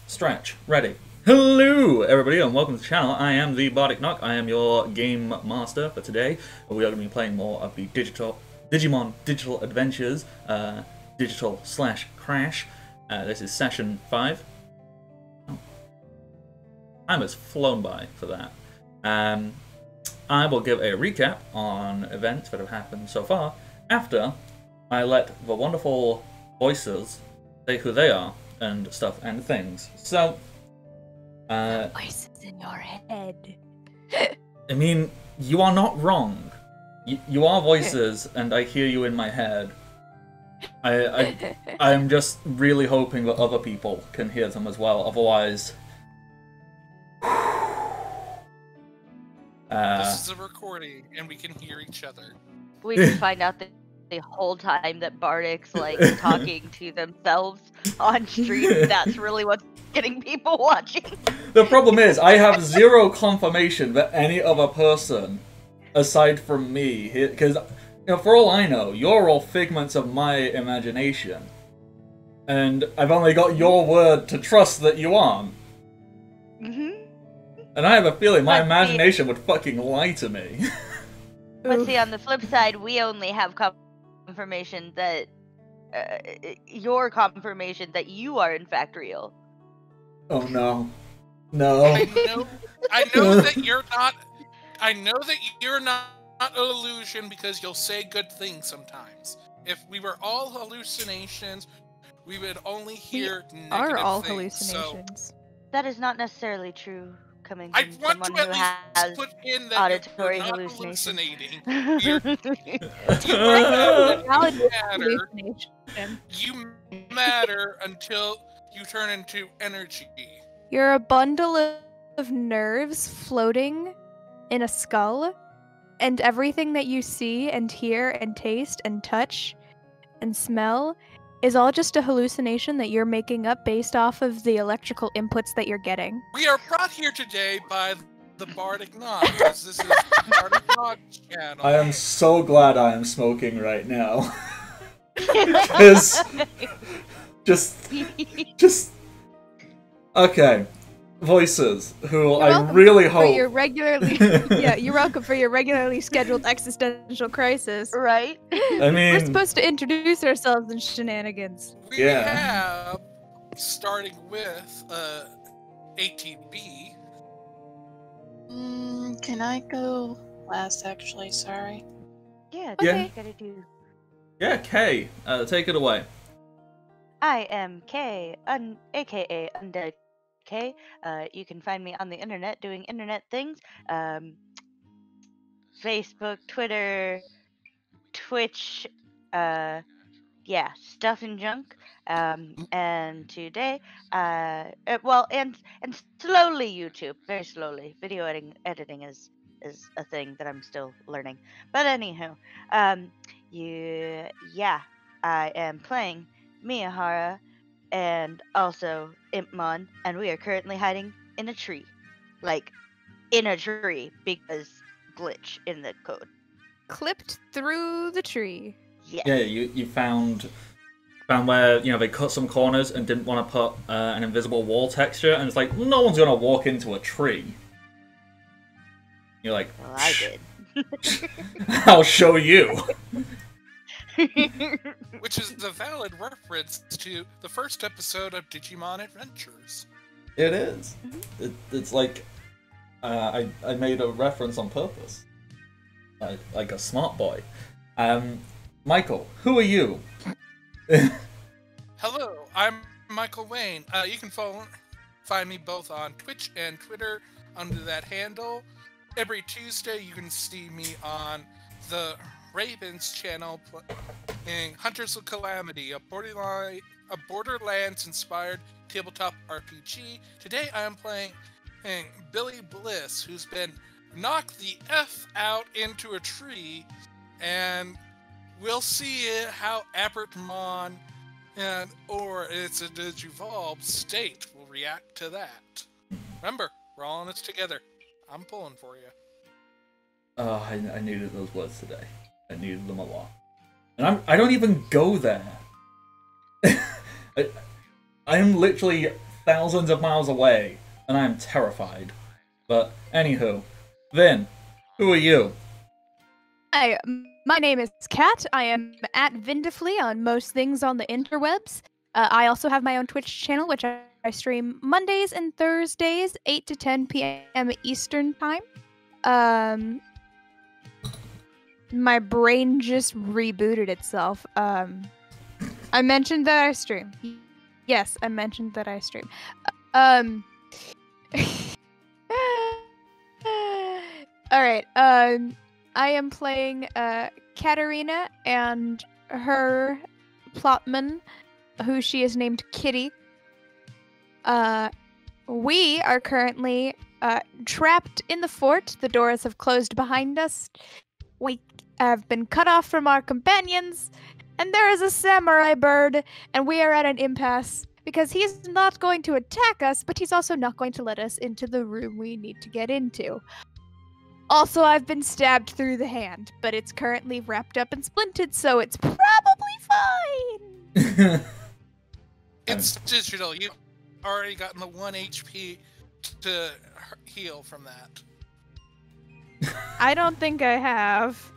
Stretch. Ready. Hello, everybody, and welcome to the channel. I am the Bardic Knock. I am your game master for today. We are going to be playing more of the Digimon Digital Adventures, Digital/Crash. This is session 5. Oh. Time has flown by for that. I will give a recap on events that have happened so far after I let the wonderful voices say who they are and stuff and things. So, voices in your head. I mean, you are not wrong. You are voices, and I hear you in my head. I'm just really hoping that other people can hear them as well. Otherwise, this is a recording, and we can hear each other. We just find out that the whole time that Bardic's like talking to themselves on stream. That's really what's getting people watching. The problem is, I have zero confirmation that any other person, aside from me, because for all I know, you're all figments of my imagination, and I've only got your word to trust that you aren't. And I have a feeling my imagination would fucking lie to me. But see, on the flip side, we only have confirmation that your confirmation that you are in fact real. Oh no. No. I know that you're not. I know that you're not an illusion because you'll say good things sometimes. If we were all hallucinations, we would only hear negative are all things, hallucinations. So that is not necessarily true. Coming I from want someone to who at has least put in that auditory you're not hallucination. hallucinating. You matter until you turn into energy. You're a bundle of nerves floating in a skull, and everything that you see and hear and taste and touch and smell is all just a hallucination that you're making up based off of the electrical inputs that you're getting. We are brought here today by the Bardic Knock, because this is the Bardic Knock channel. I am so glad I am smoking right now. Because just okay. Voices, who I really hope you're welcome for your regularly scheduled existential crisis. Right? I mean, we're supposed to introduce ourselves in shenanigans. We have, starting with ATB. Can I go last, actually? Sorry. Yeah, Yeah. what you gotta do. Yeah, Kay, take it away. I am Kay, aka Undead Kay. You can find me on the internet doing internet things. Facebook, Twitter, Twitch, yeah, stuff and junk. And today, and slowly YouTube, very slowly. Video editing is a thing that I'm still learning. But anywho, I am playing Miyahara and also Impmon, and we are currently hiding in a tree. Like, in a tree, because glitch in the code. Clipped through the tree. Yes. Yeah, you found where, they cut some corners and didn't want to put an invisible wall texture, and it's like, no one's gonna walk into a tree. You're like, Well, I did. I'll show you. Which is the valid reference to the first episode of Digimon Adventures. It is. It's like, I made a reference on purpose. Like a smart boy. Michael, who are you? Hello, I'm Michael Wayne. You can find me both on Twitch and Twitter under that handle. Every Tuesday you can see me on the Ravens channel playing Hunters of Calamity, a Borderlands-inspired tabletop RPG. Today I am playing Billy Bliss, who's been knocked the F out into a tree, and we'll see how Apertmon or its Digivolved state will react to that. Remember, we're all in this together. I'm pulling for you. Oh, I needed those words today. I needed them a lot. And I don't even go there. I am literally thousands of miles away, and I'm terrified. But anywho, Vin, who are you? Hi, my name is Kat. I am at Vindifly on most things on the interwebs. I also have my own Twitch channel, which I stream Mondays and Thursdays, 8 to 10 p.m. Eastern Time. My brain just rebooted itself. I mentioned that I stream. Yes, I mentioned that I stream. All right. I am playing Katarina and her plotman, who she is named Kitty. We are currently trapped in the fort. The doors have closed behind us. We have been cut off from our companions, and there is a samurai bird, and we are at an impasse because he's not going to attack us, but he's also not going to let us into the room we need to get into. Also, I've been stabbed through the hand, but it's currently wrapped up and splinted, so it's probably fine. It's digital. You've already gotten the 1 HP to heal from that. I don't think I have.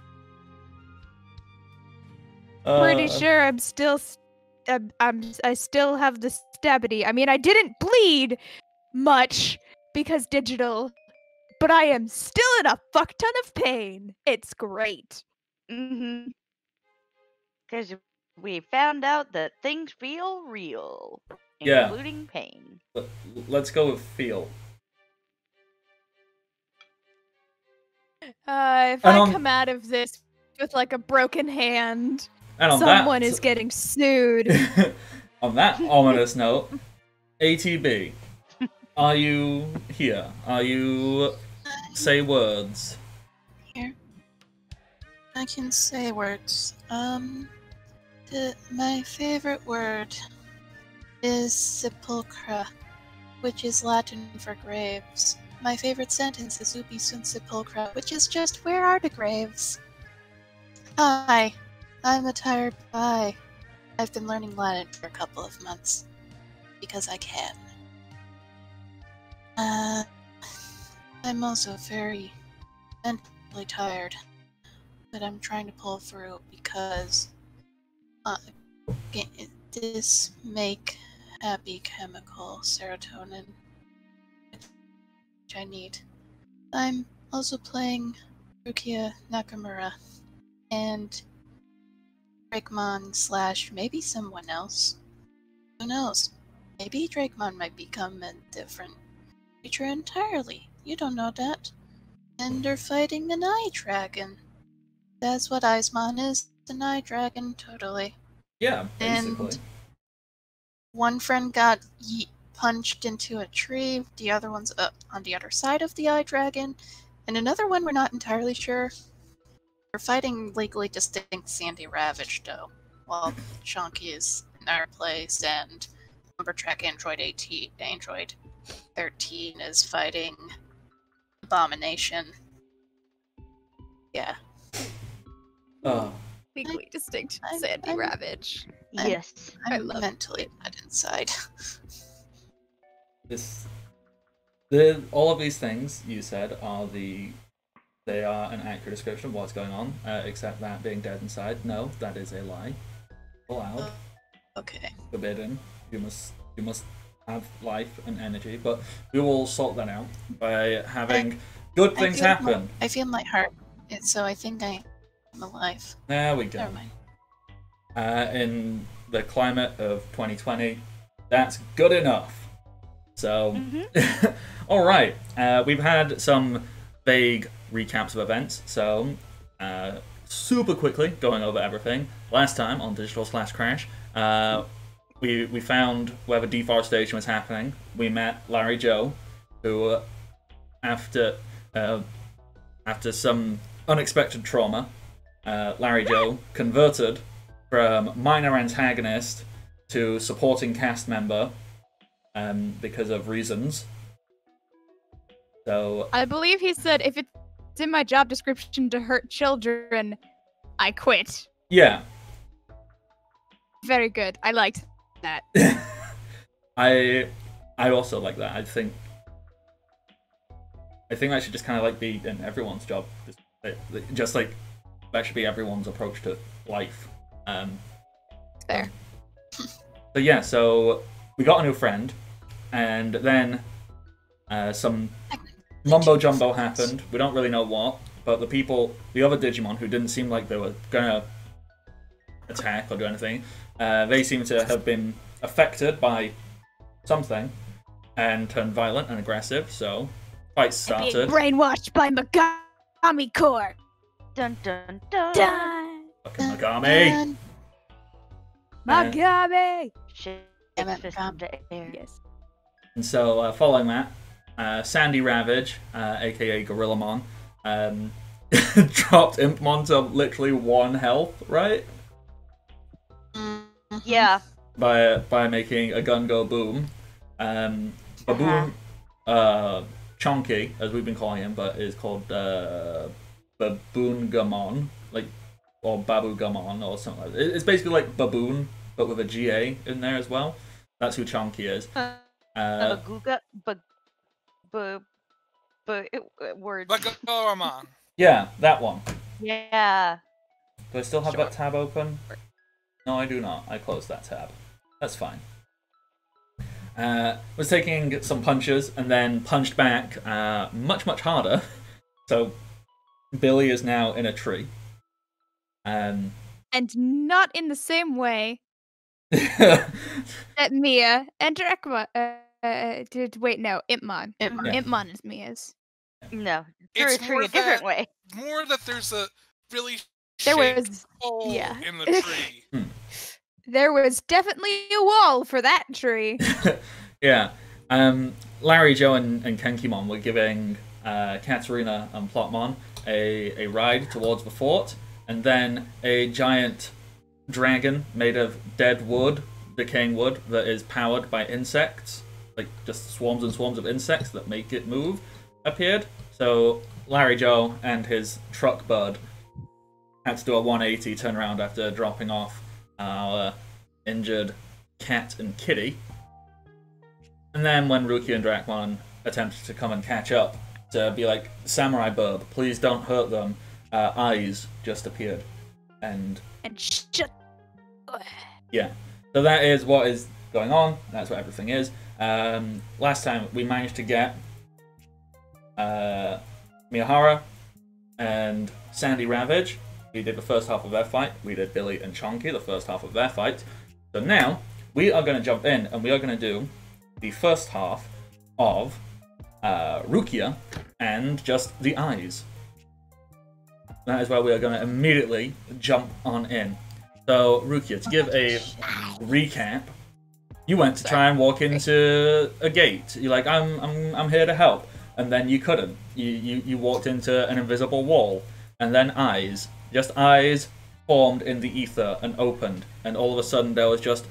Pretty sure I'm still. I still have the stabity. I mean, I didn't bleed much because digital, but I am still in a fuck ton of pain. It's great. Mm-hmm. Because we found out that things feel real, Yeah. including pain. Let's go with feel. If I come out of this with like a broken hand, someone is getting sued. On that ominous note, ATB, are you here? Are you say words? Here. I can say words. My favorite word is sepulchra, which is Latin for graves. My favorite sentence is ubi sunt sepulchra, which is just, where are the graves? Hi, I'm a tired pie. I've been learning Latin for a couple of months, because I can. I'm also very mentally tired, but I'm trying to pull through because this make happy chemical serotonin, which I need. I'm also playing Rukia Nakamura and Drakemon / maybe someone else. Who knows? Maybe Drakemon might become a different creature entirely. You don't know that. And they're fighting an eye dragon. That's what Icemon is. An eye dragon, totally. Yeah, basically. And one friend got punched into a tree, the other one's on the other side of the eye dragon, and another one we're not entirely sure. We're fighting legally distinct Sandy Ravage, though, while Chunky is in our place, and Lumbertrack Android 13 is fighting Abomination. Yeah. Legally distinct Sandy Ravage. Yes. I'm mentally mad inside. All of these things you said they are an accurate description of what's going on, except that being dead inside. No, that is a lie. Allowed. Okay. Forbidden. You must have life and energy, but we will sort that out by having good things happen. I feel my heart, so I think I'm alive. There we go. Never mind. In the climate of 2020, that's good enough. So, all right. We've had some vague recaps of events. So, super quickly going over everything. Last time on Digital/Crash, we found where the deforestation was happening. We met Larry Joe, who, after some unexpected trauma, Larry Joe converted from minor antagonist to supporting cast member because of reasons. So I believe he said, if it's in my job description to hurt children, I quit. Yeah. Very good. I liked that. I also like that. I think that should just kind of like be in everyone's job. Just like that should be everyone's approach to life. Fair. So yeah, so we got a new friend, and then some mumbo jumbo happened. We don't really know what, but the other Digimon who didn't seem like they were gonna attack or do anything, they seem to have been affected by something and turned violent and aggressive. So fight started. Brainwashed by Megami Core. Dun dun dun. Dun. Fucking Megami. And Megami. Shit, Damn it, fist Megami. in the air. Yes. And so following that, Sandy Ravage, aka Gorillamon, dropped Impmon to literally 1 health, right? Yeah. By making a gun go boom. Baboon, Chonky, as we've been calling him, but is called Baboongamon, or Babugamon, or something like that. It's basically like Baboon, but with a GA in there as well. That's who Chonky is. Baguga, words. Bagoramon. Yeah, that one. Yeah. Do I still have Sure. that tab open? No, I do not. I closed that tab. That's fine. Was taking some punches and then punched back much, much harder. So Billy is now in a tree. And not in the same way Yeah. that Mia and Ekma. Wait, no, Impmon. Impmon. Impmon is Mia's. No. Through It's a tree more a different that- way. More that there's a really There shaped was, hole yeah. in the tree. there was definitely a wall for that tree. Yeah. Larry, Joe, and Kenkimon were giving Katarina and Plotmon a ride towards the fort, and then a giant dragon made of dead wood, decaying wood, that is powered by insects, like just swarms and swarms of insects that make it move, appeared. So Larry Joe and his truck bud had to do a 180 turn around after dropping off our injured cat and kitty. And then when Ruki and Drakmon attempted to come and catch up to be like, Samurai Burb, please don't hurt them, eyes just appeared. And And yeah, so that is what is going on. That's what everything is. Last time we managed to get Miyahara and Sandy Ravage. We did the first half of their fight. We did Billy and Chonky, the first half of their fight. So now we are going to jump in and we are going to do the first half of Rukia and just the eyes. That is where we are going to immediately jump on in. So, Rukia, to give a recap, you went to try and walk into a gate. You're like, I'm here to help, and then you couldn't. You walked into an invisible wall, and then eyes, just eyes, formed in the ether and opened, and all of a sudden there was just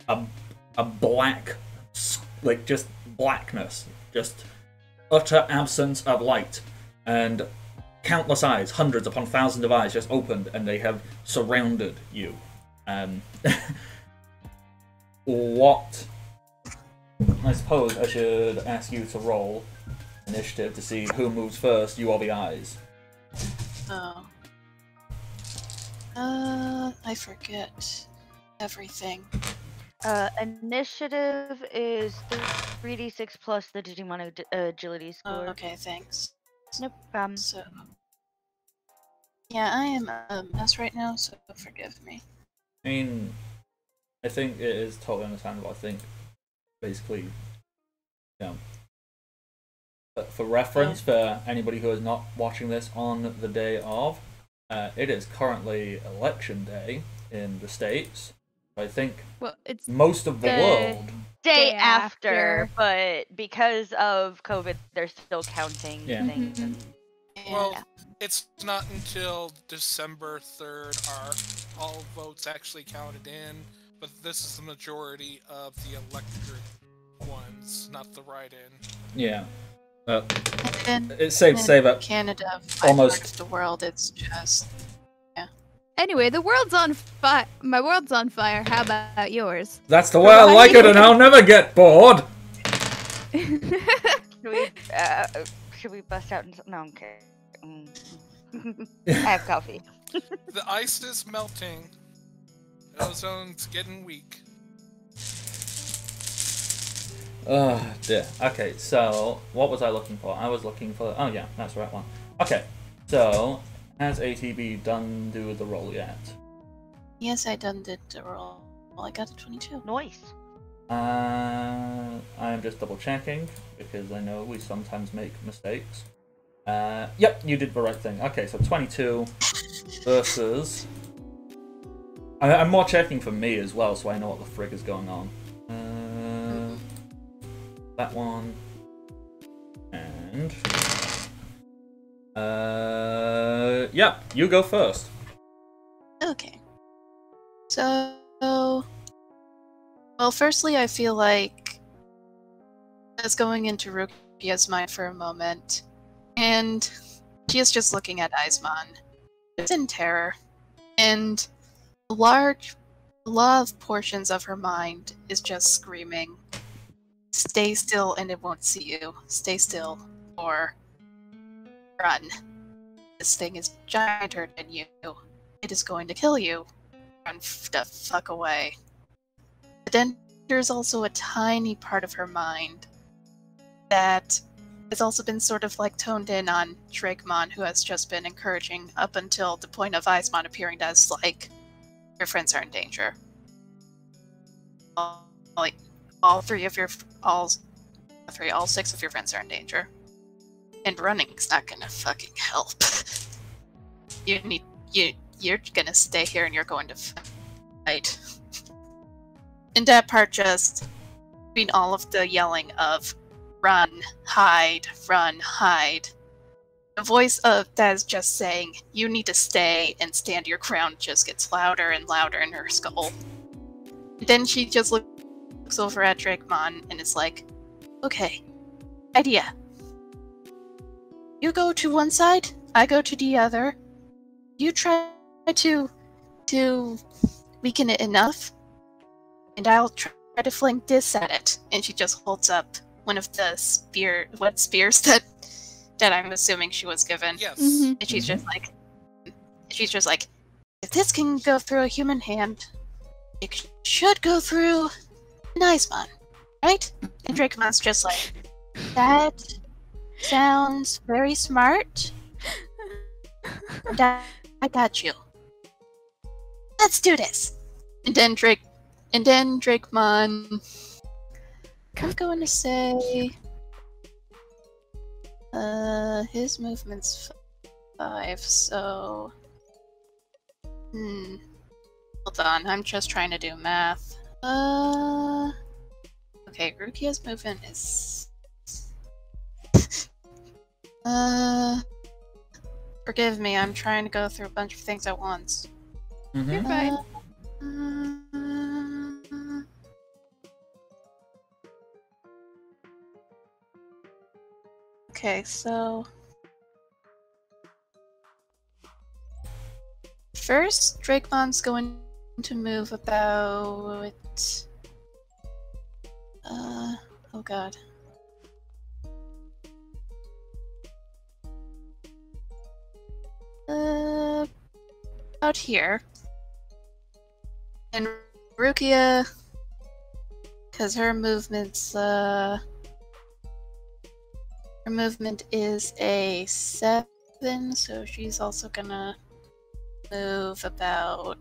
a black, like just blackness, just utter absence of light, and countless eyes, hundreds upon thousands of eyes just opened, and they have surrounded you. What? I suppose I should ask you to roll initiative to see who moves first, you or the eyes. Oh. I forget everything. Initiative is 3d6 plus the Digimon agility Oh, score. okay, thanks. No problem. So, yeah, I am a mess right now, so forgive me. I mean, I think it is totally understandable. I think, basically, you know, but for reference, for anybody who is not watching this on the day of, it is currently election day in the States. I think well, it's most of the world. Day Day after, after. but because of COVID, they're still counting Yeah. things. Mhm. And Well, Yeah. it's not until December 3rd are all votes actually counted in, but this is the majority of the electorate ones, not the write-in. Yeah. And It's safe to say that Canada, almost- parts of the world, it's just anyway. The world's on fire. My world's on fire. How about yours? that's the way I like it, and I'll never get bored. Should we bust out into... No, okay. I have coffee. The ice is melting. Ozone's getting weak. Oh dear. Okay, so what was I looking for? I was looking for. Oh yeah, that's the right one. Okay, so has ATB done do the roll yet? Yes, I done did the roll. Well, I got a 22. Nice. I'm just double checking because I know we sometimes make mistakes. Yep, you did the right thing. Okay, so 22 versus. I'm more checking for me as well, so I know what the frig is going on. That one. And... yeah, you go first. Okay. So... Well, firstly, I feel like I was going into Rukia's mind for a moment, and she is just looking at Aizman. It's in terror, and a lot of portions of her mind is just screaming, "Stay still and it won't see you. Stay still, or run. This thing is gianter than you. It is going to kill you. Run the fuck away." But then there's also a tiny part of her mind that has also been sort of like toned in on Drakemon, who has just been encouraging up until the point of Aizman appearing as like, your friends are in danger. All 6 of your friends are in danger. And running's not gonna fucking help. You're gonna stay here and you're going to fight. And that part just, between all of the yelling of run, hide, the voice of that is just saying, you need to stay and stand your ground just gets louder and louder in her skull. And then she just looks over at Drakemon and is like, okay, idea. You go to one side, I go to the other. You try to weaken it enough, and I'll try to flank this at it. And she just holds up one of the spears that I'm assuming she was given. Yes. Mhm. And she's just like, if this can go through a human hand, it should go through an Aizman, right? And Drakemon's just like, that sounds very smart. And I got you. Let's do this. And then Drakemon, I'm going to say, his movement's 5, so, hold on, I'm just trying to do math. Okay, Rukia's movement is, forgive me, I'm trying to go through a bunch of things at once. You're fine. Okay, so first, Drakemon's going to move about oh god. Out here. And Rukia, because her movement's her movement is a 7, so she's also gonna move about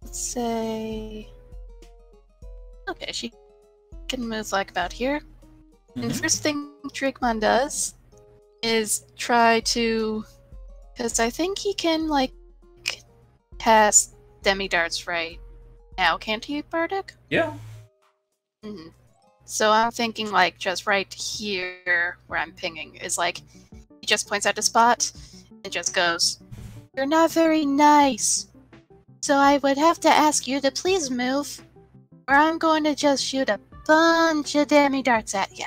let's say, okay, she can move like about here. And the first thing Drakemon does is try to, because I think he can like cast demi-darts right now, can't he, Bardic? Yeah. So I'm thinking like just right here where I'm pinging is like, he just points out a spot and just goes, "You're not very nice, so I would have to ask you to please move, or I'm going to just shoot a bunch of demi-darts at you."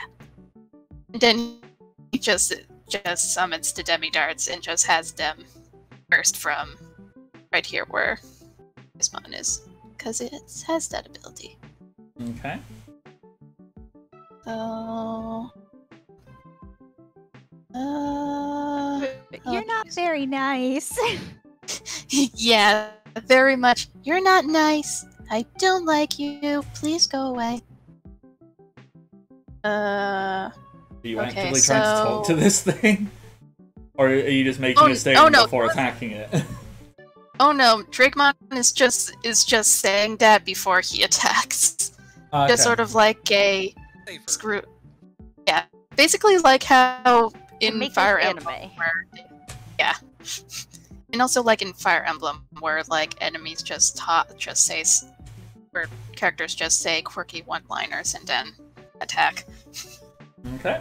And then he just summons the demi-darts and just has them burst from right here where this one is. because it has that ability. Okay. So, You're not very nice. yeah, very much. You're not nice. I don't like you. Please go away. Are you Okay, actively trying to talk to so- this thing? Or are you just making a statement no. before attacking it? Oh no, Drakemon is just saying that before he attacks. Okay. Just sort of like a Safer. screw. Yeah, basically like how in Make Fire this Emblem, anime. where, yeah, and also like in Fire Emblem, where like enemies just say, where characters just say quirky one-liners and then attack. Okay.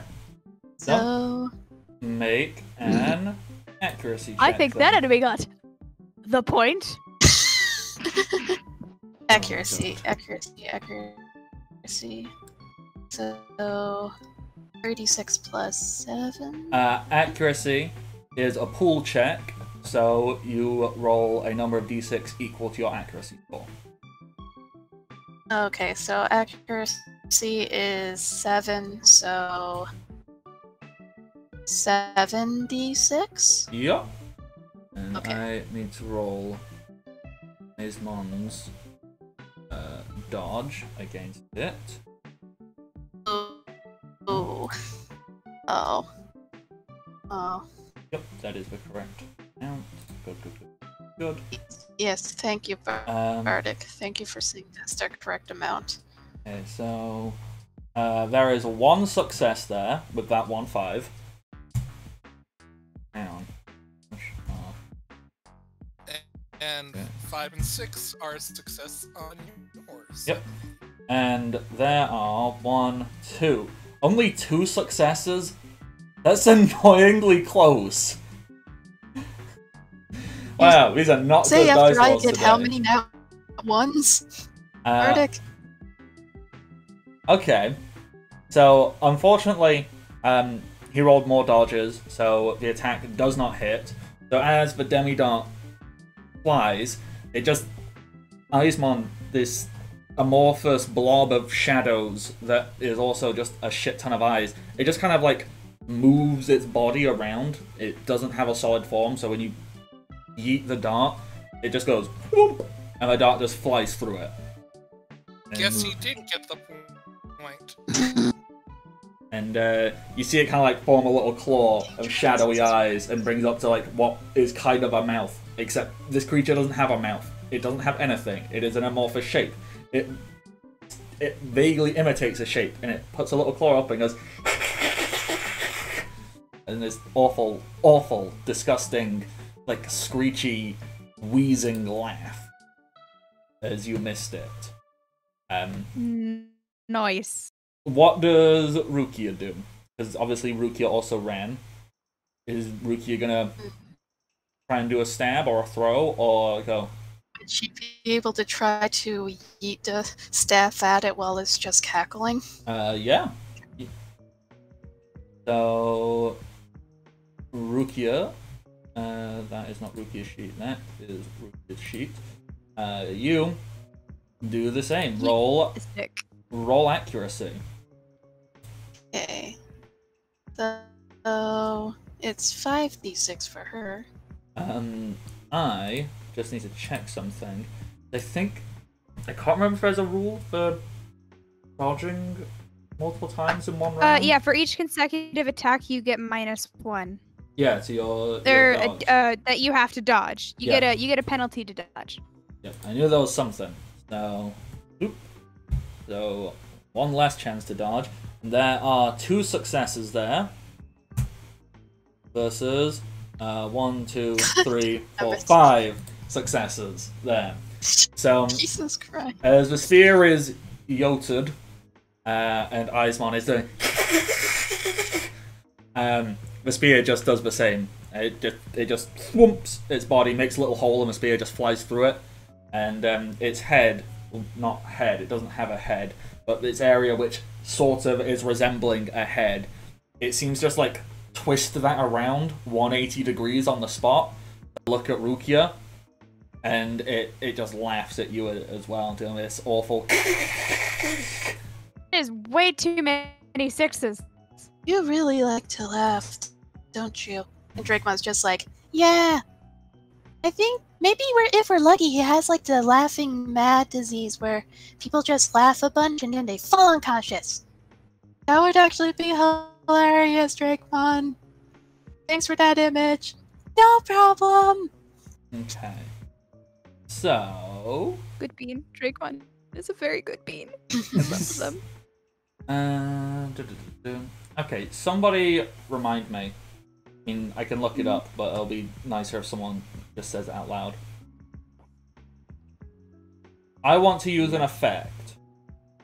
So Make an accuracy check. I think that enemy got the point. accuracy. So 36 plus 7. Accuracy is a pool check, so you roll a number of d6 equal to your accuracy score. Okay, so accuracy is 7, so 7d6? Yup. And Okay. I need to roll Ismon's dodge against it. Ooh. Oh. Oh. Yep, that is the correct count. Good. Yes, thank you, Um, Bardic. Thank you for saying that's the correct amount. Okay, so there is one success there with that 1-5. Hang on. And Okay. 5 and 6 are a success on yours. Yep. And there are 1, 2. Only 2 successes? That's annoyingly close. Wow, these are not Say good after dice I rolls get today. how many now ones? Bardic? Okay. So, unfortunately, he rolled more dodges, so the attack does not hit. So as the demi-dart flies, it just Ismon, this amorphous blob of shadows that is also just a shit ton of eyes, it just kind of like moves its body around. It doesn't have a solid form, so when you yeet the dart, it just goes whoop, and the dart just flies through it. Guess he did get the point. And you see it kind of like form a little claw of shadowy eyes and brings up to like what is kind of a mouth, except this creature doesn't have a mouth. It doesn't have anything. It is an amorphous shape. It vaguely imitates a shape, and it puts a little claw up and goes and this awful, awful, disgusting, like screechy, wheezing laugh as you missed it. Nice. What does Rukia do? Because obviously Rukia also ran. Is Rukia gonna try and do a stab or a throw or go? Would she be able to try to yeet the staff at it while it's just cackling? Yeah. So Rukia, that is not Rukia's sheet. That is Rukia's sheet. You do the same. Roll accuracy. Okay. So it's 5d6 for her. I just need to check something. I can't remember if there's a rule for dodging multiple times in one round. Yeah, for each consecutive attack, you get -1. Yeah, to your dodge. That you have to dodge. You get a penalty to dodge. Yep, I knew there was something. So one last chance to dodge. There are 2 successes there. Versus 1, 2, 3, 4, 5 successes there. So Jesus Christ. as the sphere is yoted, and Ismon is doing the spear just does the same. It just swoops its body, makes a little hole, and the spear just flies through it. And its head, well, not head, it doesn't have a head, but its area which sort of is resembling a head, it seems just like twist that around 180 degrees on the spot. Look at Rukia, and it just laughs at you as well, doing this awful. There's way too many sixes. You really like to laugh, don't you? And Drakemon's just like, yeah. I think maybe if we're lucky, he has like the laughing mad disease where people just laugh a bunch and then they fall unconscious. That would actually be hilarious, Drakemon. Thanks for that image. No problem. Okay. So. Good bean. Drakemon is a very good bean. I love them. Okay, somebody remind me. I mean, I can look it up, but it'll be nicer if someone just says it out loud. I want to use an effect.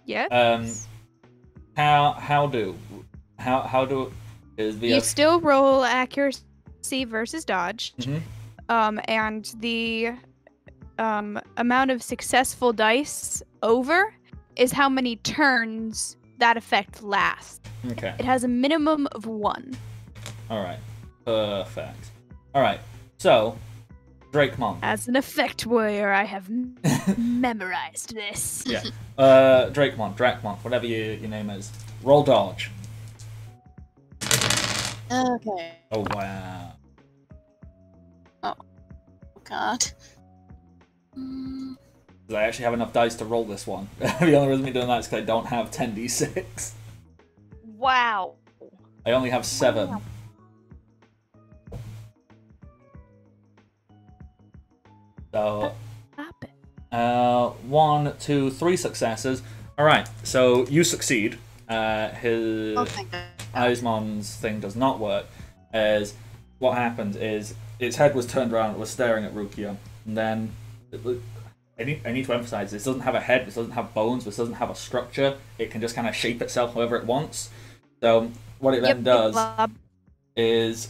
Yes. How do is the You still roll accuracy versus dodge. Mhm. And the amount of successful dice over is how many turns that effect lasts. Okay. It has a minimum of 1. All right. Perfect. All right. So, Drakemon. As an effect warrior, I have memorized this. Yeah. Drakemon, whatever your name is. Roll dodge. Okay. Oh wow. Oh god. Mm, I actually have enough dice to roll this one. The only reason I'm doing that is because I don't have 10d6. Wow. I only have 7. Wow. So, Stop it. 1, 2, 3 successes. Alright, so you succeed. His oh, thank God. Eismon's thing does not work. As what happened is its head was turned around, it was staring at Rukia, and then I need to emphasize this doesn't have a head, this doesn't have bones, this doesn't have a structure. It can just kind of shape itself however it wants. So what it then does is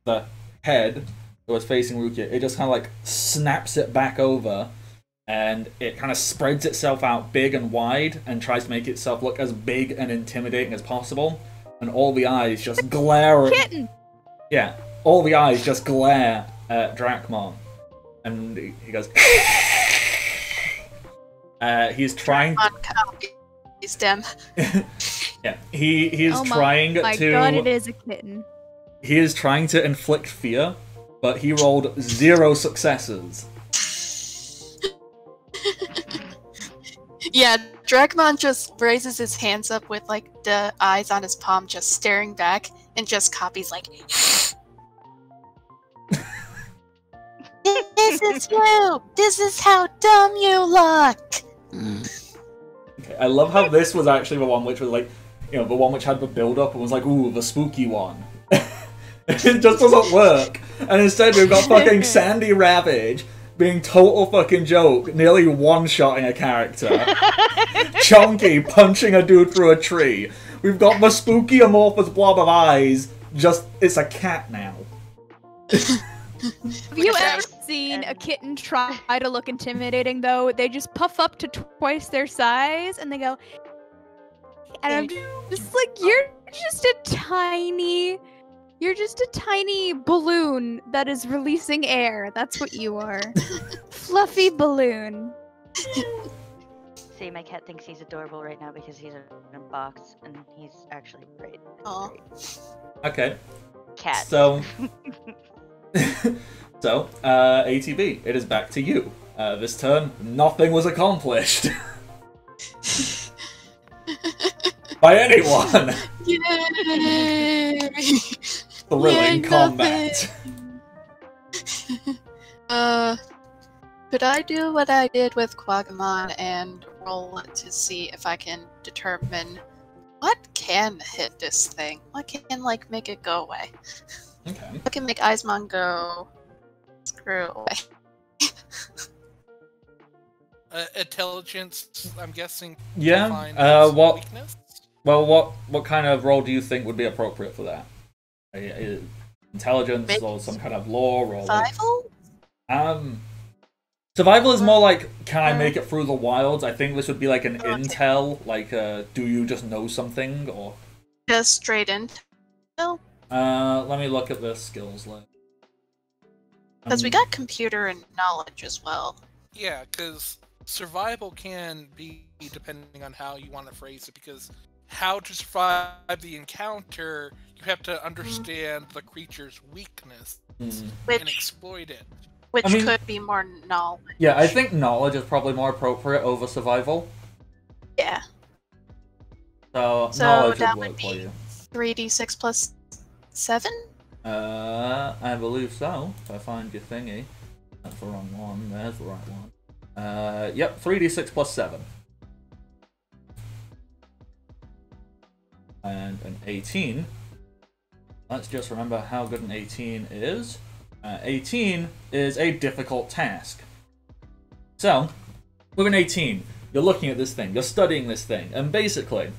the head that was facing Rukia, it just kind of like snaps it back over, and it kind of spreads itself out big and wide and tries to make itself look as big and intimidating as possible. And all the eyes just glare. Kitten. Yeah, all the eyes just glare at Drakemon, and he goes. He's trying. He's them. Yeah, he is trying my to. God, it is a kitten. He is trying to inflict fear, but he rolled 0 successes. Yeah, Drakemon just raises his hands up with like the eyes on his palm just staring back and just copies like this is you! This is how dumb you look! Okay, I love how this was actually the one which was like, the one which had the build-up and was like, ooh, the spooky one. It just doesn't work. And instead we've got fucking Sandy Ravage being total fucking joke, nearly one-shotting a character. Chonky punching a dude through a tree. We've got the spooky amorphous blob of eyes, just, it's a cat now. Have you ever seen a kitten try to look intimidating, though? They just puff up to twice their size, and they go... And I'm just like, you're just a tiny balloon that is releasing air. That's what you are. Fluffy balloon. See, my cat thinks he's adorable right now because he's in a box, and he's actually great. Aw. Okay. Cat. So, ATB, it is back to you. This turn, nothing was accomplished. By anyone! Yay! Thrilling combat. Could I do what I did with Quagamon and roll it to see if I can determine what can hit this thing? What can, like, make it go away? Okay. What can make Eismon go screw away? Intelligence, I'm guessing. Yeah. Define as What? weakness? Well, what kind of role do you think would be appropriate for that? Intelligence Maybe or some kind of lore or like, Survival? survival is more like, can I make it through the wilds? I think this would be like an intel, like do you just know something or Just straight in. No. let me look at the skills list. Because we got computer and knowledge as well. Yeah, because survival can be depending on how you want to phrase it, because how to survive the encounter, you have to understand the creature's weakness and Which exploit it. which I mean- could be more knowledge. Yeah, I think knowledge is probably more appropriate over survival. Yeah. So So knowledge that would would work for be you. 3d6 plus 7? I believe so. If I find your thingy. That's the wrong one. There's the right one. Yep, 3d6 plus 7. And an 18. Let's just remember how good an 18 is. 18 is a difficult task. So, with an 18, you're looking at this thing, you're studying this thing, and basically,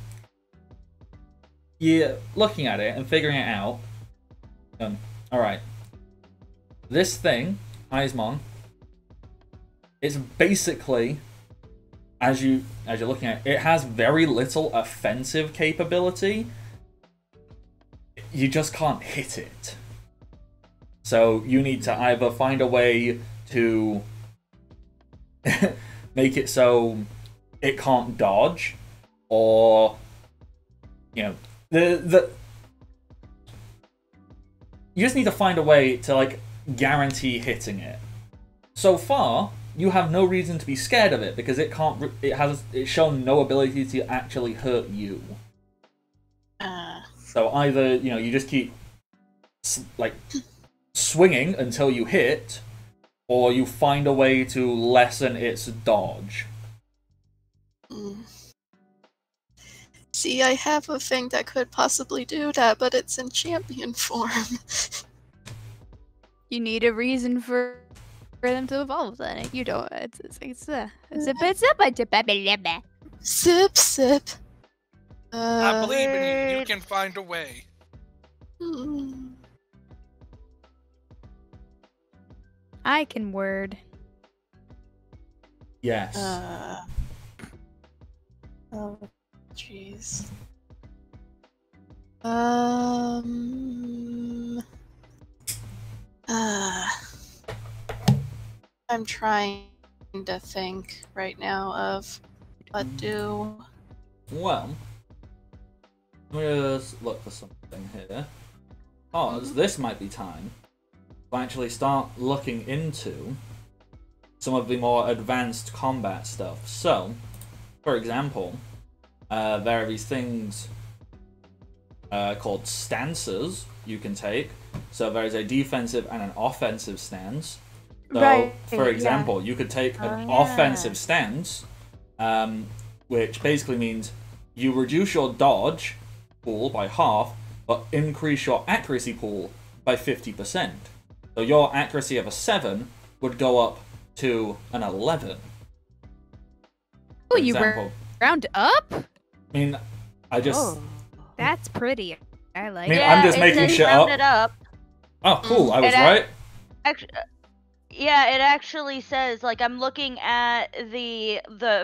you're looking at it and figuring it out. Alright. This thing, Eismon, it's basically, as you're looking at it, it has very little offensive capability. You just can't hit it. So you need to either find a way to make it so it can't dodge, or you just need to find a way to like guarantee hitting it. So far, you have no reason to be scared of it because it's shown no ability to actually hurt you. So either you just keep like swinging until you hit, or you find a way to lessen its dodge. See, I have a thing that could possibly do that, but it's in champion form. You need a reason for them to evolve. Then you don't. It's a Sip, sip. I believe in you. You can find a way. I can word. Yes. Oh, jeez. I'm trying to think right now of what do. Well, let me just look for something here. Because this might be time to actually start looking into some of the more advanced combat stuff. So, for example, there are these things called stances you can take. So there is a defensive and an offensive stance. So, Right, for example, you could take an offensive stance, which basically means you reduce your dodge pool by half, but increase your accuracy pool by 50%. So your accuracy of a 7 would go up to an 11. Oh, you round up? I mean, I just... Oh. That's pretty. I like I mean, it. I'm just it making says shit rounded up. up. Oh, cool, I was It right. Actually, yeah, it actually says, like, I'm looking at the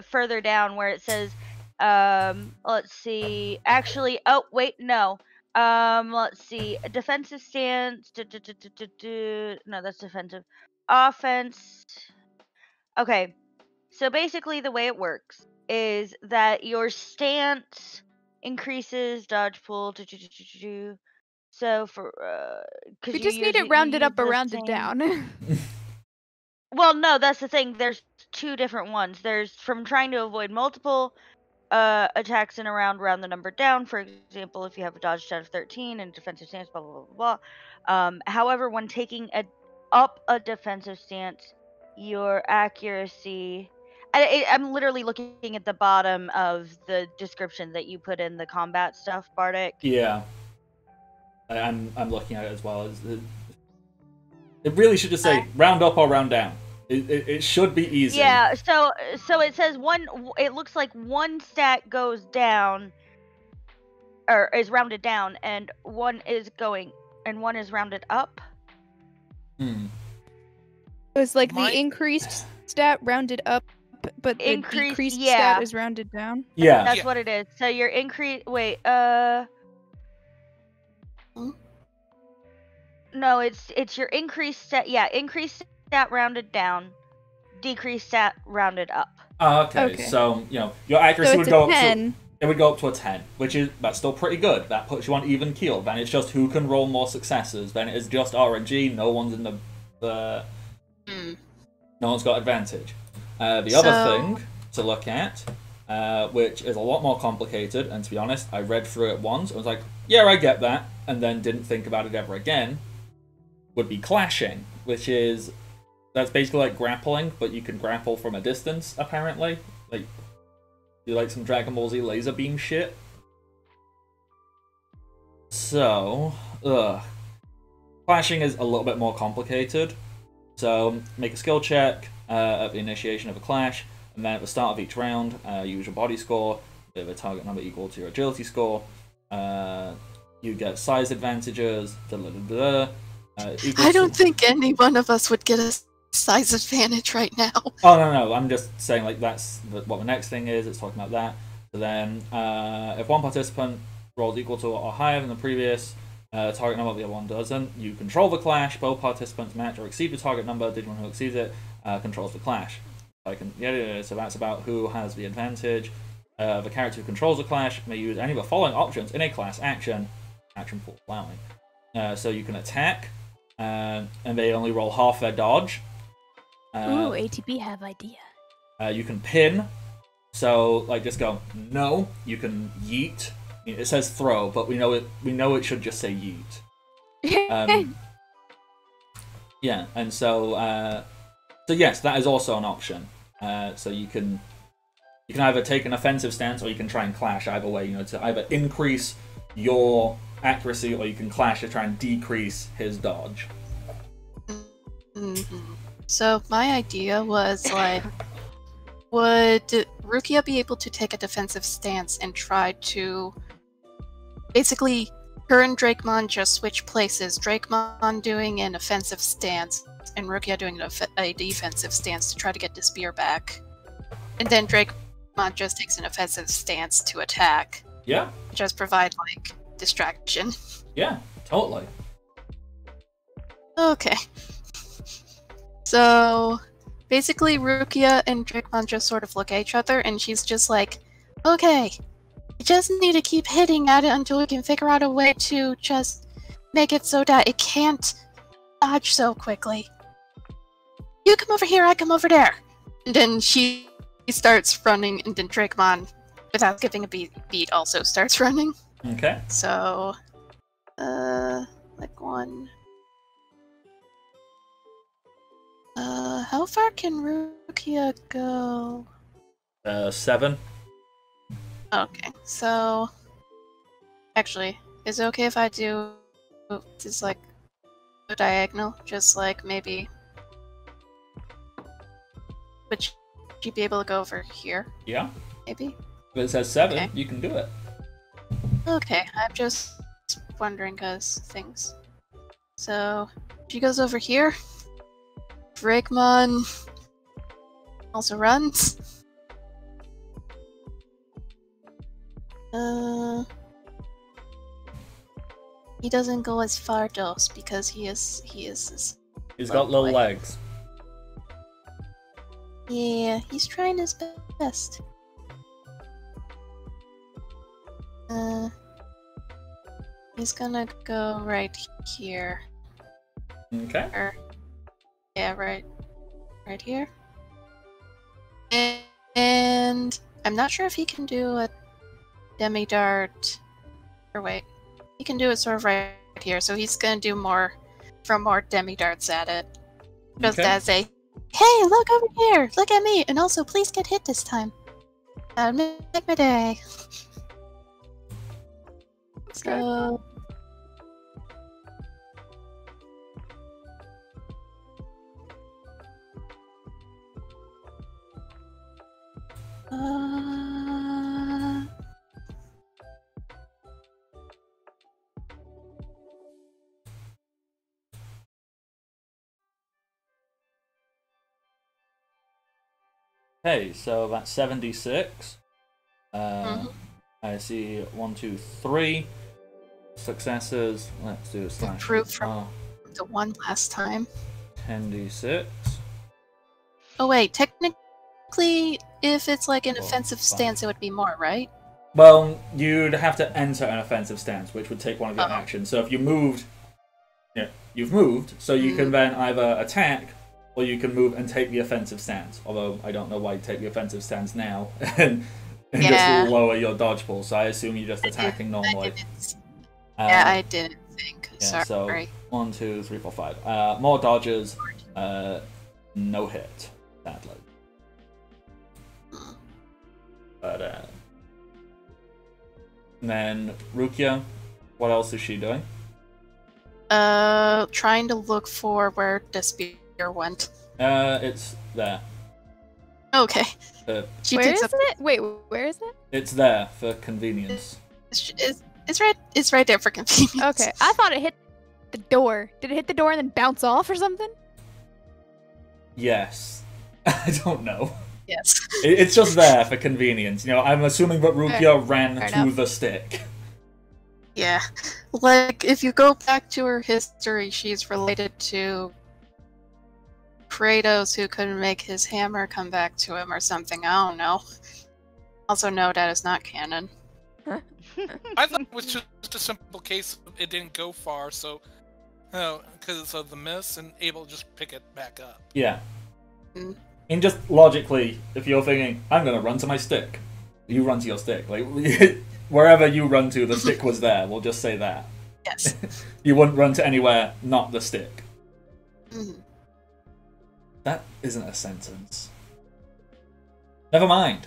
further down where it says, let's see. Actually, oh wait, no. Let's see. A defensive stance. No, that's defensive. Offense. Okay. So basically, the way it works is that your stance increases dodge pool. So for because We just need it rounded up or rounded down. Well, no, that's the thing. There's two different ones. There's from trying to avoid multiple attacks in a round the number down. For example, if you have a dodge stat of 13 and defensive stance, blah blah blah blah. However, when taking up a defensive stance, your accuracy. I'm literally looking at the bottom of the description that you put in the combat stuff, Bardic. Yeah. I'm looking at it as well. It really should just say round up or round down. It should be easy. Yeah, so it says it looks like one stat goes down or is rounded down and one is rounded up. Hmm. It was like the increased stat rounded up, but the decreased stat is rounded down. Yeah. That's what it is. So your No, it's your increased stat. Yeah, increased stat rounded down, decreased stat rounded up. Oh, okay. Okay. So your accuracy So would it's go a up 10. to it would go up to a 10, that's still pretty good. That puts you on even keel. Then it's just who can roll more successes. Then it is just RNG. No one's in the no one's got advantage. The other thing to look at, which is a lot more complicated, and to be honest, I read through it once and was like, yeah, I get that, and then didn't think about it ever again, would be clashing, that's basically like grappling, but you can grapple from a distance, apparently. Like, do like some Dragon Ball Z laser beam shit. So, clashing is a little bit more complicated. So, make a skill check at the initiation of a clash, and then at the start of each round, use your body score with a target number equal to your agility score. You get size advantages. I don't think any one of us would get a size advantage right now. Oh, no, I'm just saying, like, that's what the next thing is. It's talking about that. So then, if one participant rolls equal to or higher than the previous target number, the other one doesn't, you control the clash. Both participants match or exceed the target number. Digimon who exceeds it controls the clash. So that's about who has the advantage. The character who controls the clash may use any of the following options in a class action pool allowing. So you can attack, and they only roll half their dodge. Ooh, ATB have idea. You can pin, so like just go no. You can yeet. It says throw, but we know it should just say yeet. Yeah, and so yes, that is also an option. So you can either take an offensive stance or you can try and clash. Either way, to either increase your accuracy or you can clash to try and decrease his dodge. Mm-hmm. So my idea was like, would Rukia be able to take a defensive stance and try to basically her and Drakemon just switch places? Drakemon doing an offensive stance and Rukia doing a defensive stance to try to get the spear back, and then Drakemon just takes an offensive stance to attack. Yeah. Just provide like distraction. Yeah, totally. Okay. So basically Rukia and Drakemon just sort of look at each other and she's just like, okay, we just need to keep hitting at it until we can figure out a way to just make it so that it can't dodge so quickly. You come over here, I come over there. And then she starts running, and then Drakemon, without skipping a beat, also starts running. Okay. So, like one. How far can Rukia go? 7. Okay, so actually, is it okay if I do just like a diagonal? Just like maybe would she be able to go over here? Yeah. Maybe. If it says 7, Okay. you can do it. Okay, I'm just wondering cause things. So she goes over here. Drakemon also runs. He doesn't go as far though, because he is He's got little legs. Yeah, he's trying his best. He's gonna go right here. Okay. Or, yeah, right here. And I'm not sure if he can do a demi dart. Or wait, he can do it sort of right here. So he's gonna do more demi darts at it, just Okay. as a, hey, look over here, look at me, and also please get hit this time. Make my day. So. Hey, so that's 76. I see 1, 2, 3 successes. Let's do a slash. Proof from the one last time. 10d6. Oh wait, technically, if it's like an Well, offensive fine. stance, it would be more, right? Well, you'd have to enter an offensive stance, which would take one of your Oh. actions. So if you moved, yeah, you've moved, so you can then either attack or you can move and take the offensive stance. Although I don't know why you take the offensive stance now and Yeah. just lower your dodge pool. So I assume you're just attacking normally. Yeah, I didn't think. Yeah, so Sorry. 1, 2, 3, 4, 5. More dodges, no hit, sadly. But and then Rukia, what else is she doing? Trying to look for where the spear went. It's there. Okay. She Where picks is up. it? Wait, where is it? It's there for convenience. It's right there for convenience. Okay, I thought it hit the door. Did it hit the door and then bounce off or something? Yes. I don't know. Yes. It's just there for convenience. You know, I'm assuming that Rukia ran Fair to enough. the stick. Yeah. Like, if you go back to her history, she's related to Kratos, who couldn't make his hammer come back to him or something. I don't know. Also, no, that is not canon. I thought it was just a simple case of it didn't go far, so because of the miss and able to just pick it back up. Yeah. Mm. And just logically, if you're thinking, I'm gonna run to my stick, you run to your stick. Like, wherever you run to, the stick was there. We'll just say that. Yes. You wouldn't run to anywhere not the stick. Mhm. That isn't a sentence. Never mind.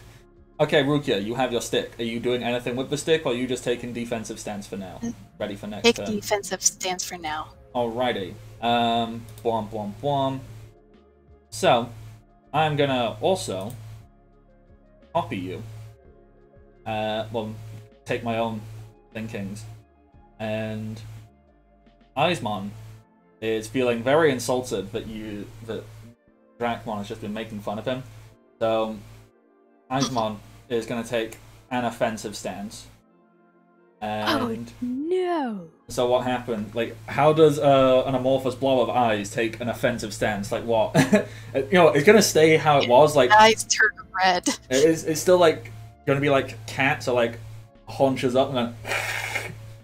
Okay, Rukia, you have your stick. Are you doing anything with the stick, or are you just taking defensive stance for now? Ready for next Take turn? defensive stance for now. Alrighty. Blom. So, I'm gonna also copy you. Well, take my own thinkings. And Eismon is feeling very insulted that Drakmon has just been making fun of him. So, Eismon is gonna take an offensive stance. And No. so what happened? Like, how does an amorphous blob of eyes take an offensive stance? Like, what? You know, it's gonna stay how it was. Like, Eyes turn red. it's still like gonna be like cats or like haunches up and then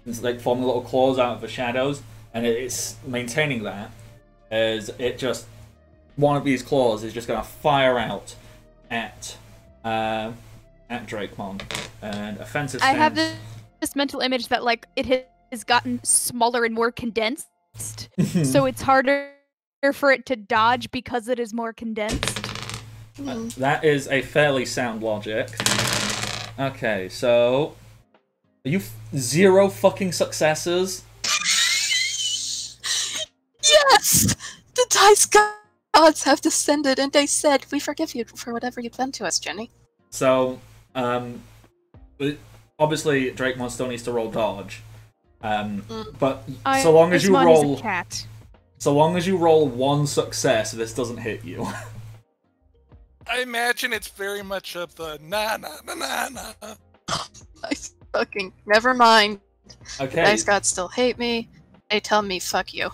it's like forming little claws out of the shadows, and it's maintaining that as it just one of these claws is just gonna fire out at Drakemon and offensive stance. I have this mental image that like it has gotten smaller and more condensed, so it's harder for it to dodge because it is more condensed. That is a fairly sound logic. Okay, so are you 0 fucking successes? Yes! The dice gods have descended, and they said, "We forgive you for whatever you've done to us, Jenny." So, obviously Drakemon still needs to roll dodge. But so long as you Eismon is roll, a cat. so long as you roll 1 success, this doesn't hit you. I imagine it's very much of the na. I fucking never mind. Okay, Dice gods still hate me. They tell me, "Fuck you."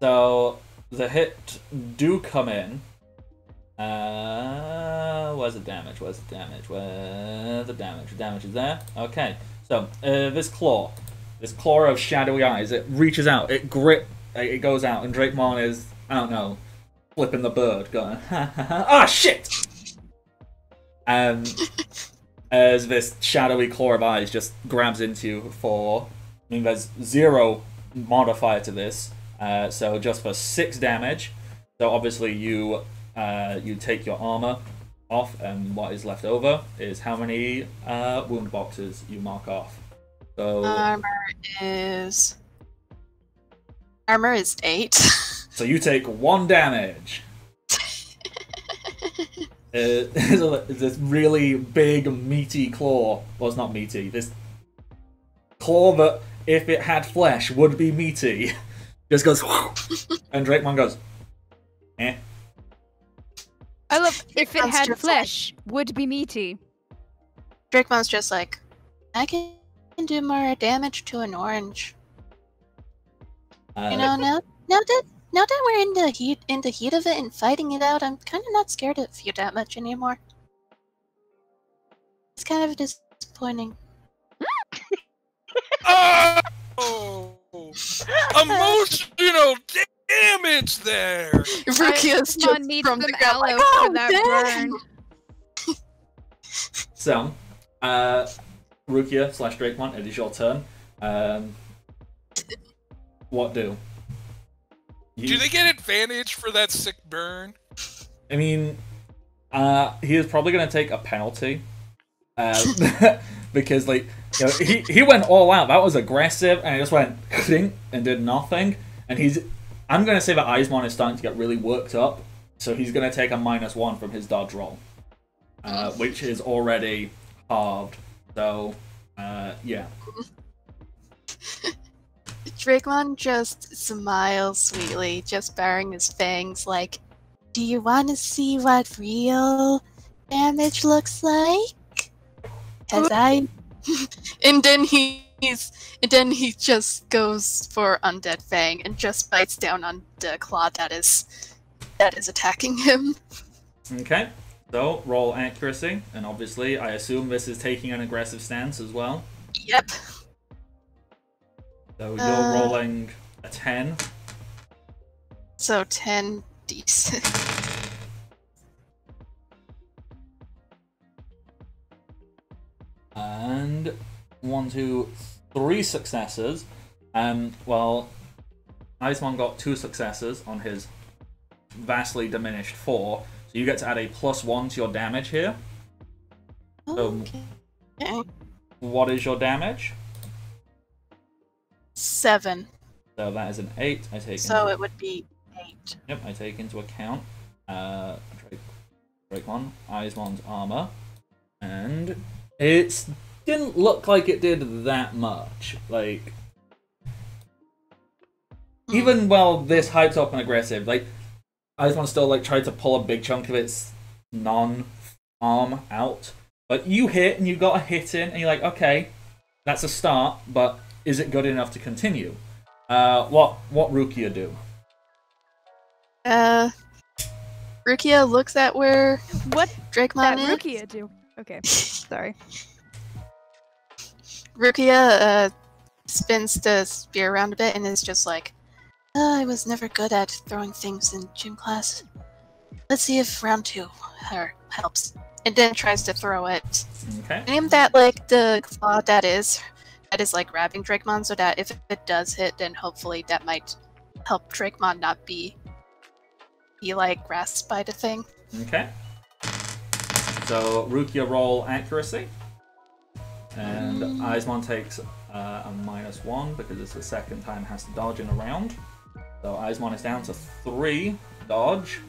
so the hit do come in. Where's the damage? Where's the damage? Where's the damage? The damage is there. Okay, so this claw of shadowy eyes, it reaches out, it goes out, and Drakemon is, I don't know, flipping the bird, going, ha ha ha, ah shit! As this shadowy claw of eyes just grabs into you there's 0 modifier to this, so just for 6 damage. So obviously you take your armor off, and what is left over is how many wound boxes you mark off. So Armor is 8. so you take 1 damage. This really big meaty claw. Well, it's not meaty. This claw that, if it had flesh, would be meaty. Just goes, and Drakemon goes, eh. I love if it Sounds had just flesh, would be meaty. Drakemon's just like, "I can do more damage to an orange. You know, now that we're in the heat of it and fighting it out, I'm kind of not scared of you that much anymore. It's kind of disappointing. Oh! Emotional damage there! Rukia's Digimon just needs from some the ground like, aloe oh, for that dang! burn. So, Rukia / Drakemon, it is your turn. What do? Do they get advantage for that sick burn? I mean, he is probably going to take a penalty. Because, like, you know, he went all out. That was aggressive, and he just went and did nothing. And I'm going to say that Aizmon is starting to get really worked up, so he's going to take a -1 from his dodge roll, which is already halved. So, yeah. Drakemon just smiles sweetly, just baring his fangs like, do you want to see what real damage looks like? Cause I... and then he just goes for Undead Fang and just bites down on the claw that is attacking him. Okay, so roll accuracy, and obviously I assume this is taking an aggressive stance as well. Yep. So you're rolling a 10. So 10d6. And 1, 2, 3 successes. Well, Aizmon got 2 successes on his vastly diminished 4, so you get to add a +1 to your damage here. So, Okay. what is your damage? 7. So that is an 8. I take. So it would be 8. Yep, I take into account Drakemon, Aizmon's armor, and it didn't look like it did that much. Like, even while this hyped up and aggressive, like, Aizmon still like tried to pull a big chunk of its non-arm out. But you hit and you got a hit in, and you're like, okay, that's a start, but is it good enough to continue? What Rukia do? Rukia looks at where What Drakemon that is. Rukia do? Okay, sorry. Rukia spins the spear around a bit and is just like, I was never good at throwing things in gym class. Let's see if round 2 helps. And then tries to throw it. Okay. Aim that like the claw that is like grabbing Drakemon, so that if it does hit, then hopefully that might help Drakemon not be like grasped by the thing. Okay. So Rukia roll accuracy, and Aizmon takes a -1 because it's the second time it has to dodge in a round. So Aizmon is down to 3 dodge.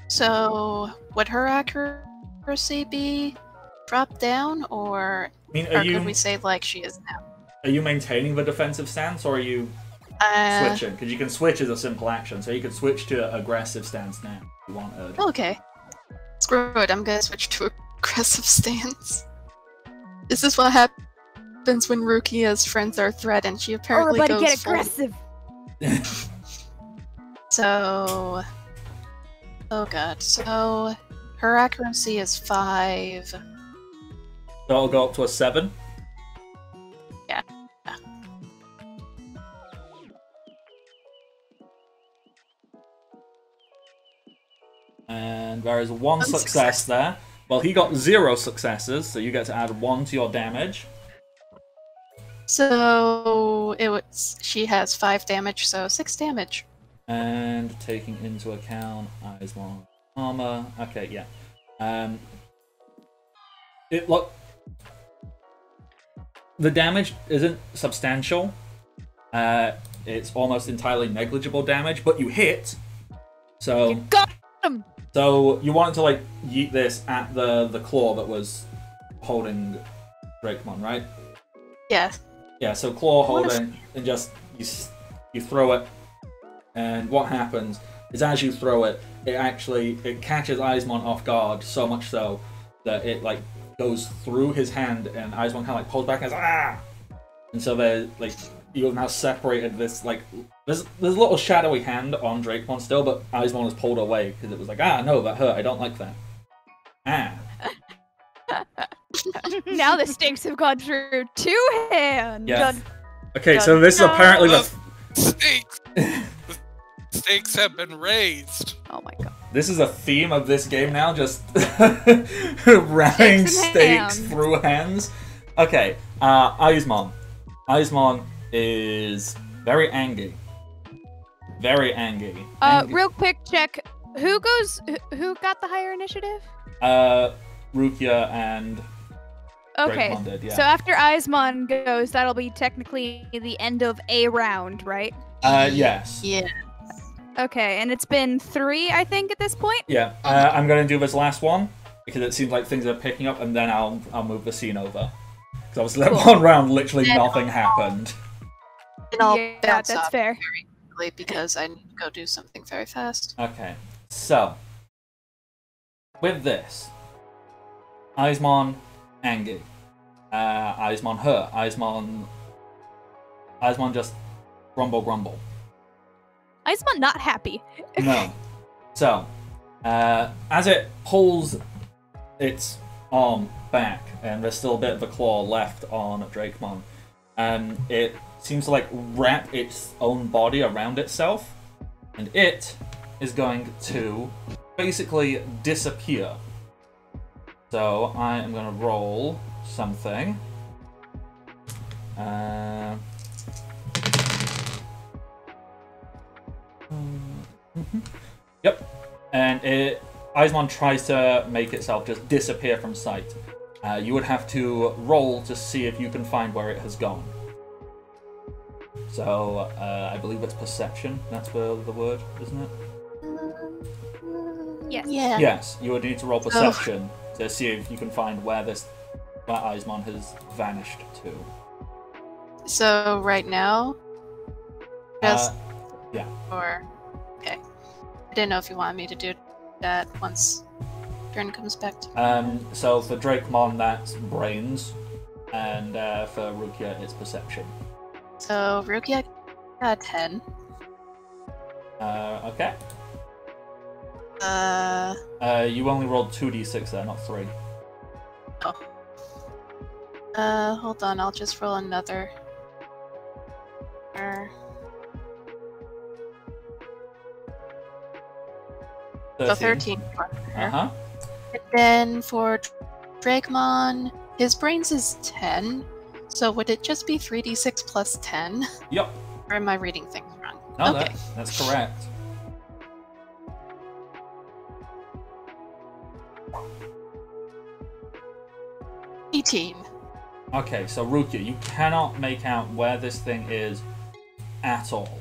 So would her accuracy be dropped down, or I mean, could we say like she is now? are you maintaining the defensive stance, or are you switching? Because you can switch as a simple action, so you can switch to aggressive stance now if you wanted. Okay. Screw it, I'm gonna switch to aggressive stance. This is what happens when Rukia's friends are threatened. She apparently Everybody goes get full- aggressive! So... Oh god, so... Her accuracy is 5. So I'll go up to a 7. Yeah. And there is one success there. Well, he got 0 successes, so you get to add 1 to your damage. So she has 5 damage, so 6 damage. And taking into account Aizmon armor. Okay, yeah. The damage isn't substantial. It's almost entirely negligible damage, but you hit. So You got him! So you wanted to like yeet this at the claw that was holding Drakemon, right? Yeah. Yeah. So claw holding, and just you throw it, and what happens is as you throw it, it catches Aizmon off guard so much so that it like goes through his hand, and Aizmon kind of like pulls back and goes, ah! And so they're like, you have now separated this like There's a little shadowy hand on Drakemon still, but Eismon was pulled away because it was like, no, that hurt. I don't like that. Now the stakes have gone through 2 hands. Yeah. Dun, Okay, dun, so this is apparently The stakes have been raised. Oh my god. This is a theme of this game now, just ramming stakes through hands. Okay, Eismon. Eismon is very angry. Very angry. Real quick check. Who got the higher initiative? Rukia and Okay. Drakemon did, yeah. So after Eismon goes, that'll be technically the end of a round, right? Yes. Yeah. Okay, and it's been 3, I think, at this point. Yeah. I'm gonna do this last one because it seems like things are picking up, and then I'll move the scene over. Because obviously that one round, literally nothing happened. And I'll Yeah, bounce that's off fair. very quickly because I need to go do something very fast. Okay, so with this, Eismon angry, Eismon hurt, Eismon just grumble. Eismon not happy. No. So, as it pulls its arm back, and there's still a bit of a claw left on Drakemon, it seems to like wrap its own body around itself, and it is going to basically disappear. So I am going to roll something. Yep. And Eismon tries to make itself just disappear from sight. You would have to roll to see if you can find where it has gone. So, I believe it's perception. That's the word, isn't it? Yes. Yeah. Yes, you would need to roll perception to see if you can find where Eismon has vanished to. So right now, just Yeah. or okay. I didn't know if you wanted me to do that once turn comes back to me. So for Drakemon, that's brains, and for Rukia, it's perception. So Rukia got 10. Okay. You only rolled 2d6 there, not 3. Hold on, I'll just roll another. So 13 for her. Uh-huh. And then for Drakemon, his brains is 10. So would it just be 3d6 plus 10? Yep. Or am I reading things wrong? No, Okay. that's correct. $18. Okay, so Rukia, you cannot make out where this thing is at all.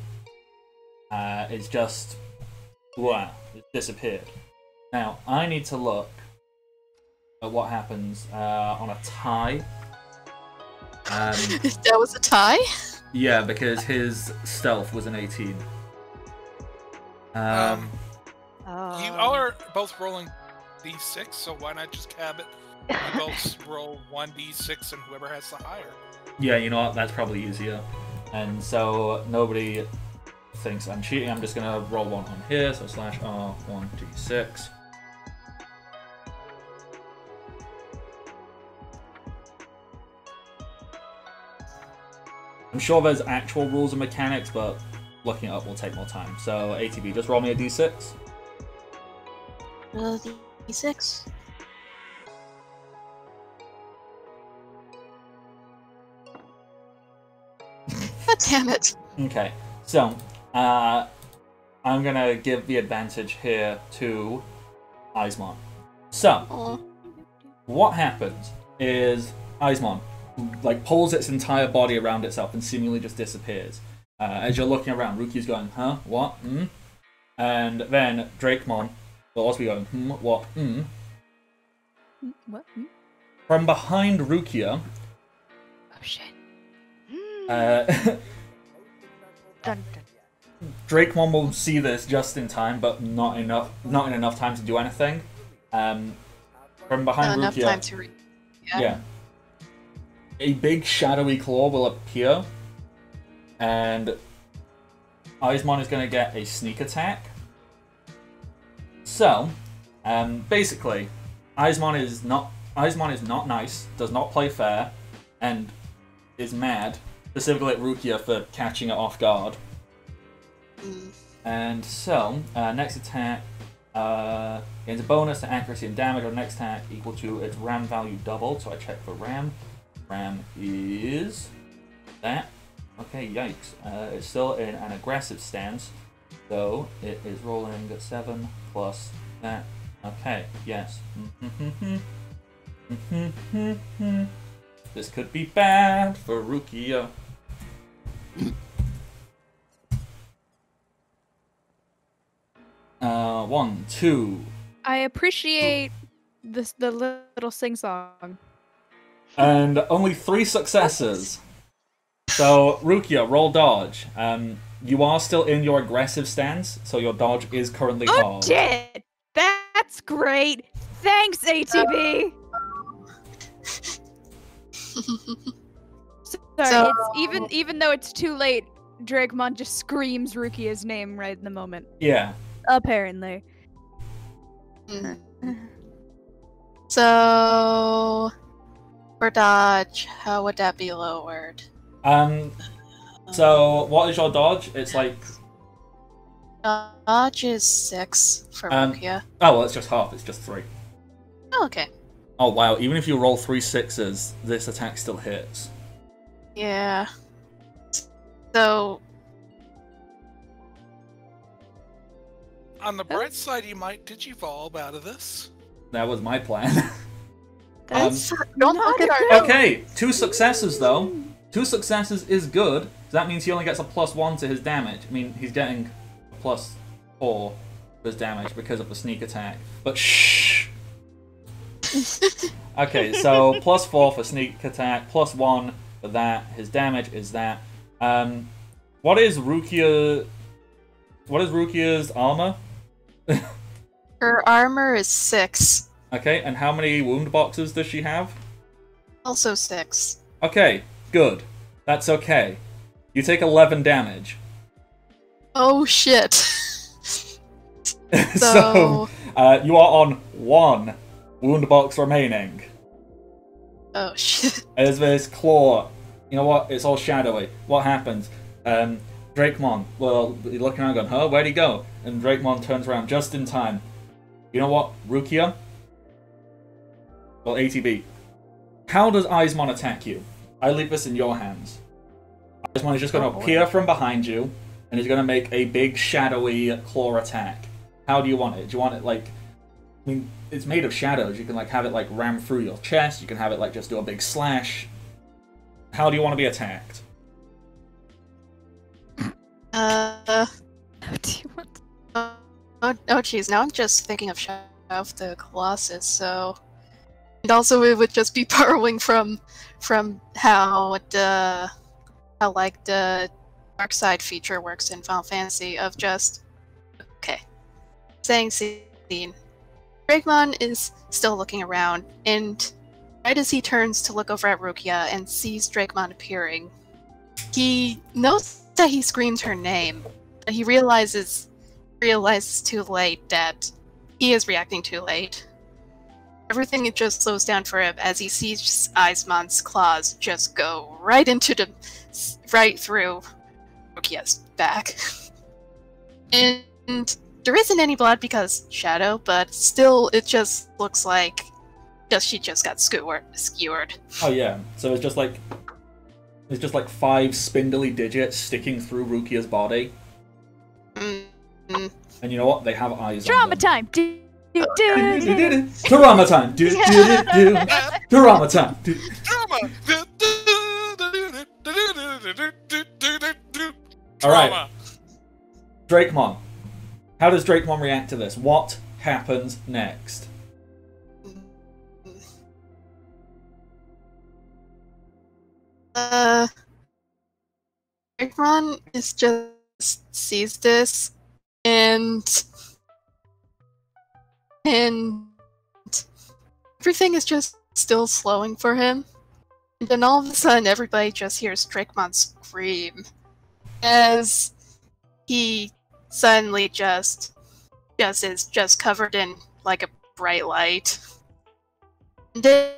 It's just... wow, it disappeared. Now, I need to look at what happens on a tie. That was a tie? Yeah, because his stealth was an 18. Oh. You all are both rolling d6, so why not just have it? You both roll 1d6, and whoever has the higher. Yeah, you know what? That's probably easier. And so nobody thinks I'm cheating. I'm just gonna roll one on here. So /r1d6. I'm sure there's actual rules and mechanics, but looking it up will take more time. So ATB, just roll me a d6. Roll d6. God damn it. Okay, so I'm gonna give the advantage here to Eismon. So Aw. what happens is Eismon like pulls its entire body around itself and seemingly just disappears. As you're looking around, Ruki's going, huh? What? And then Drakemon will also be going, what? What? From behind Rukia, Oh shit. Dun, dun. Drakemon will see this just in time, but not in enough time to do anything. From behind Enough Rukia, time to read. yeah, a big shadowy claw will appear, and Aizmon is going to get a sneak attack. So, basically, Aizmon is not nice, does not play fair, and is mad, specifically at Rukia for catching it off guard. And so, next attack gains a bonus to accuracy and damage on next attack equal to its RAM value doubled. So I check for RAM. RAM is that. Okay, yikes. It's still in an aggressive stance, so it is rolling at 7 plus that. Okay, yes. This could be bad for Rukia. 1, 2. I appreciate the little sing-song. And only 3 successes. So, Rukia, roll dodge. You are still in your aggressive stance, so your dodge is currently Oh, halved. shit! That's great! Thanks, ATB! Sorry, it's even though it's too late, Drakemon just screams Rukia's name right in the moment. Yeah. Apparently. So, for dodge, how would that be lowered? So, what is your dodge? It's like... Dodge is 6 for Rukia. Oh, well, it's just half. It's just 3. Oh, okay. Oh, wow. Even if you roll 3 6s, this attack still hits. Yeah. So... On the bright side, you might digivolve out of this. That was my plan. That's don't look at our Okay, 2 successes, though. 2 successes is good. So that means he only gets a +1 to his damage. I mean, he's getting a +4 to his damage because of the sneak attack. But shh! Okay, so +4 for sneak attack, +1 for that. His damage is that. What is Rukia's armor? Her armor is 6. Okay, and how many wound boxes does she have? Also 6. Okay, good. That's okay. You take 11 damage. Oh shit. So, you are on 1 wound box remaining. Oh shit. As this claw, you know what? It's all shadowy. What happens? Drakemon, well, you're looking around going, huh? Where'd he go? And Drakemon turns around just in time. You know what, Rukia? Well, ATB. How does Aizmon attack you? I leave this in your hands. Aizmon is just going to appear from behind you, and he's going to make a big, shadowy claw attack. How do you want it? Do you want it, like... I mean, it's made of shadows. You can, like, have it, like, ram through your chest. You can have it, like, just do a big slash. How do you want to be attacked? How do you want to... Oh jeez, now I'm just thinking of Shadow of the Colossus, so... And also it would just be borrowing from how like the dark side feature works in Final Fantasy of just... Okay. Saying scene. Drakemon is still looking around, and right as he turns to look over at Rukia and sees Drakemon appearing, he knows that he screams her name, but he realizes too late that he is reacting too late. Everything just slows down for him as he sees Aizmon's claws just go right through Rukia's back. And there isn't any blood because Shadow, but still it just looks like she just got skewered. Oh yeah, so it's just like 5 spindly digits sticking through Rukia's body. And you know what? They have eyes Drama on them. time! Drama time! Drama time! Drama! Alright. Drakemon. How does Drakemon react to this? What happens next? Drakemon is just sees this and everything is just still slowing for him. And then all of a sudden everybody just hears Drakemon scream as he suddenly just is just covered in like a bright light. And then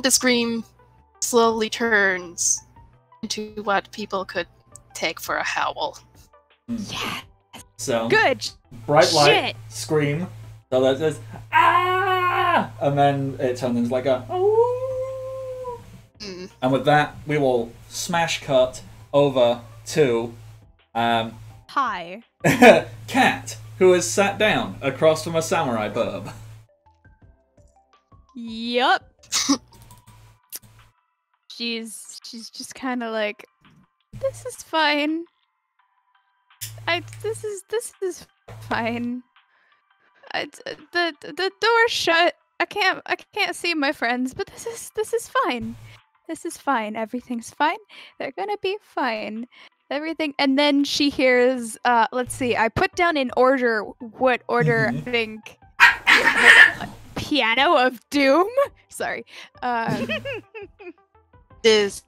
the scream slowly turns into what people could take for a howl. Yeah. So Good. bright light, Shit. scream. So there's this ah, and then it turns into like a ooh. And with that, we will smash cut over to Hi. Cat, who is sat down across from a samurai burb. Yup. She's just kind of like, this is fine. This is fine. The door's shut. I can't see my friends, but this is fine. This is fine. Everything's fine. They're gonna be fine. Everything. And then she hears. Let's see. I put down in order what order I think. Piano of Doom. Sorry. It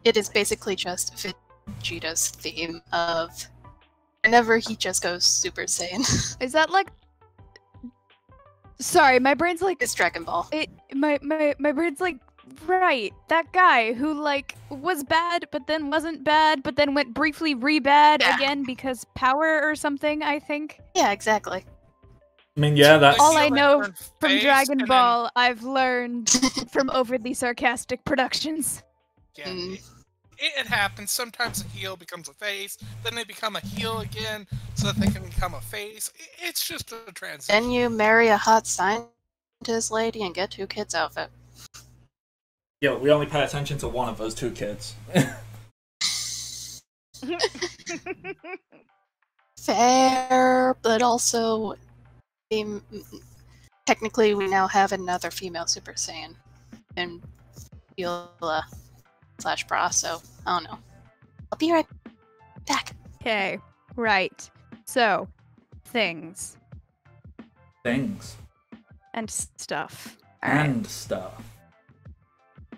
is basically just Vegeta's theme of whenever he just goes Super Saiyan. Is that like? Sorry, my brain's like. It's Dragon Ball. My brain's like, right, that guy who like was bad but then wasn't bad but then went briefly re-bad again because power or something, I think. Yeah, exactly. I mean, yeah, that's All I know from Face Dragon and Ball, I've learned from overly sarcastic productions. Then, yeah, it happens. Sometimes a heel becomes a face, then they become a heel again, so that they can become a face. It's just a transition. Then you marry a hot scientist lady and get 2 kids out of it. yeah. We only pay attention to one of those 2 kids. Fair, but also technically we now have another female Super Saiyan in Viola / Bra, so I don't know. I'll be right back. Okay, right. So, things Things and stuff. All right. and stuff.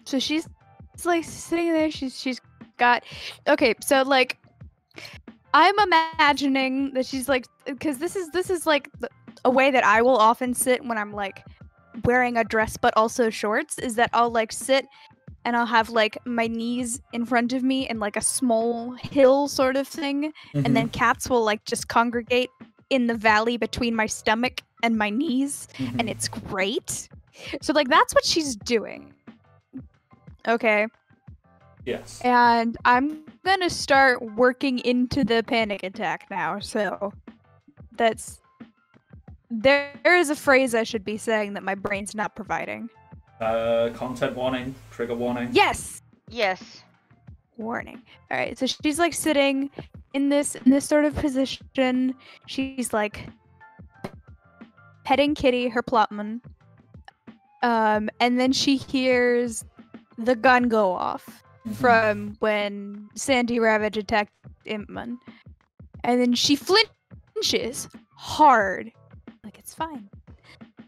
So she's like sitting there. She's got. Okay, so like, I'm imagining that she's like, because this is like a way that I will often sit when I'm like wearing a dress but also shorts. Is that I'll like sit and I'll have like my knees in front of me and like a small hill sort of thing, and then cats will like just congregate in the valley between my stomach and my knees, and it's great. So like that's what she's doing. Okay. Yes. And I'm gonna start working into the panic attack now. So that's there is a phrase I should be saying that my brain's not providing. Content warning, trigger warning. Yes. Yes. Warning. All right. So she's like sitting in this sort of position. She's like petting Kitty, her plotman. And then she hears the gun go off from when Sandy Ravage attacked Impman. And then she flinches hard. Like, it's fine.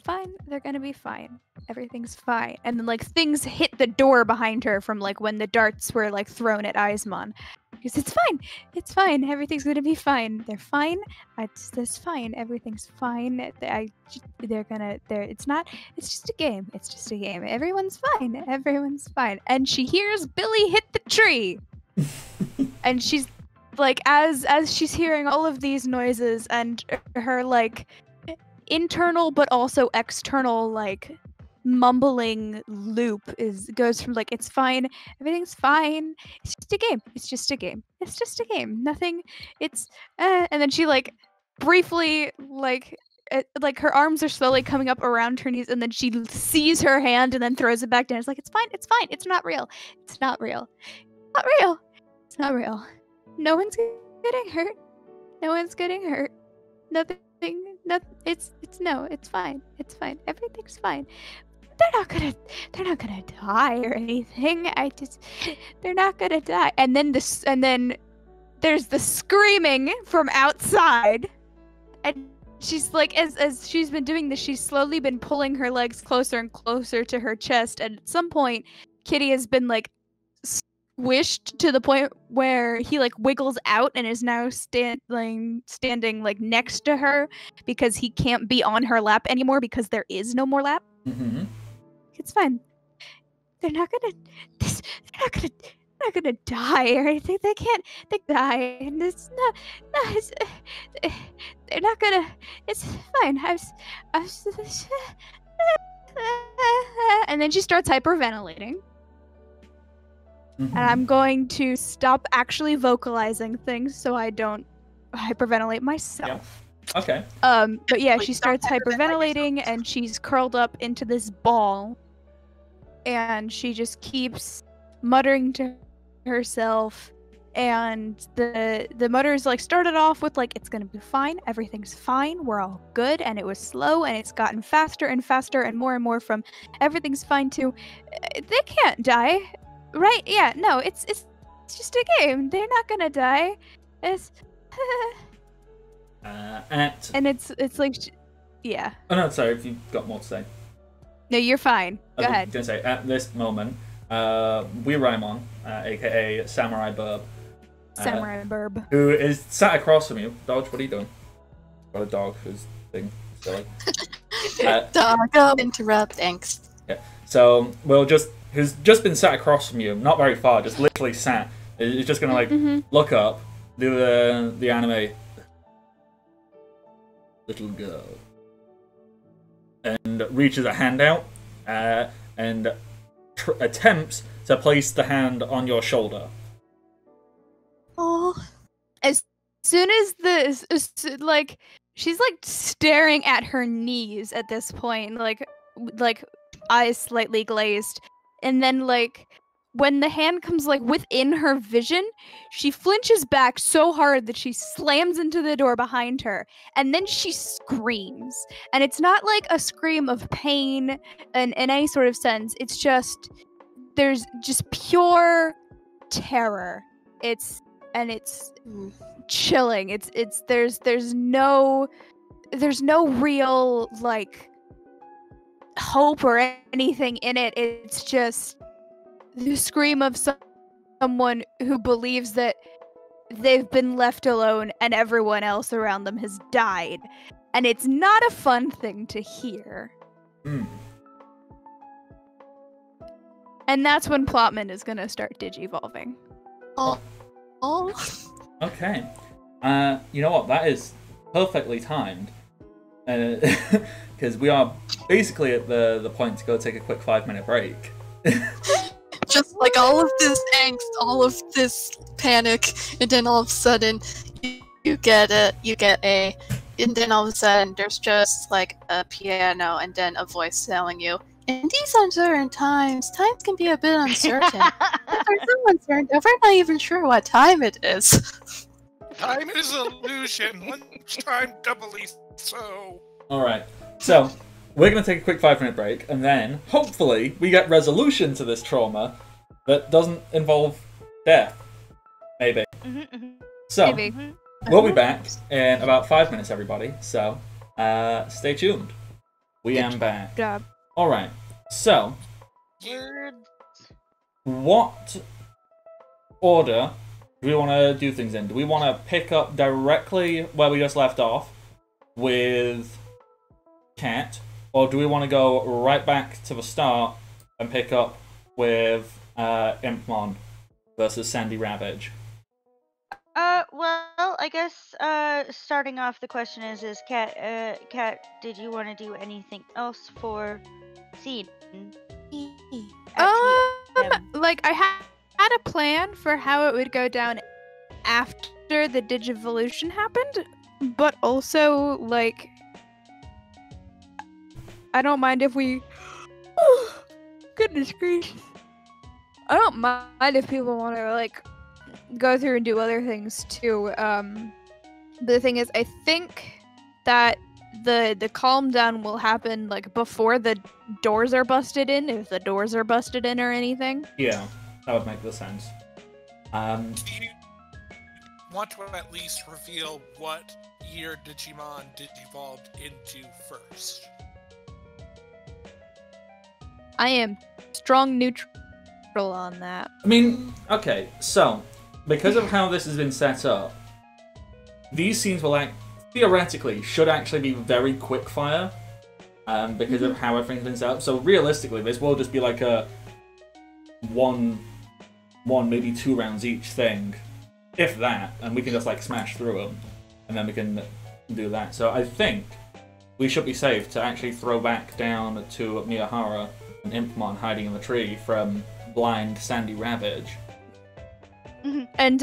Fine. They're gonna be fine. Everything's fine. And then, like, things hit the door behind her from, like, when the darts were, like, thrown at Aizmon. Because it's fine. It's fine. Everything's gonna be fine. They're fine. It's fine. Everything's fine. It's not. It's just a game. It's just a game. Everyone's fine. Everyone's fine. And she hears Billy hit the tree. And she's, like, as she's hearing all of these noises and her, like, internal but also external, like, mumbling loop goes from like, it's fine, everything's fine, it's just a game, it's just a game, it's just a game, nothing, it's and then she like briefly like her arms are slowly coming up around her knees, and then she sees her hand and then throws it back down. It's like, it's fine, it's not real, it's not real, not real, it's not real, no one's getting hurt, no one's getting hurt, nothing, it's fine, everything's fine. They're not gonna die or anything. They're not gonna die. And then there's the screaming from outside, and she's like, as she's been doing this, she's slowly been pulling her legs closer and closer to her chest, and at some point Kitty has been like squished to the point where he like wiggles out and is now standing like next to her because he can't be on her lap anymore because there is no more lap. Mm-hmm. It's fine. They're not gonna. They're not gonna die or anything. They can't. They die, and it's not. No, it's, they're not gonna. It's fine. And then she starts hyperventilating. Mm-hmm. And I'm going to stop actually vocalizing things so I don't hyperventilate myself. Okay. But yeah, Please she don't starts hyperventilate hyperventilating and she's curled up into this ball. And she just keeps muttering to herself. And the mutters like started off with like, it's gonna be fine, everything's fine, we're all good, and it was slow and it's gotten faster and faster and more from everything's fine to they can't die. Right? Yeah, no, it's just a game. They're not gonna die. It's and it's like yeah. Oh no, sorry, if you've got more to say. No, you're fine. Go I was ahead. gonna say, at this moment, Raimon, aka Samurai Burb, Samurai Burb. who is sat across from you. Dodge, what are you doing? Got a dog who's thing silly. Dog, interrupt, thanks. Yeah. So who's just been sat across from you, not very far, just literally sat. Is just gonna like look up, do the anime. Little girl. And reaches a hand out, and attempts to place the hand on your shoulder. Oh, As soon as like she's like staring at her knees at this point, like eyes slightly glazed, and then like when the hand comes like within her vision, she flinches back so hard that she slams into the door behind her, and then she screams. And it's not like a scream of pain in any sort of sense. It's just there's just pure terror. It's chilling. It's there's no real like hope or anything in it. It's just the scream of someone who believes that they've been left alone and everyone else around them has died. And it's not a fun thing to hear. Mm. And that's when Plotman is going to start digivolving. oh. Okay. You know what? That is perfectly timed. Because we are basically at the point to go take a quick 5-minute break. Just like all of this angst, all of this panic, and then all of a sudden you get a, and then all of a sudden there's just like a piano, and then a voice telling you, in these uncertain times can be a bit uncertain. They're so uncertain that we're not even sure what time it is. Time is illusion. Lunchtime doubly so. Alright, so we're going to take a quick 5-minute break, and then hopefully we get resolution to this trauma that doesn't involve death. Maybe. So, Maybe. we'll be back in about 5 minutes, everybody. So, stay tuned. We am back. Good job. Alright, so, Words. what order do we want to do things in? Do we want to pick up directly where we just left off with Cat, or do we want to go right back to the start and pick up with Impmon versus Sandy Ravage? Well, I guess starting off, the question is Kat, did you want to do anything else for Seed? Like I had a plan for how it would go down after the Digivolution happened, but also like I don't mind if we. Goodness gracious! I don't mind if people want to like go through and do other things too. The thing is, I think that the calm down will happen like before the doors are busted in, if the doors are busted in or anything. Yeah, that would make the sense. Do you want to at least reveal what year Digimon digivolved into first? I am strong neutral. on that. I mean, okay, so because of how this has been set up, these scenes will theoretically should actually be very quick fire, because of how everything's been set up. So realistically, this will just be like a one maybe 2 rounds each thing, if that, and we can just like smash through them, and then we can do that. So I think we should be safe to actually throw back down to Miyahara and Impmon hiding in the tree from blind Sandy Ravage. And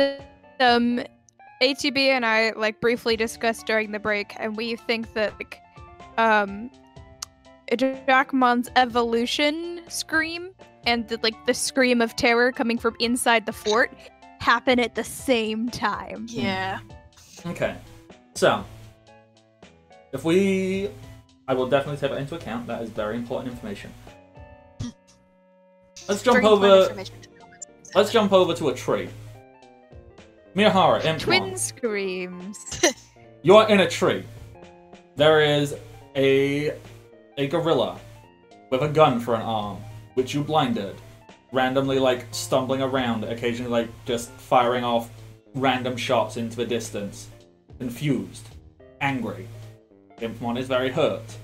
ATB and I like briefly discussed during the break, and we think that like Jackmon's evolution scream and the scream of terror coming from inside the fort happen at the same time. Yeah. Okay, so I will definitely take that into account. That is very important information. Let's jump over to a tree. Miyahara, Impmon. Twin screams. You're in a tree. There is a gorilla with a gun for an arm, which you blinded, randomly like stumbling around, occasionally like just firing off random shots into the distance. Confused, angry. Impmon is very hurt.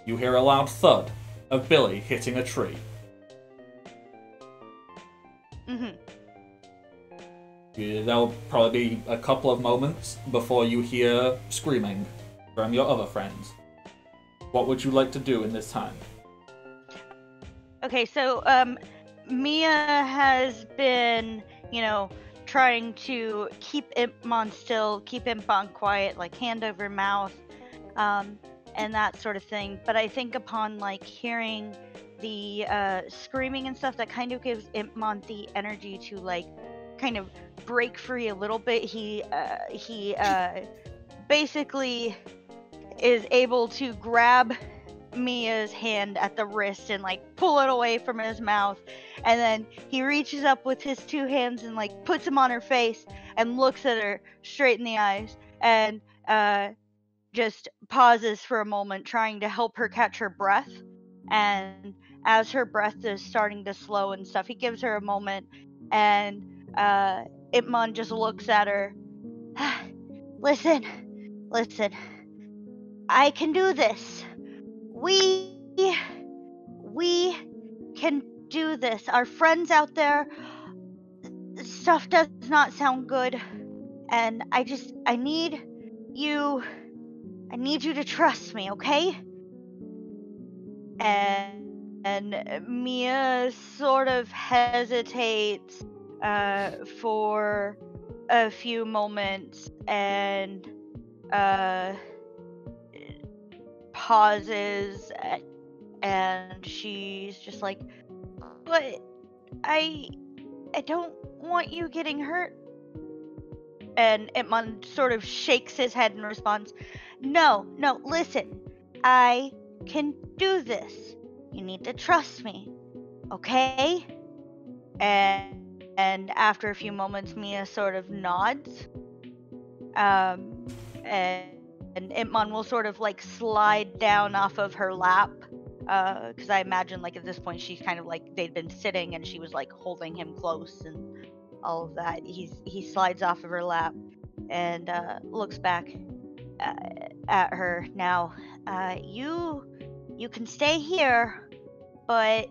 You hear a loud thud of Billy hitting a tree. There'll probably be a couple of moments before you hear screaming from your other friends. What would you like to do in this time? Okay, so Mia has been, trying to keep Impmon still, keep Impmon quiet, like hand over mouth, and that sort of thing. But I think upon like hearing the screaming and stuff, that kind of gives Impmon the energy to like kind of break free a little bit. He basically is able to grab Mia's hand at the wrist and like pull it away from his mouth, and then he reaches up with his 2 hands and like puts them on her face and looks at her straight in the eyes and just pauses for a moment, trying to help her catch her breath. And as her breath is starting to slow and stuff, he gives her a moment, and Impmon just looks at her. Listen, I can do this. We can do this. Our friends out there, stuff does not sound good, and I need you to trust me, okay? And Mia sort of hesitates for a few moments and pauses, and she's just like, but I don't want you getting hurt. And Impmon sort of shakes his head in response. No, listen, I can do this. You need to trust me, okay? And after a few moments, Mia sort of nods, and Impmon will sort of like slide down off of her lap, because I imagine like at this point she's kind of like they'd been sitting and she was like holding him close and all of that. He slides off of her lap and looks back at her. Now, you can stay here, but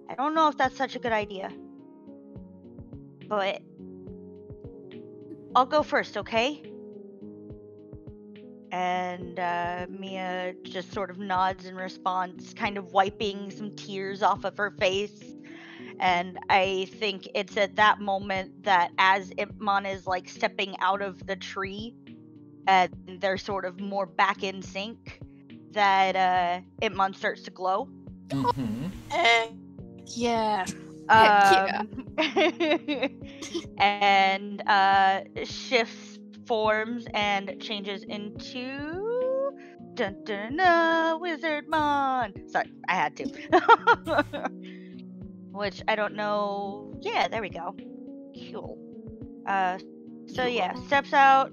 I don't know if that's such a good idea. But I'll go first, okay? And Mia just sort of nods in response, kind of wiping some tears off of her face. And I think it's at that moment that as Impmon is like stepping out of the tree and they're sort of more back in sync, that Impmon starts to glow. Yeah. And shifts forms and changes into Wizardmon. Sorry, I had to. Which I don't know. Yeah, there we go. Cool. So yeah, steps out,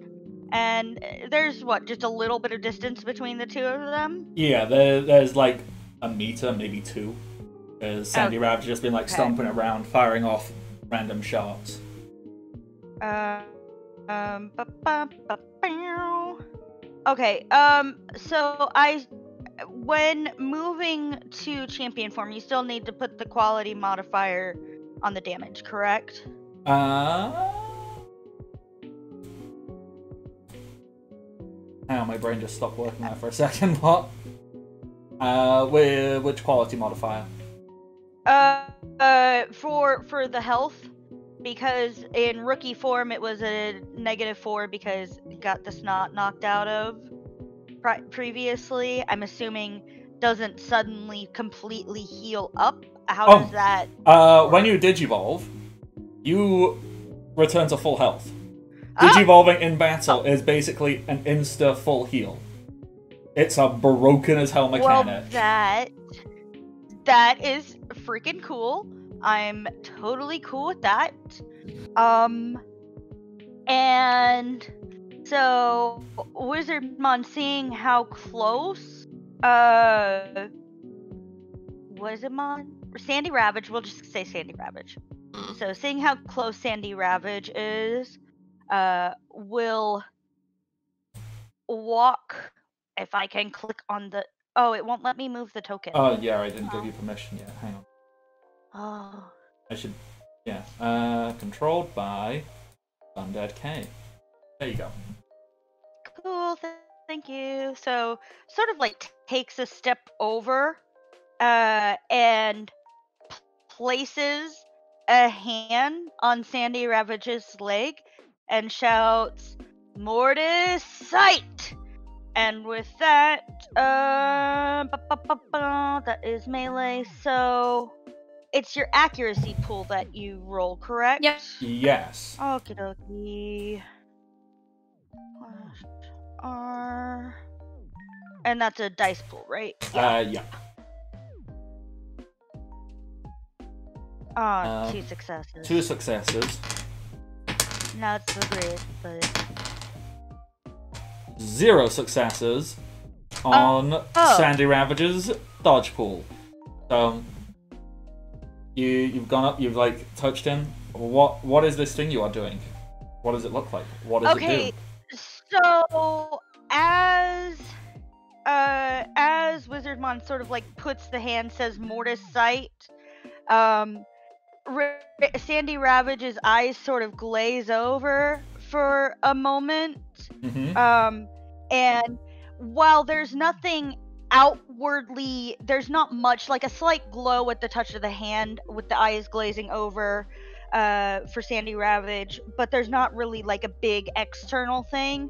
and there's just a little bit of distance between the two of them. Yeah, there's like a meter, maybe 2, As Sandy Ravage just been like Okay. stomping around, firing off random shots. Okay, so when moving to champion form, you still need to put the quality modifier on the damage, correct? Hang on, my brain just stopped working there for a second. What? Which quality modifier? For the health, because in rookie form it was a -4 because it got the snot knocked out of previously. I'm assuming doesn't suddenly completely heal up. How does that? When you digivolve, you return to full health. Ah! Digivolving in battle is basically an insta full heal. It's a broken as hell mechanic. Well, that is freaking cool. I'm totally cool with that. And so Wizardmon, seeing how close Wizardmon, Sandy Ravage, we'll just say Sandy Ravage. So seeing how close Sandy Ravage is, will walk. If I can click on the, oh, it won't let me move the token. Oh yeah, I didn't give you permission yet. Hang on. Oh. I should, yeah. Controlled by Undead K. There you go. Cool, thank you. So, sort of like takes a step over, and places a hand on Sandy Ravage's leg and shouts, "Mortis sight!" And with that, that is melee, so it's your accuracy pool that you roll, correct? Yep. Yes. Okie dokie. R. And that's a dice pool, right? Yeah. Two successes. 2 successes. Not so great, but 0 successes on Sandy Ravage's dodge pool. So you've gone up, you've like touched him. What is this thing you are doing? What does it look like? What does it do? So as Wizardmon sort of like puts the hand, says Mortis sight, Sandy Ravage's eyes sort of glaze over for a moment. Mm-hmm. And while there's nothing outwardly, there's not much, like a slight glow at the touch of the hand with the eyes glazing over for Sandy Ravage, but there's not really like a big external thing.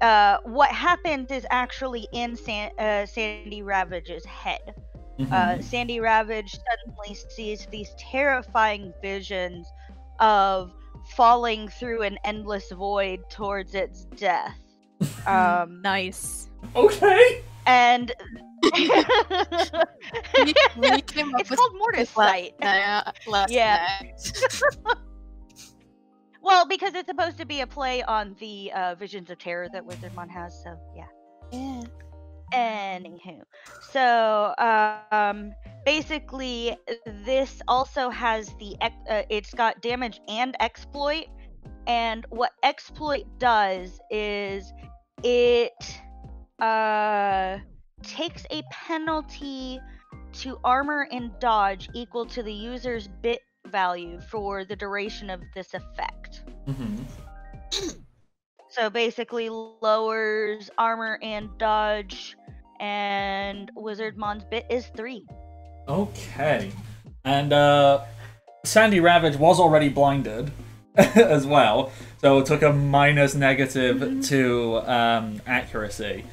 What happens is actually in Sandy Ravage's head. Mm-hmm. Sandy Ravage suddenly sees these terrifying visions of falling through an endless void towards its death. Nice. Okay. And We came up it's with called Mortis sight. Last Yeah. night. Well, because it's supposed to be a play on the visions of terror that Wizardmon has, so yeah. Yeah. Anywho, so basically, this also has the it's got damage and exploit, and what exploit does is it takes a penalty to armor and dodge equal to the user's bit value for the duration of this effect. Mm-hmm. So basically lowers armor and dodge, and Wizardmon's bit is 3. Okay. And Sandy Ravage was already blinded as well, so it took a -negative to accuracy.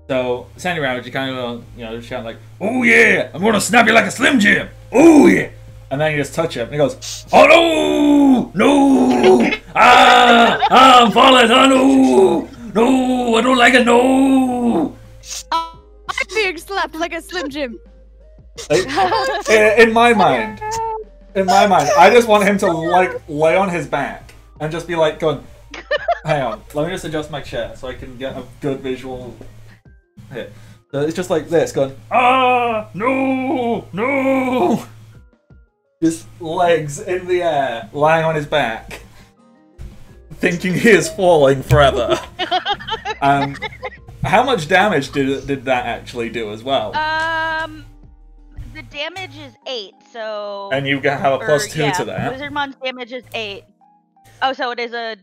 So Sandy Ravage, you kind of shout like, "Oh yeah, I'm gonna snap you like a Slim Jim! Oh yeah!" And then you just touch him, and he goes, "Oh no, no! I'm falling! Oh no, I don't like it! No!" I'm being slapped like a Slim Jim. Like, in my mind, I just want him to like lay on his back and just be like going, "Hang on, let me just adjust my chair so I can get a good visual hit." So it's just like this, going, "Ah, no, no!" just legs in the air, lying on his back, thinking he is falling forever. How much damage did that actually do as well? The damage is 8, so. And you have a +2 to that. Wizardmon's damage is 8. Oh, so it is a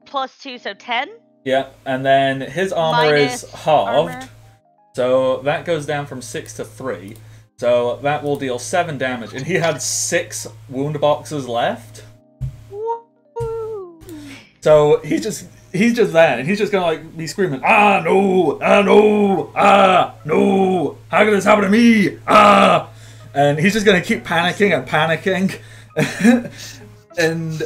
+2, so 10? Yeah, and then his armor Minus is halved, armor. so that goes down from 6 to 3. So that will deal 7 damage, and he had 6 wound boxes left. Woo! So he's just there, and he's just gonna like be screaming, "Ah no! Ah no! Ah no! How could this happen to me? Ah!" And he's just gonna keep panicking and panicking, and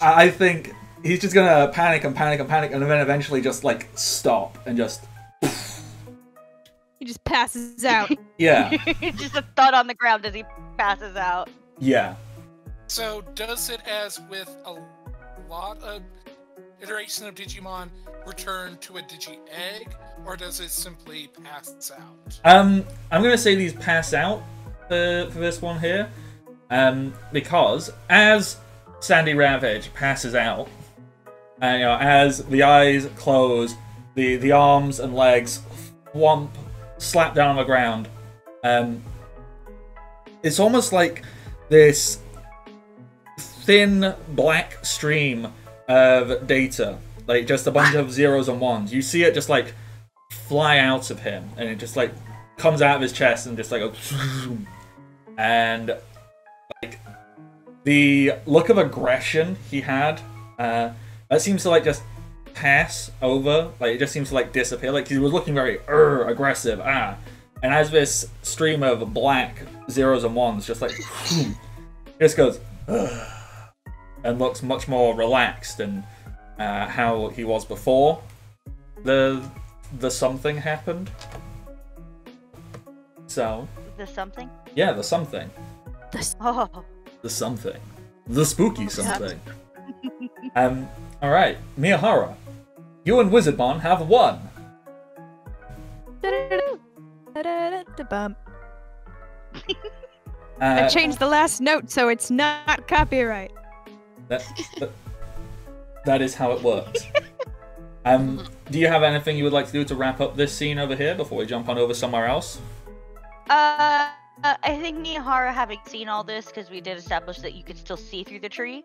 I think he's just gonna panic and panic and panic, and then eventually just like stop and just. He just passes out. Yeah. Just a thud on the ground as he passes out. Yeah. So does it, as with a lot of iteration of Digimon, return to a Digi-Egg, or does it simply pass out? I'm gonna say these pass out for this one here, because as Sandy Ravage passes out, and as the eyes close, the arms and legs slap down on the ground. It's almost like this thin black stream of data, like just a bunch of zeros and ones. You see it just like fly out of him, and it just like comes out of his chest and just like goes, and like the look of aggression he had, that seems to like just pass over, like it just seems to like disappear. Like he was looking very aggressive, and as this stream of black zeros and ones just like just goes and looks much more relaxed than how he was before the something happened. So The something? yeah, the something, Oh. the something, the spooky something. All right, Miyahara, you and Wizardmon have won. Bump. Uh, I changed the last note so it's not copyright. that is how it works. Do you have anything you would like to do to wrap up this scene over here before we jump on over somewhere else? I think Miyahara, having seen all this, because we did establish that you could still see through the tree,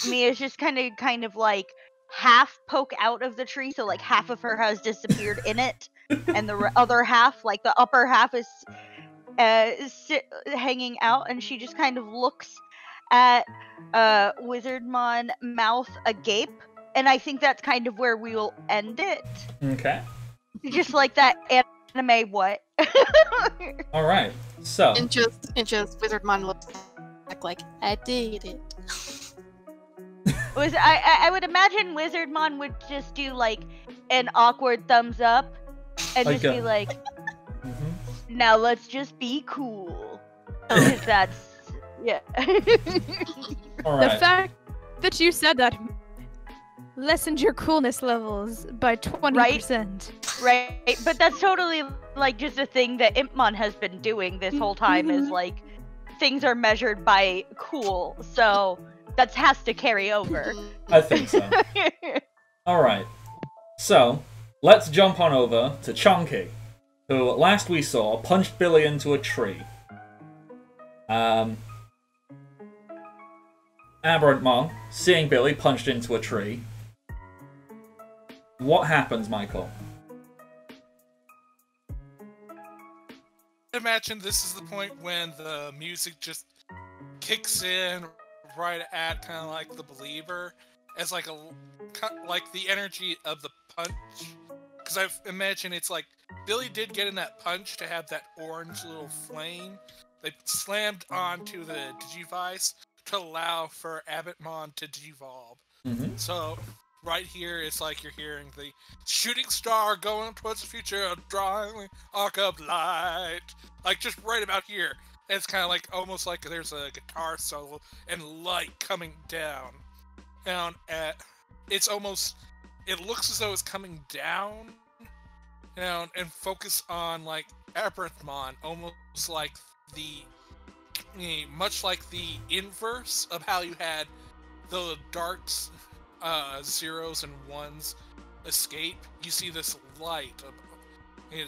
Mia's just kind of like half poke out of the tree, so like half of her has disappeared in it, and the other half, like the upper half, is hanging out, and she just kind of looks at Wizardmon, mouth agape, and I think that's kind of where we will end it. Okay. Just like that anime what? All right. So. And just Wizardmon looks back like, I did it. I would imagine Wizardmon would just do like an awkward thumbs up and Like just be a- like, now let's just be cool. Because that's, yeah. All The right. fact that you said that lessened your coolness levels by 20%. Right? But that's totally like just a thing that Impmon has been doing this whole time is like things are measured by cool. So that has to carry over. I think so. All right. So let's jump on over to Chunky, who last we saw punched Billy into a tree. Aberrantmon, seeing Billy punched into a tree. What happens, Michael? Imagine this is the point when the music just kicks in right at kind of like the believer, as like like the energy of the punch. Because I imagine it's like Billy did get in that punch to have that orange little flame. They slammed onto the Digivice to allow for Abbotmon to devolve. So right here, it's like you're hearing the shooting star going towards the future, drawing the arc of light. Like just right about here. And it's kind of like almost like there's a guitar solo and light coming down. It's almost, it looks as though it's coming down, and focus on like Aberrantmon, almost like the much like the inverse of how you had the darks, zeros and ones escape, you see this light of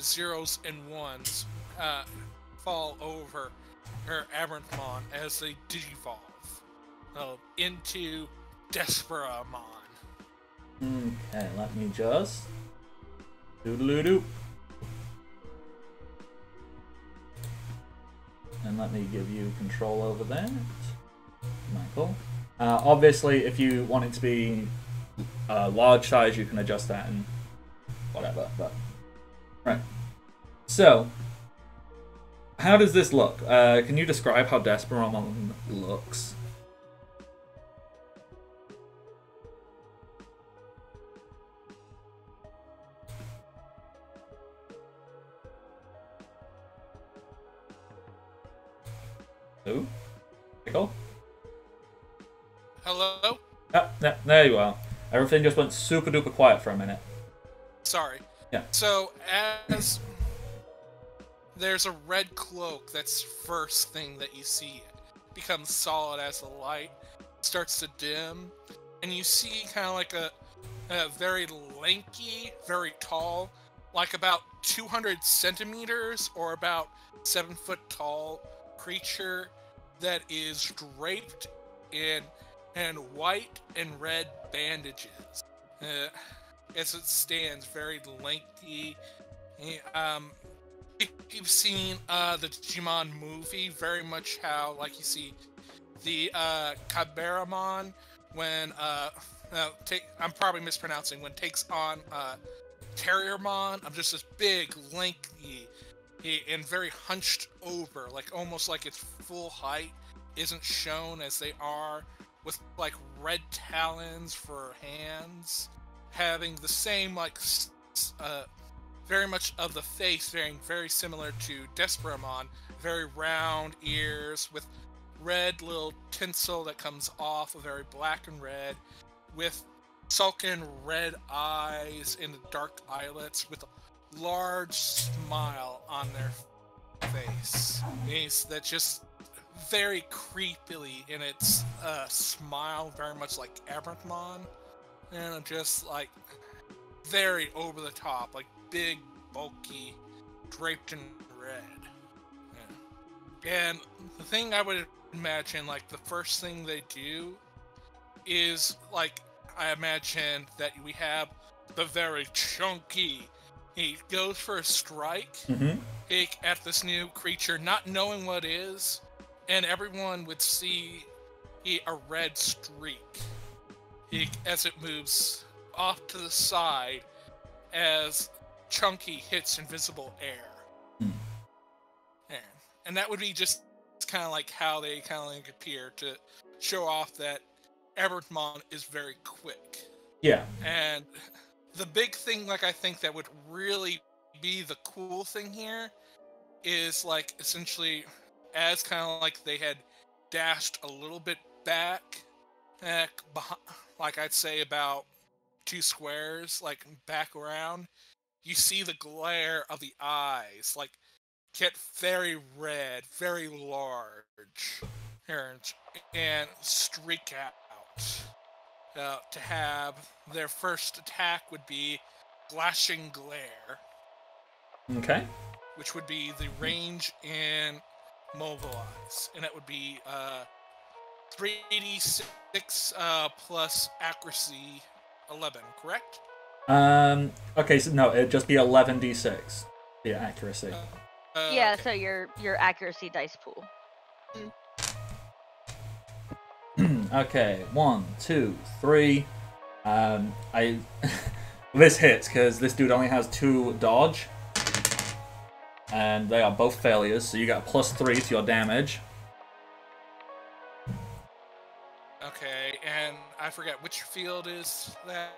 zeros and ones fall over her Aberthmon as they digivolve into Desperamon. Okay, let me just doodle-doo. And let me give you control over that, Michael. Obviously, if you want it to be large size, you can adjust that and whatever. But right. So, how does this look? Can you describe how Desperamon looks? Who? Michael? Hello? There you are. Everything just went super duper quiet for a minute. Sorry. Yeah. So, as there's a red cloak, that's first thing that you see. It becomes solid as the light starts to dim, and you see kind of like a very lanky, very tall, like about 200 centimeters or about 7 foot tall creature that is draped in white and red bandages. As it stands, very lengthy. If you've seen the Digimon movie, very much how, like, you see the Kaberamon when I'm probably mispronouncing, when takes on Terriermon. I'm just this big, lengthy, and very hunched over, like almost like its full height isn't shown as they are, with like red talons for hands, having the same like very much of the face, very similar to Desperamon, very round ears with red little tinsel that comes off, very black and red, with sunken red eyes and dark eyelets, with a large smile on their face. That just very creepily in its smile, very much like Aberthmon, and just like very over the top, like big, bulky, draped in red. Yeah. And the thing I would imagine, like the first thing they do is, like, I imagine that we have the very chunky. He goes for a strike at this new creature, not knowing what it is, and everyone would see a red streak as it moves off to the side as Chunky hits invisible air. And that would be just kind of like how they kind of like appear to show off that Aberthmon is very quick. Yeah. And the big thing, like, I think that would really be the cool thing here is, like, essentially, as kind of like they had dashed a little bit back behind, like I'd say about 2 squares, like back around, you see the glare of the eyes, like, get very red, very large, and streak out. To have their first attack would be Flashing Glare. Okay. Which would be the range and mobilize. And that would be 3d6 plus accuracy 11, correct? Okay, so no, it'd just be 11d6, the accuracy. Yeah, okay. so your accuracy dice pool. Okay, 1, 2, 3. This hits because this dude only has 2 dodge, and they are both failures. So you got +3 to your damage. Okay, and I forget which field is that.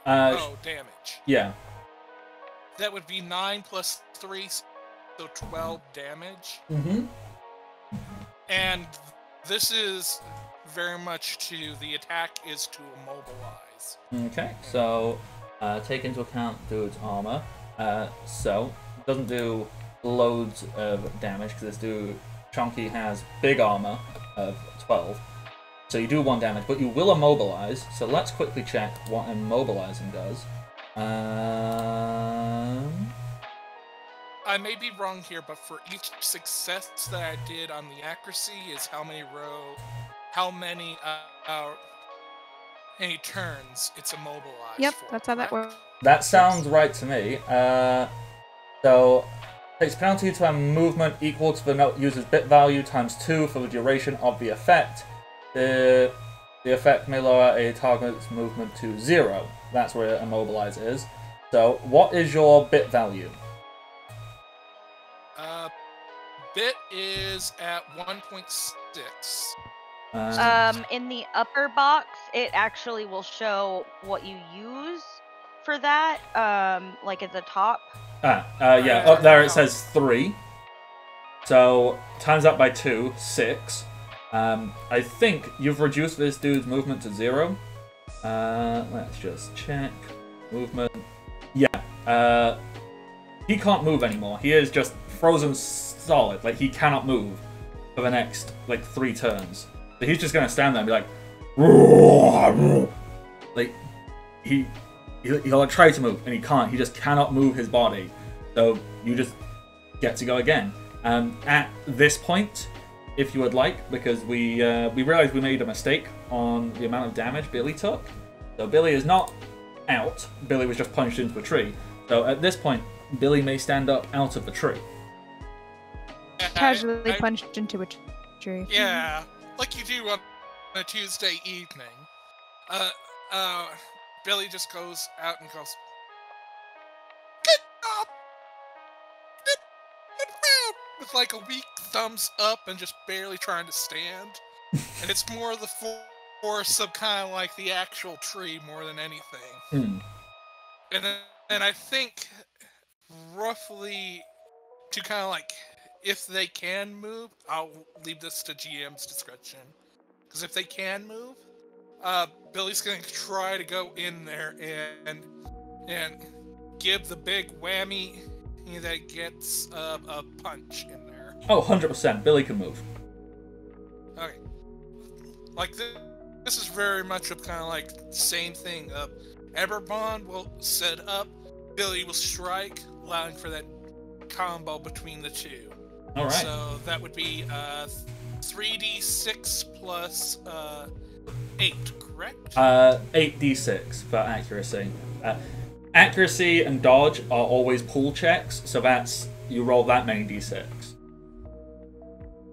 Damage. Yeah. That would be 9 plus 3, so 12 damage. And this is very much the attack is to immobilize. Okay, so take into account dude's armor. So it doesn't do loads of damage because this dude Chunky has big armor of 12. So you do 1 damage, but you will immobilize. So let's quickly check what immobilizing does. I may be wrong here, but for each success that I did on the accuracy is how many any turns it's immobilized Yep, for. that's how that correct? works. That sounds right to me. So takes penalty to a movement equal to the user's bit value times 2 for the duration of the effect. The effect may lower a target's movement to 0. That's where immobilize is. So what is your bit value? Bit is at 1.6. In the upper box, it actually will show what you use for that. Like at the top. Yeah, up there it says 3. So times that by 2, 6. I think you've reduced this dude's movement to 0. Let's just check. Movement. Yeah. He can't move anymore. He is just frozen solid. Like, he cannot move for the next, 3 turns. So he's just going to stand there and be like... Like, he'll try to move, and he can't. He just cannot move his body. So you just get to go again. At this point, if you would like, because we realized we made a mistake on the amount of damage Billy took. So Billy is not out. Billy was just punched into a tree. So at this point, Billy may stand up out of the tree. Casually punched into a tree. Yeah, like you do on a Tuesday evening. Billy just goes out and goes, "Get up! Get down!" With like a weak thumbs up and just barely trying to stand. And it's more the force of kind of like the actual tree more than anything. And I think roughly to kind of like, if they can move, I'll leave this to GM's discretion. Because if they can move, Billy's going to try to go in there and give the big whammy that gets a punch in there. Oh, 100%. Billy can move. Okay. Like, this is very much of kind of like the same thing. Eberbond will set up, Billy will strike, allowing for that combo between the two. Alright. So that would be 3d6 plus 8, correct? 8d6 for accuracy. Accuracy and dodge are always pool checks, so that's, you roll that many d6.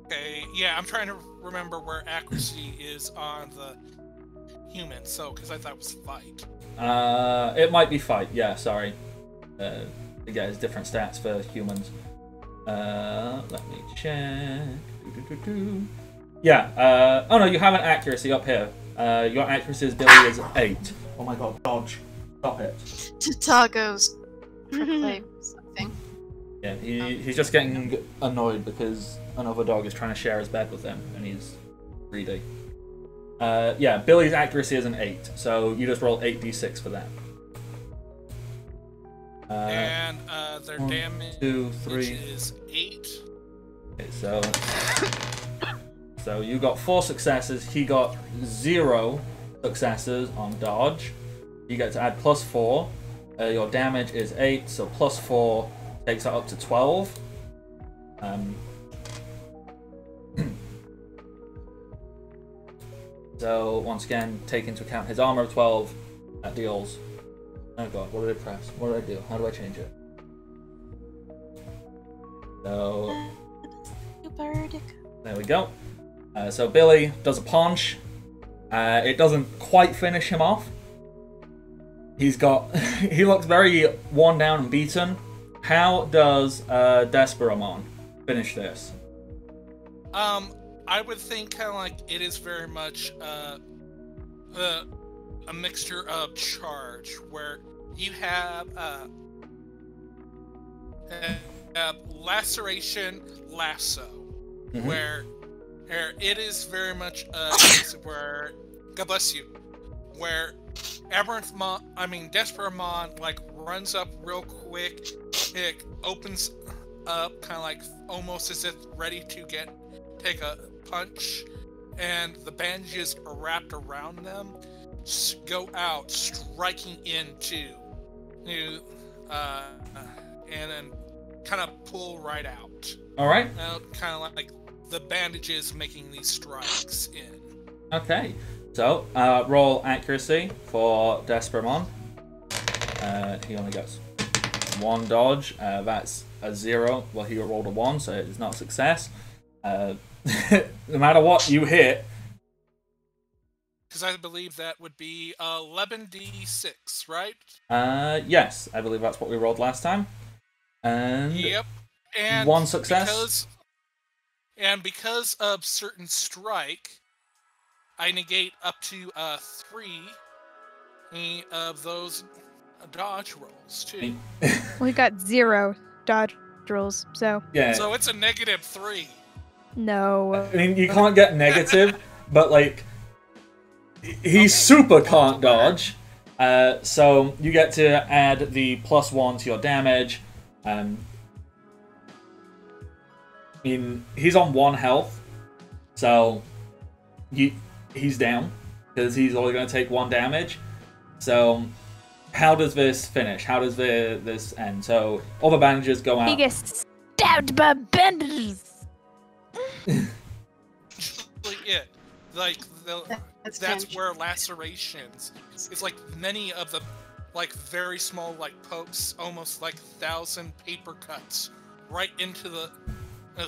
Okay, yeah, I'm trying to remember where accuracy is on the human, so, because I thought it was fight. It might be fight, yeah, sorry. Again, it's different stats for humans. Let me check. Yeah, oh no, you have an accuracy up here. Your accuracy as Billy is 8. Oh my god, dodge. Stop it. Tatago's proclaim something. Yeah, he's just getting annoyed because another dog is trying to share his bed with him, and he's greedy. Yeah, Billy's accuracy is an 8, so you just roll 8d6 for that. And their 1, damage 2, 3 is 8. Okay, so you got 4 successes. He got 0 successes on dodge. You get to add +4. Your damage is 8, so +4 takes that up to 12. So once again, take into account his armor of 12. That deals. Oh god, what did I press? What did I do? How do I change it? So there we go. So Billy does a punch. It doesn't quite finish him off. He looks very worn down and beaten. How does Desperamon finish this? I would think kind of like it is very much a mixture of charge, where you have a laceration lasso, where it is very much where, God bless you, where Desperamon like runs up real quick, it opens up kind of like almost as if ready to get take a punch, and the bandages are wrapped around them, go out, striking into, and then kind of pull right out. All right. Kind of like the bandages making these strikes in. Okay. So roll accuracy for Desperamon. He only gets 1 dodge. That's a 0. Well, he rolled a 1, so it's not a success. No matter what you hit. Because I believe that would be 11d6, right? Yes, I believe that's what we rolled last time. And yep. And 1 success. Because of certain strike, I negate up to 3 of those dodge rolls too. We got 0 dodge rolls, so yeah. So it's a -3. no. I mean, you can't get negative, but like he super can't dodge. So you get to add the +1 to your damage. I mean, he's on 1 health, so he's down because he's only going to take 1 damage. So how does this finish? How does this end? So all the bandages go out. He gets stabbed by bandages. It. Like that's where lacerations. It's like many of the very small pokes, almost like 1,000 paper cuts right into the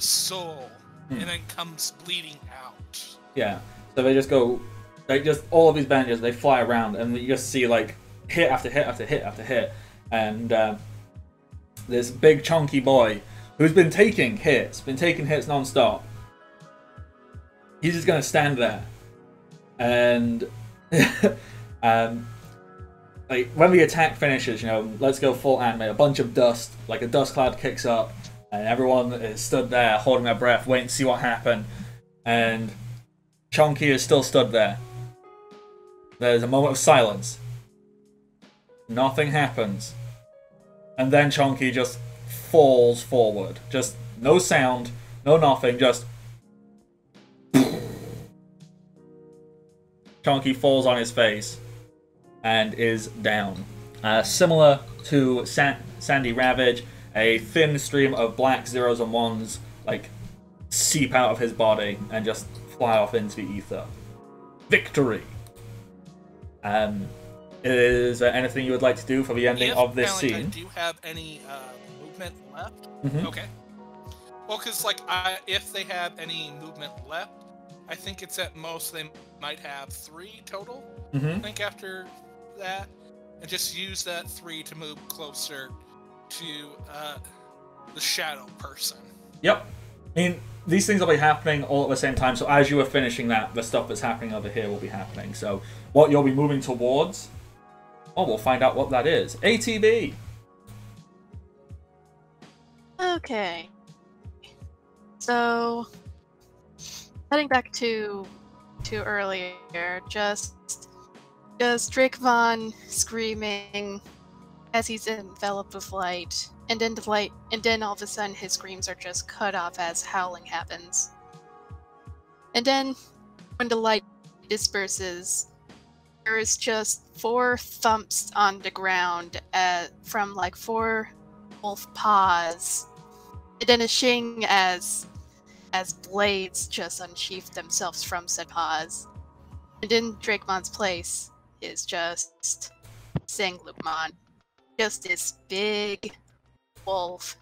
soul, and then comes bleeding out. Yeah. So they just go, all of these bandages, they fly around, and you just see hit after hit after hit after hit, and this big chunky boy who's been taking hits non-stop. He's just gonna stand there, and when the attack finishes, let's go full anime. A bunch of dust, like a dust cloud, kicks up, and everyone is stood there holding their breath, waiting to see what happened. And Chunky is still stood there. There's a moment of silence. Nothing happens, and then Chunky just falls forward. Just no sound, no nothing, just. Chunky falls on his face and is down. Similar to Sandy Ravage, a thin stream of black zeros and ones seep out of his body and just fly off into the ether. Victory! Is there anything you would like to do for the ending of this scene? Do you have any movement left? Mm-hmm. Okay. Well, because if they have any movement left, I think it's at most they might have 3 total. Mm-hmm. I think after that, and just use that 3 to move closer to the shadow person. Yep. I mean, these things will be happening all at the same time, so as you are finishing that, the stuff that's happening over here will be happening. So what you'll be moving towards, we'll find out what that is. ATB! Okay. So, heading back to earlier, just Dracovon screaming as he's enveloped with light, and then all of a sudden his screams are just cut off as howling happens. And then when the light disperses, there is just 4 thumps on the ground from 4 wolf paws, and then a shing as blades just unsheath themselves from said paws. And in Drakemon's place is just Sanglupmon. Just this big wolf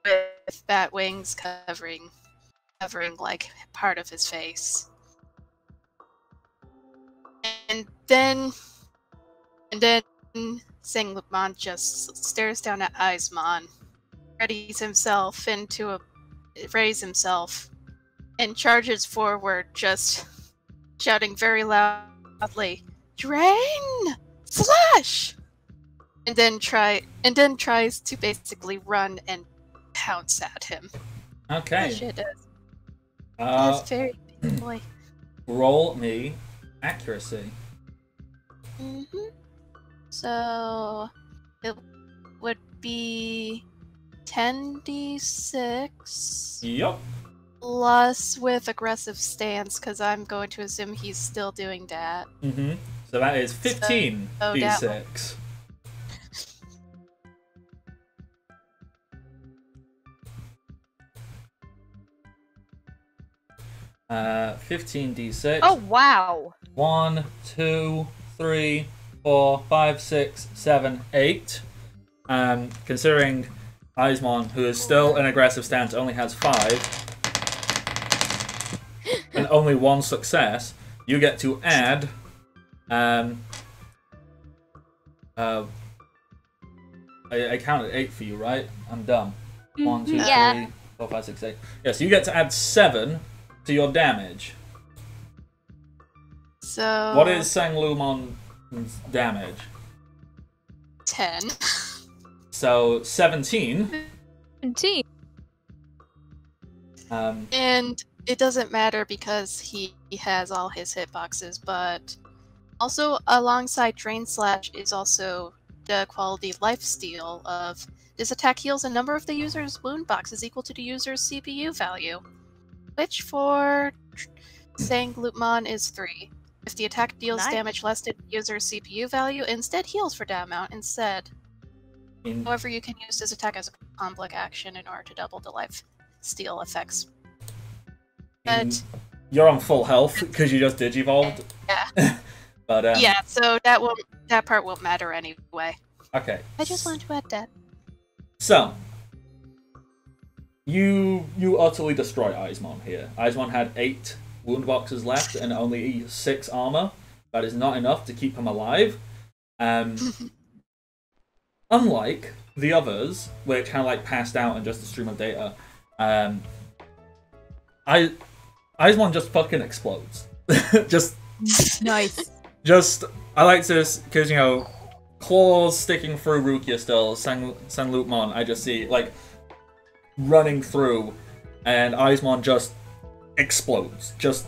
with bat wings covering part of his face. And then Sanglupmon just stares down at Aizmon, readies himself and charges forward, just shouting very loudly, "Drain! Slash!" And then tries to basically run and pounce at him. Okay. Which it is. That's very big boy. Roll me accuracy. So it would be 10d6. Yup. plus with aggressive stance, because I'm going to assume he's still doing that. Mm-hmm. So that is 15 So d6. 15 d6. Oh wow! 1, 2, 3, 4, 5, 6, 7, 8. Considering Aizmon, who is still in aggressive stance, only has 5, and only 1 success, you get to add. I counted 8 for you, right? I'm dumb. 1, 2, Yeah. 3, 4, 5, 6, 8. Yes, you get to add 7 to your damage. So What is Sanglumon's damage? 10. So 17. 17. And it doesn't matter because he has all his hitboxes, but also alongside Drain Slash is also the quality lifesteal of this attack heals a number of the user's wound boxes equal to the user's CPU value, which for Sanglutmon is 3. If the attack deals Nice. damage less than the user's CPU value, instead heals for that amount instead. However, you can use this attack as a complex action in order to double the life steal effects. But You're on full health because you just digivolved. yeah, But yeah. So that part won't matter anyway. Okay. I just want to add that. So you utterly destroy Aizmon here. Aizmon had 8 wound boxes left and only 6 armor. That is not enough to keep him alive. Unlike the others, which kind of like passed out in just a stream of data, Aizmon just fucking explodes. just Nice. I like this because, you know, claws sticking through Rukia still. Sanglutmon, I just see like running through, and Aizmon just explodes. Just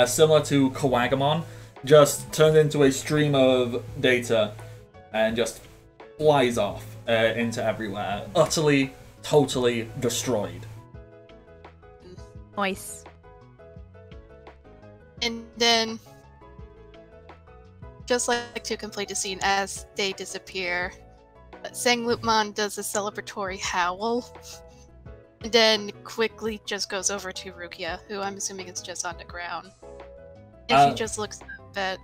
similar to Kawagamon, just turned into a stream of data and just flies off into everywhere. Utterly, totally destroyed. Nice. And then, just like to complete the scene as they disappear, Sanglutmon does a celebratory howl, and then quickly just goes over to Rukia, who I'm assuming is just on the ground. And she just looks up at...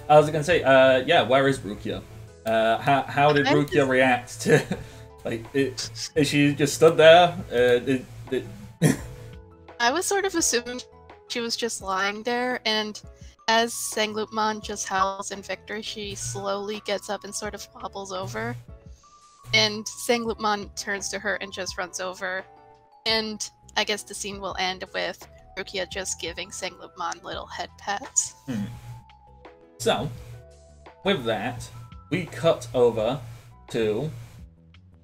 I was gonna say, yeah, where is Rukia? How did Rukia react to... like, is she just stood there? I was sort of assuming she was just lying there, and as Sanglutmon just howls in victory, she slowly gets up and sort of wobbles over. And Sanglutmon turns to her and just runs over. And I guess the scene will end with Rukia just giving Sanglutmon little head pats. So, with that, we cut over to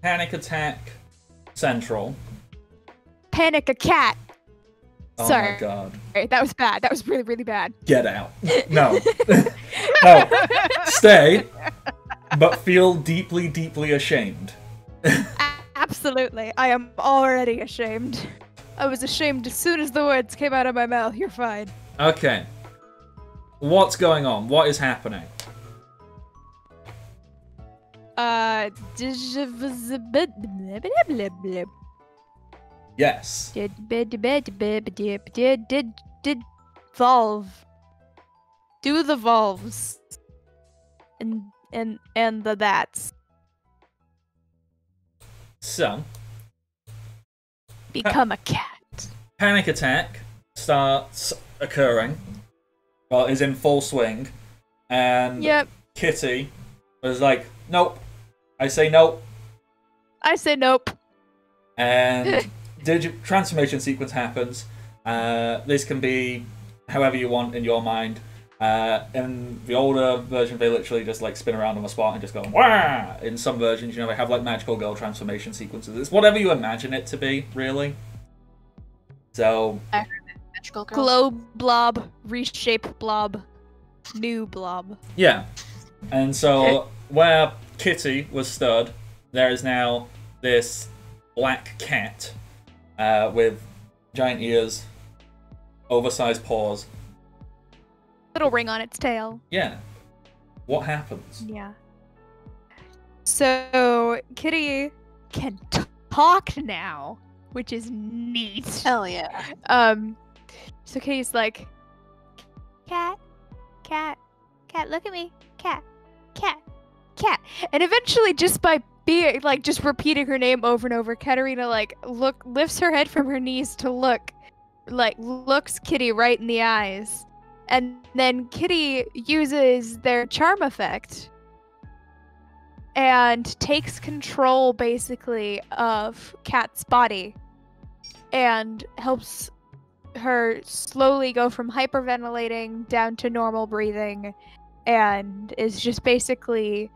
Panic Attack Central. Panic a cat. Oh Sorry. my god. That was bad. That was really, really bad. Get out. No. No. Stay, but feel deeply, deeply ashamed. Absolutely. I am already ashamed. I was ashamed as soon as the words came out of my mouth. You're fine. Okay. What's going on? What is happening? Yes. Did volve. Do the volves. And the that's. So, Become a cat. Panic Attack starts occurring, well, is in full swing, and Yep. Kitty was like, nope. I say nope. I say nope. And transformation sequence happens. This can be however you want in your mind. In the older version, they literally just like spin around on the spot and just go wah. In some versions, you know, they have like magical girl transformation sequences. It's whatever you imagine it to be, really. So Magical girl. Glow blob, reshape blob, new blob. yeah, and so where Kitty was stood, there is now this black cat with giant ears, oversized paws. Little ring on its tail. Yeah. What happens? Yeah. So Kitty can talk now, which is neat. Hell yeah. So Kitty's like, cat, cat, cat, look at me, cat, cat, cat, and eventually, just by being like just repeating her name over and over, Katerina lifts her head from her knees to looks Kitty right in the eyes, and then Kitty uses their charm effect and takes control basically of Cat's body and helps her slowly go from hyperventilating down to normal breathing, and is just basically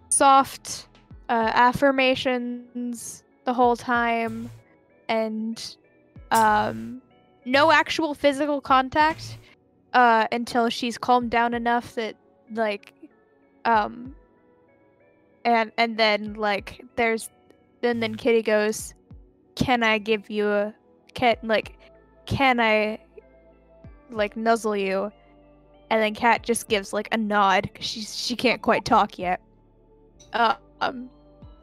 soft affirmations the whole time, and no actual physical contact until she's calmed down enough that and then then Kitty goes, can I give you a can I nuzzle you? And then Cat just gives a nod because she can't quite talk yet. And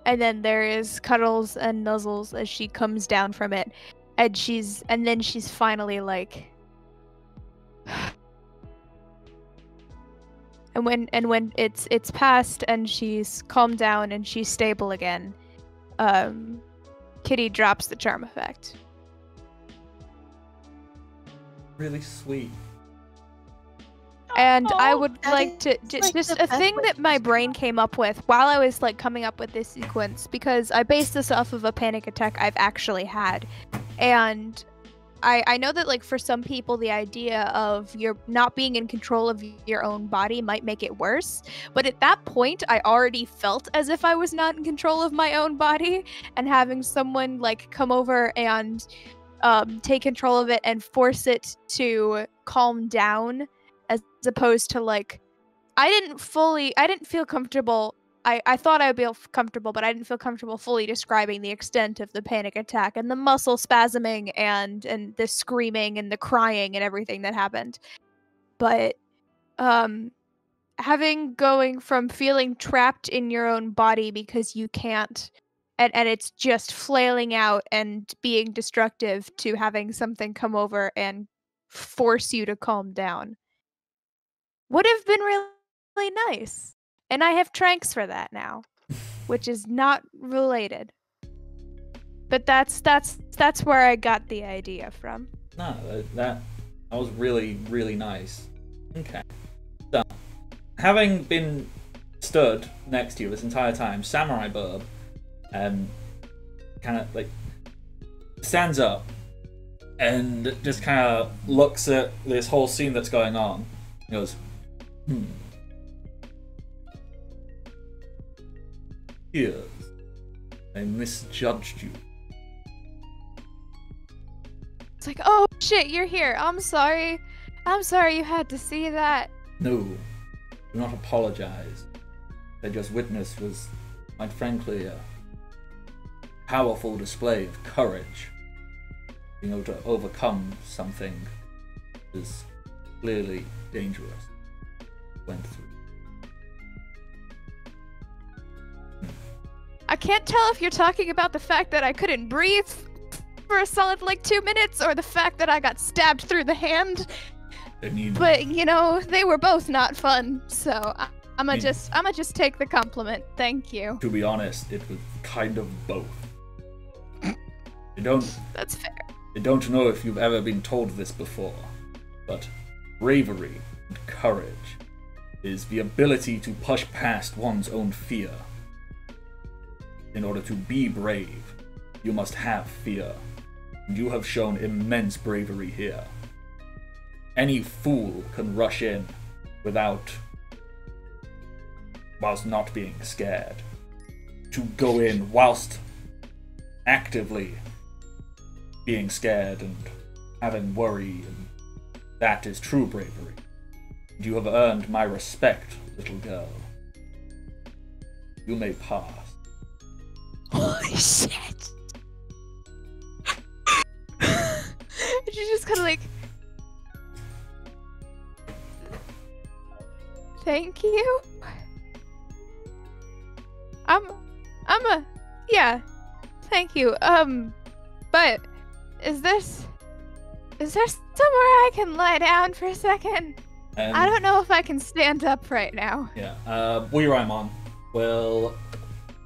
then there is cuddles and nuzzles as she comes down from it, and then she's finally and when it's passed and she's calmed down and she's stable again, Kitty drops the charm effect. Really sweet. And I would that like to is, like, just the a best thing way that to my describe brain came up with while I was coming up with this sequence, because I based this off of a panic attack I've actually had. And I know that for some people the idea of you're not being in control of your own body might make it worse, but at that point I already felt as if I was not in control of my own body, and having someone come over and take control of it and force it to calm down, as opposed to I didn't feel comfortable. I thought I would be comfortable, but I didn't feel comfortable fully describing the extent of the panic attack and the muscle spasming and the screaming and the crying and everything that happened. But going from feeling trapped in your own body because you can't, and it's just flailing out and being destructive, to having something come over and force you to calm down would have been really nice. And I have tranks for that now, which is not related. But that's where I got the idea from. No, that was really, really nice. Okay. So, having been stood next to you this entire time, Samurai Burb kind of stands up and just kind of looks at this whole scene that's going on. He goes, Yes, I misjudged you. It's oh shit, you're here. I'm sorry you had to see that. No, do not apologize. I just witnessed was, quite frankly, a powerful display of courage. Being able to overcome something is clearly dangerous. Went through. I can't tell if you're talking about the fact that I couldn't breathe for a solid 2 minutes, or the fact that I got stabbed through the hand. But they were both not fun, so I'ma just take the compliment. Thank you. To be honest, it was kind of both. That's fair. I don't know if you've ever been told this before, but bravery and courage is the ability to push past one's own fear. In order to be brave, you must have fear. And you have shown immense bravery here. Any fool can rush in whilst not being scared. To go in whilst actively being scared and having worry, and that is true bravery. And you have earned my respect, little girl. You may pass. Holy shit. Thank you. Yeah. Thank you. But is there somewhere I can lie down for a second? I don't know if I can stand up right now. Yeah. Weiraimon will.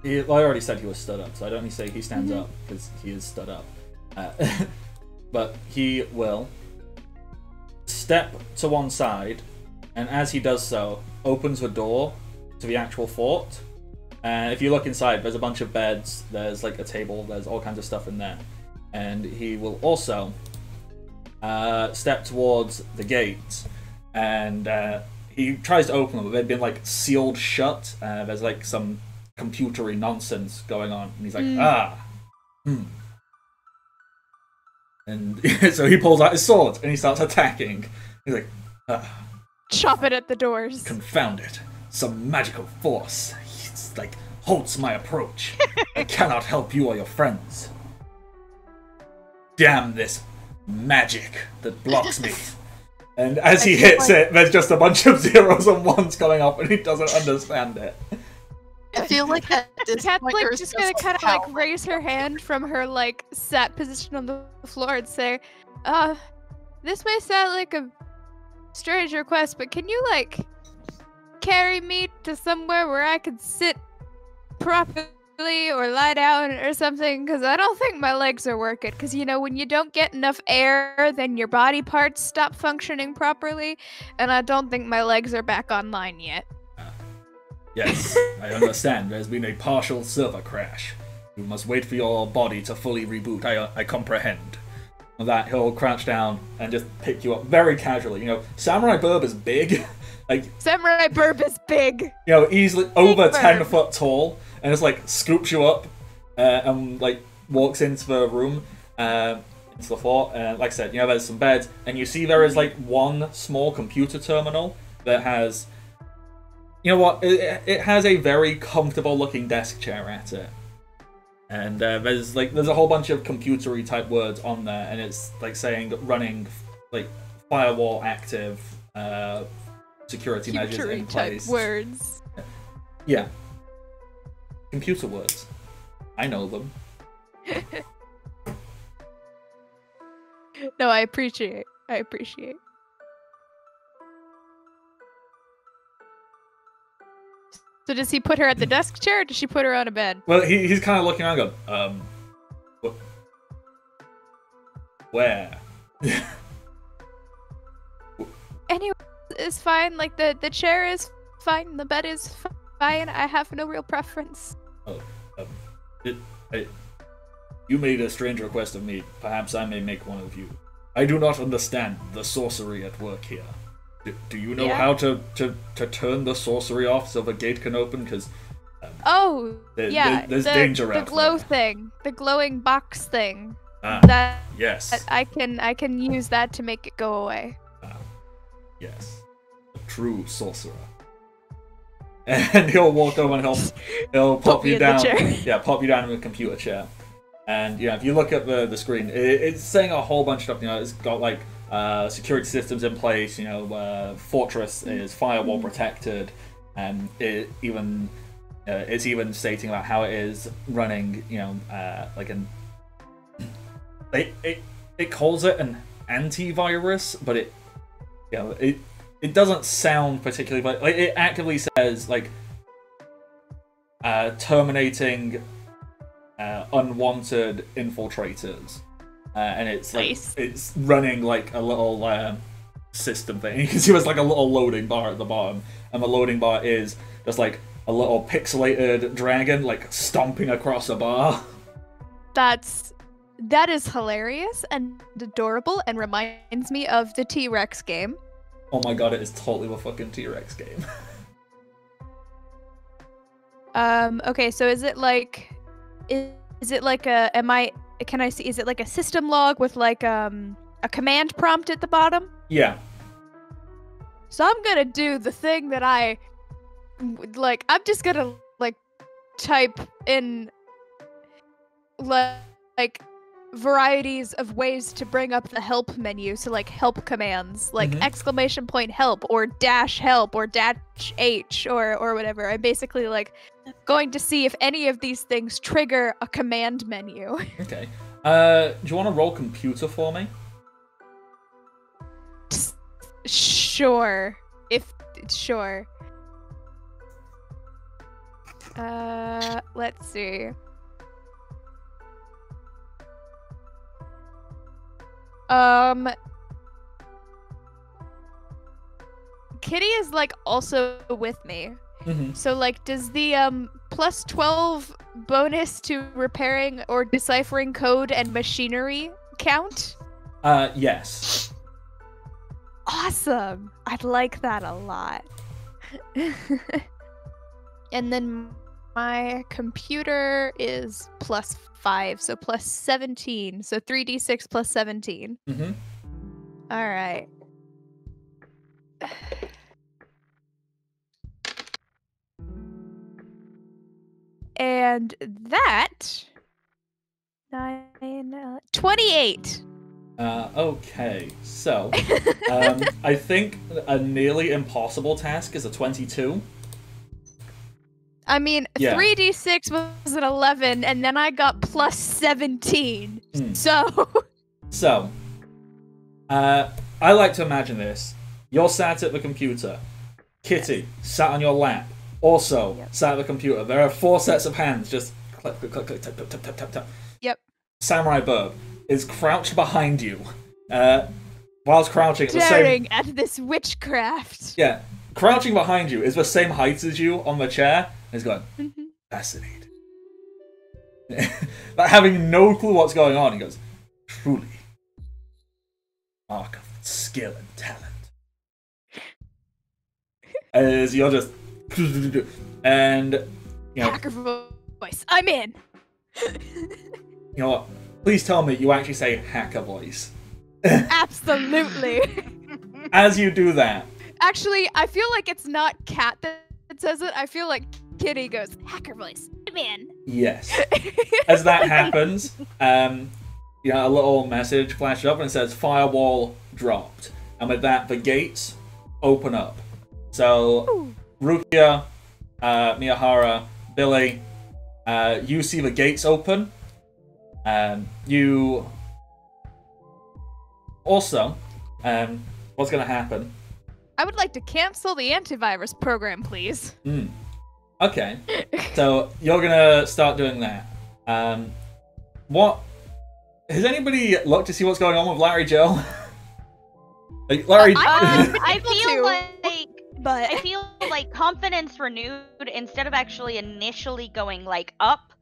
I already said he was stood up, so I don't need to say he stands up because he is stood up. But he will step to one side, and as he does so, opens the door to the actual fort. And if you look inside, there's a bunch of beds, there's like a table, there's all kinds of stuff in there. And he will also step towards the gate, and he tries to open them, but they've been like sealed shut. There's like some computery nonsense going on, and he's like, And so he pulls out his sword and he starts attacking. He's like, chop it at the doors. Confound it. Some magical force. It's like, halts my approach. I cannot help you or your friends. Damn this magic that blocks me. And as he hits it, there's just a bunch of zeros and ones coming up, and he doesn't understand it. I feel like at this Kat's point, like there's just gonna kind of like raise her hand from her like sat position on the floor and say, this may sound like a strange request, but can you like carry me to somewhere where I could sit properly or lie down or something? Because I don't think my legs are working. Because you know, when you don't get enough air, then your body parts stop functioning properly, and I don't think my legs are back online yet. Yes, I understand. There's been a partial server crash. You must wait for your body to fully reboot. I comprehend. With that, he'll crouch down and just pick you up very casually. You know, Samurai Burb is big. Like Samurai Burb is big. You know, easily over 10 foot tall, and just like scoops you up and like walks into the room, into the fort. Like I said, you know, there's some beds, and you see there is like one small computer terminal that has. You know what? It has a very comfortable looking desk chair at it, and there's a whole bunch of computery type words on there, and it's like saying running like firewall active, security measures in place. Type words. Yeah. Computer words. I know them. No, I appreciate. So does he put her at the desk chair, or does she put her on a bed? Well, he's kind of looking around going, where? Anyway, it's fine. Like, the chair is fine, the bed is fine. I have no real preference. Oh, you made a strange request of me. Perhaps I may make one of you. I do not understand the sorcery at work here. Do you know how to turn the sorcery off so the gate can open? Because there's danger out there. The glow thing, the glowing box thing. Yes. I can use that to make it go away. Yes, a true sorcerer. And he'll walk over and he'll pop you down. Yeah, pop you down in the computer chair. And yeah, if you look at the screen, it's saying a whole bunch of stuff. You know, it's got like. Security systems in place, you know, Fortress is firewall protected, and it's even stating about how it is running, you know, like it calls it an antivirus, but it doesn't sound particularly, but like it actively says like terminating unwanted infiltrators. And it's like it's running like a little system thing. You can see there's like a little loading bar at the bottom, and the loading bar is just like a little pixelated dragon like stomping across a bar. That is hilarious and adorable, and reminds me of the T-Rex game. Oh my god, it is totally the fucking T-Rex game. Okay, so is it like a can I see, is it like a system log with like a command prompt at the bottom? Yeah. So I'm gonna do the thing that I'm just gonna like type in like varieties of ways to bring up the help menu. So like help commands, like exclamation point help or dash help or dash H or whatever. I'm basically like going to see if any of these things trigger a command menu. Okay. Do you want to roll computer for me? Sure. Sure. Let's see. Kitty is like also with me. So like does the plus 12 bonus to repairing or deciphering code and machinery count? Yes. Awesome. I'd like that a lot. And then my computer is plus 5, so plus 17. So 3d6 plus 17. All right. And that 28. Okay, so I think a nearly impossible task is a 22. I mean, Yeah. 3d6 was an 11, and then I got plus 17. So, I like to imagine this. You're sat at the computer. Kitty, sat on your lap. Also, sat at the computer. There are 4 sets of hands, just click, click, click, click, tap, tap, tap, tap, tap. Yep. Samurai Burb is crouched behind you. Whilst crouching, staring at this witchcraft. Yeah, crouching behind you is the same height as you on the chair. And he's going, fascinating. But having no clue what's going on, he goes, truly, mark of skill and talent. As you're just, and you know, hacker voice. I'm in. You know what? Please tell me you actually say hacker voice. Absolutely. As you do that. Actually, I feel like it's not Cat that says it. I feel like Kitty goes, hacker voice. I'm in. Yes. As that happens, you know, a little message flashes up and it says firewall dropped. And with that, the gates open up. So, Rukia, Miyahara, Billy, you see the gates open. You also, what's going to happen? I would like to cancel the antivirus program, please. Okay. So you're going to start doing that. What? Has anybody looked to see what's going on with Larry Joe? Like, Larry. I feel like confidence renewed instead of actually initially going like up.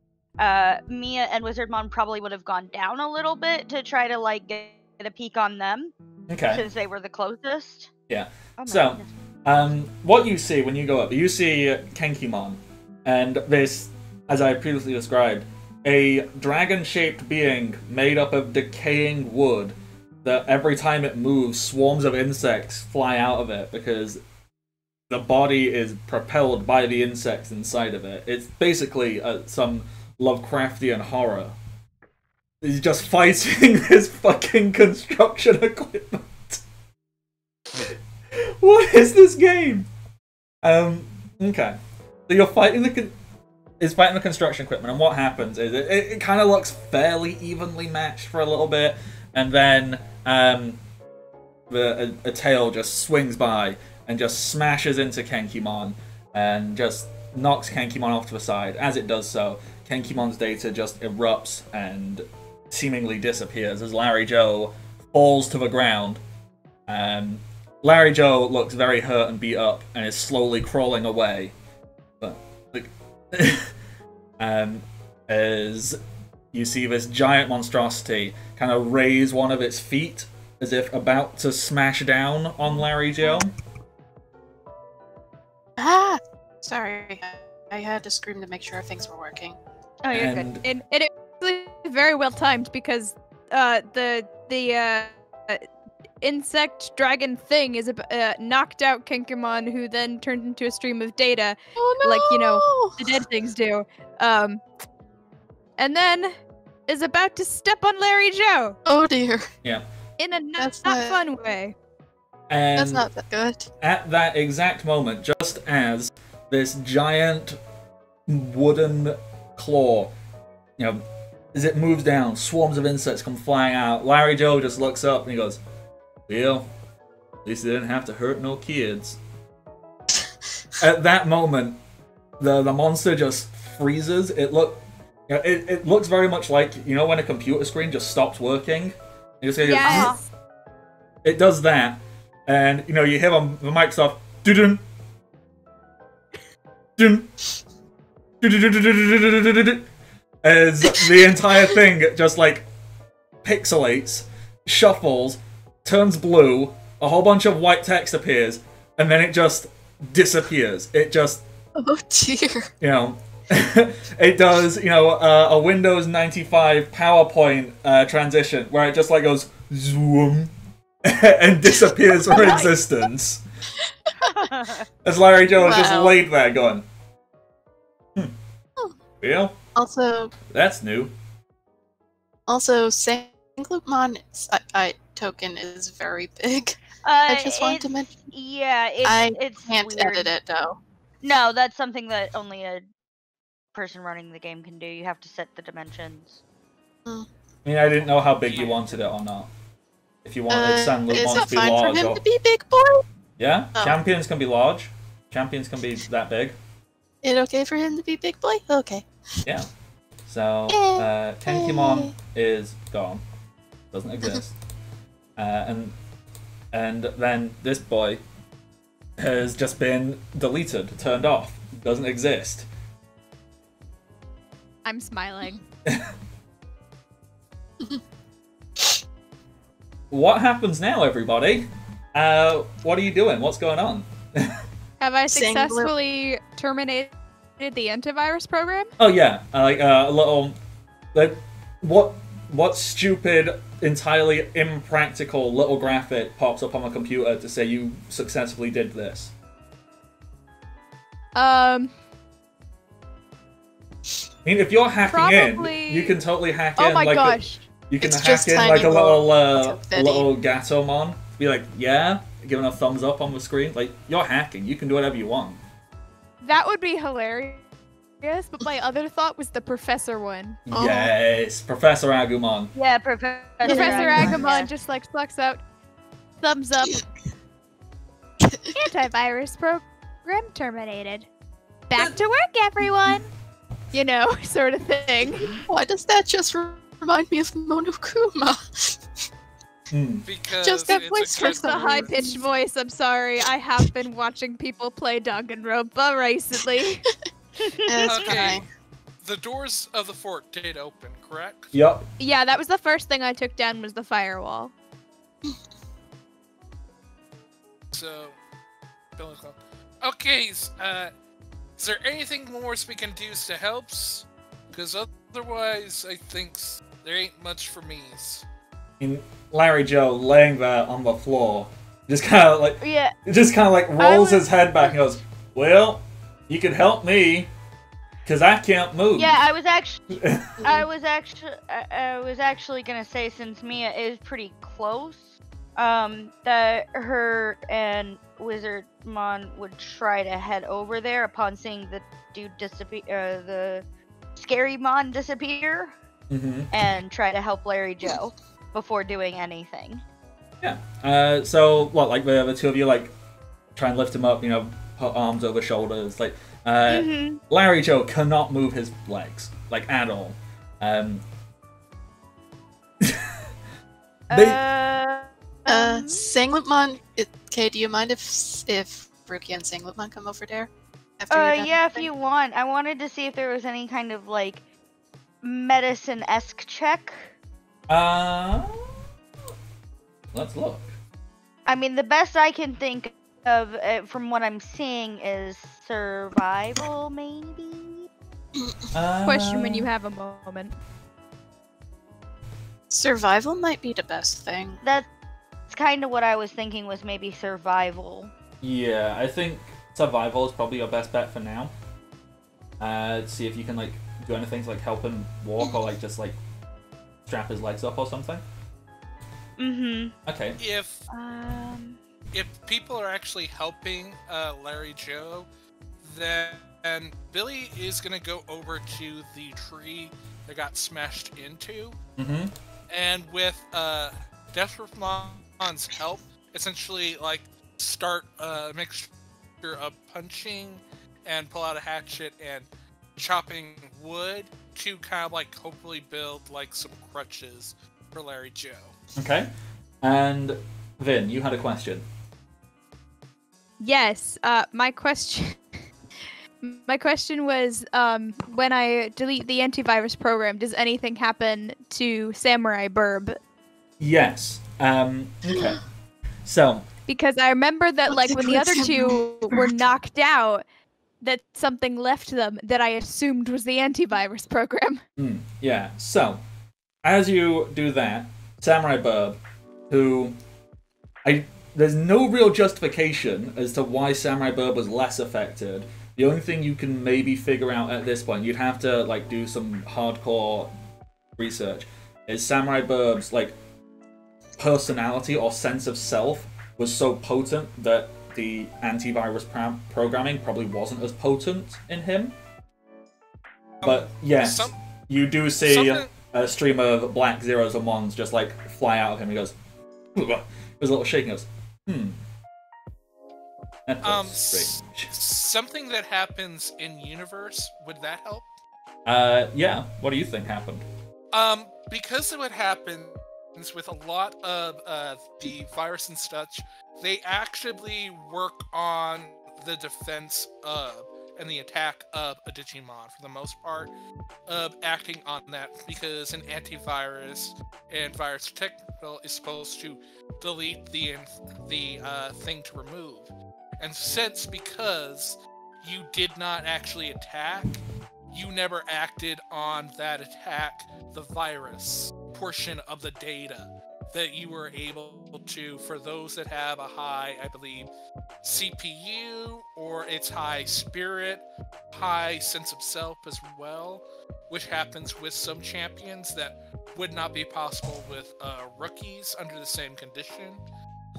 Mia and Wizardmon probably would have gone down a little bit to try to like get a peek on them. Okay. Since they were the closest. Yeah. Oh So, what you see when you go up, you see Kenkimon, and this, as I previously described, a dragon-shaped being made up of decaying wood that every time it moves, swarms of insects fly out of it because the body is propelled by the insects inside of it. It's basically some Lovecraftian horror. He's just fighting this fucking construction equipment. What is this game? Okay. So you're fighting the construction equipment, and what happens is it kind of looks fairly evenly matched for a little bit, and then a tail just swings by and just smashes into Kenkimon and just knocks Kenkimon off to the side. As it does so, Kenkimon's data just erupts and seemingly disappears as Larry Joe falls to the ground. Larry Joe looks very hurt and beat up and is slowly crawling away. But like, as you see this giant monstrosity kind of raise one of its feet as if about to smash down on Larry Joe. Ah! Sorry, I had to scream to make sure things were working. Oh, you're good. And it was very well timed because the insect dragon thing is knocked out Kenkimon, who then turned into a stream of data, like, you know, the dead things do. And then is about to step on Larry Joe Oh dear. Yeah. in a That's not not- fun way. And That's not that good. at that exact moment, just as this giant wooden claw, as it moves down, swarms of insects come flying out. Larry Joe just looks up and he goes, "Well, at least they didn't have to hurt no kids." At that moment, the monster just freezes. It looks very much like when a computer screen just stops working. It just goes, Yeah. It does that, and you hear the Microsoft dun dun as the entire thing just like pixelates, shuffles, turns blue, a whole bunch of white text appears, and then it just disappears. It just, Oh dear. it does, a Windows 95 PowerPoint transition where it just like goes zoom and disappears from existence. As Larry Joe just Wow. laid there going, well, Also, that's new. Sanglupmon token is very big. I just wanted to mention. Yeah, I it's can't weird. edit it though. No, that's something that only a person running the game can do. You have to set the dimensions. I mean, I didn't know how big you wanted it or not. If you wanted Is Sanglupmon it to be fine large for him or... to be big boy? Yeah, Oh. champions can be large. Champions can be that big. Is it okay for him to be big boy? Okay. Yeah. So, Tenkimon is gone. Doesn't exist. And then this boy has just been deleted, turned off. Doesn't exist. I'm smiling. What happens now, everybody? What are you doing? What's going on? Have I Sangler- successfully terminated the antivirus program? Oh yeah, a little, like, what stupid, entirely impractical little graphic pops up on my computer to say you successfully did this? Um, I mean, if you're hacking Probably- in, you can totally hack in. oh my like gosh. you can It's hack just in tiny like a little little confetti. Gatomon. Be like, yeah, giving a thumbs up on the screen. Like, you're hacking. You can do whatever you want. That would be hilarious, but my other thought was the professor one. Oh. Yes, Professor Agumon. Yeah, Professor Professor Agumon, Agumon yeah. just like plucks out, thumbs up, antivirus program terminated. Back to work, everyone! You know, sort of thing. Why does that just remind me of Monokuma? Because Just that it's voice a for good Just the some word. high-pitched voice, I'm sorry. I have been watching people play Danganronpa recently. It's Okay. fine. The doors of the fort did open, correct? Yup. Yeah, that was the first thing I took down was the firewall. So, Bill's gone. Okay, is there anything more we can do to help? Because otherwise, I think there ain't much for me. And Larry Joe laying there on the floor, just kind of like Yeah, rolls his head back and goes, "Well, you could help me, cause I can't move." yeah. I was actually gonna say, since Mia is pretty close, that her and Wizardmon would try to head over there upon seeing the dude disappear, the scary Mon disappear, and try to help Larry Joe before doing anything. Yeah. So what? Like the two of you like try and lift him up. Put arms over shoulders. Like Larry Joe cannot move his legs like at all. Sanglupmon. Okay, do you mind if Ruki and Sanglupmon come over there? After you're done Yeah, if helping? you want. I wanted to see if there was any kind of like medicine-esque check. Let's look. I mean, the best I can think of from what I'm seeing is survival, maybe? Question when you have a moment. Survival might be the best thing. That's kind of what I was thinking, was maybe survival. Yeah, I think survival is probably your best bet for now. See if you can like do anything to like help him walk or like just like strap his legs up or something? Mm-hmm. Okay. If people are actually helping Larry Joe, then Billy is gonna go over to the tree that got smashed into, Mm-hmm. and with Deathmon's help, essentially like start a mixture of punching and pull out a hatchet and chopping wood to kind of like hopefully build like some crutches for Larry Joe. Okay. And Vin, you had a question. Yes. My question. My question was, when I delete the antivirus program, does anything happen to Samurai Burb? Yes. Okay. So. Because I remember that, like, when the other two were knocked out, that something left them that I assumed was the antivirus program. Yeah. So, as you do that, Samurai Burb, who there's no real justification as to why Samurai Burb was less affected. The only thing you can maybe figure out at this point, you'd have to like do some hardcore research, is Samurai Burb's like personality or sense of self was so potent that the antivirus programming probably wasn't as potent in him. But yes, you do see a stream of black zeros and ones just like fly out of him. He goes, there's a little shake. He goes, That's strange. Something that happens in universe, would that help? Yeah. What do you think happened? Because of what happens with a lot of the virus and such, they actively work on the defense of and the attack of a Digimon for the most part, of acting on that, because an antivirus and virus technical is supposed to delete the thing to remove. And because you did not actually attack, you never acted on that attack, the virus portion of the data that you were able to, for those that have a high, I believe, CPU, or it's high spirit, high sense of self as well, which happens with some champions that would not be possible with rookies under the same condition.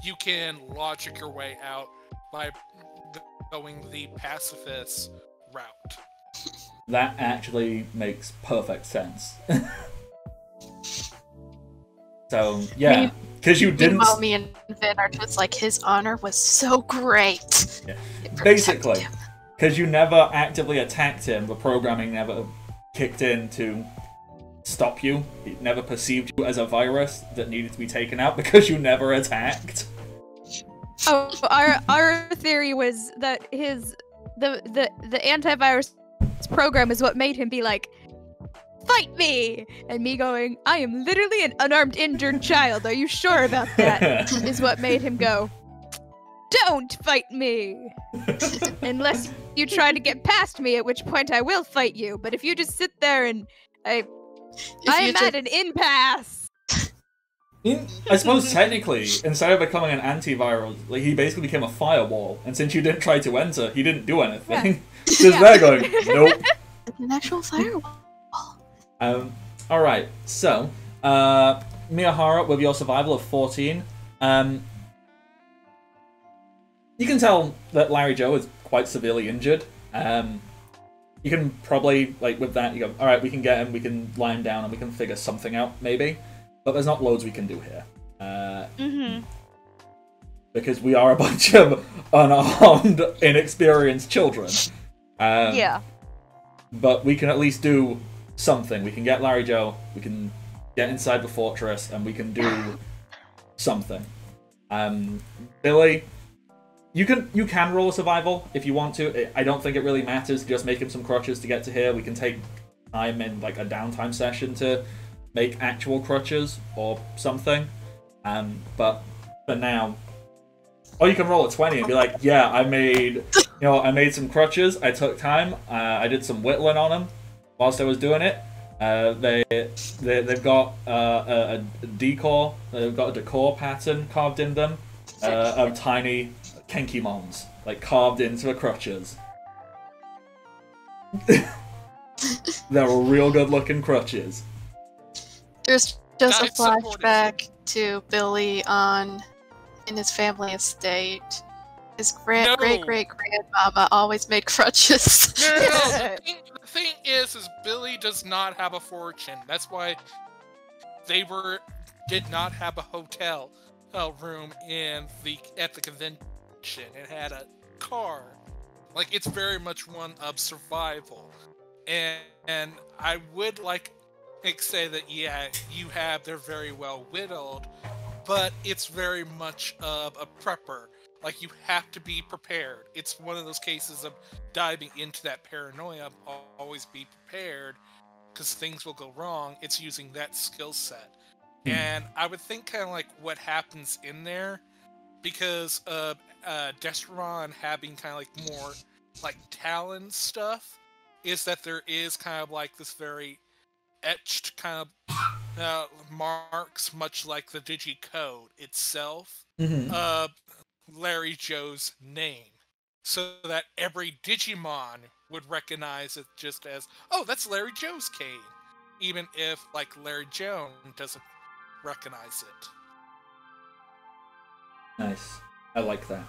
You can logic your way out by going the pacifist route. That actually makes perfect sense. So, yeah. Because you didn't... Meanwhile, me and Vin are just like, his honor was so great. Yeah. Basically, because you never actively attacked him, the programming never kicked in to stop you. It never perceived you as a virus that needed to be taken out because you never attacked. Oh, our theory was that the antivirus program is what made him be like, fight me! And me going, I am literally an unarmed injured child, are you sure about that? Is what made him go, don't fight me! Unless you try to get past me, at which point I will fight you. But if you just sit there and I'm at an impasse. I suppose technically, instead of becoming an antiviral, like, he basically became a firewall. And since you didn't try to enter, he didn't do anything. Just there going, nope. An actual firewall. Alright, so, Miyahara, with your survival of 14, you can tell that Larry Joe is quite severely injured. You can probably, like, with that, you go, alright, we can get him, we can lie him down, and we can figure something out, maybe. But there's not loads we can do here. Because we are a bunch of unarmed, inexperienced children. Yeah. But we can at least do something. We can get Larry Joe, we can get inside the fortress, and we can do something. Billy, you can roll a survival if you want to. I don't think it really matters. Just make him some crutches to get to here. We can take time in like a downtime session to make actual crutches or something. But for now, or you can roll a 20 and be like, yeah, I made some crutches. I took time. I did some whittling on them whilst I was doing it. They've got a decor. They've got a decor pattern carved in them of tiny Kenkimons, like carved into the crutches. They're real good looking crutches. There's just a Dive support is- flashback to Billy in his family estate. His No. great-great-grandmama always made crutches. No. The thing is Billy does not have a fortune. That's why they did not have a hotel room at the convention. It had a car. Like, it's very much one of survival. And I would say that, yeah, they're very well whittled, but it's very much of a prepper. Like, you have to be prepared. It's one of those cases of diving into that paranoia, always be prepared, because things will go wrong. It's using that skill set. And I would think kind of like what happens in there, because of Destron having kind of like more like Talon stuff, is that there is kind of like this very etched kind of marks, much like the Digicode itself, of Larry Joe's name, so that every Digimon would recognize it just as, oh, that's Larry Joe's cane, even if like Larry Joe doesn't recognize it. Nice. I like that.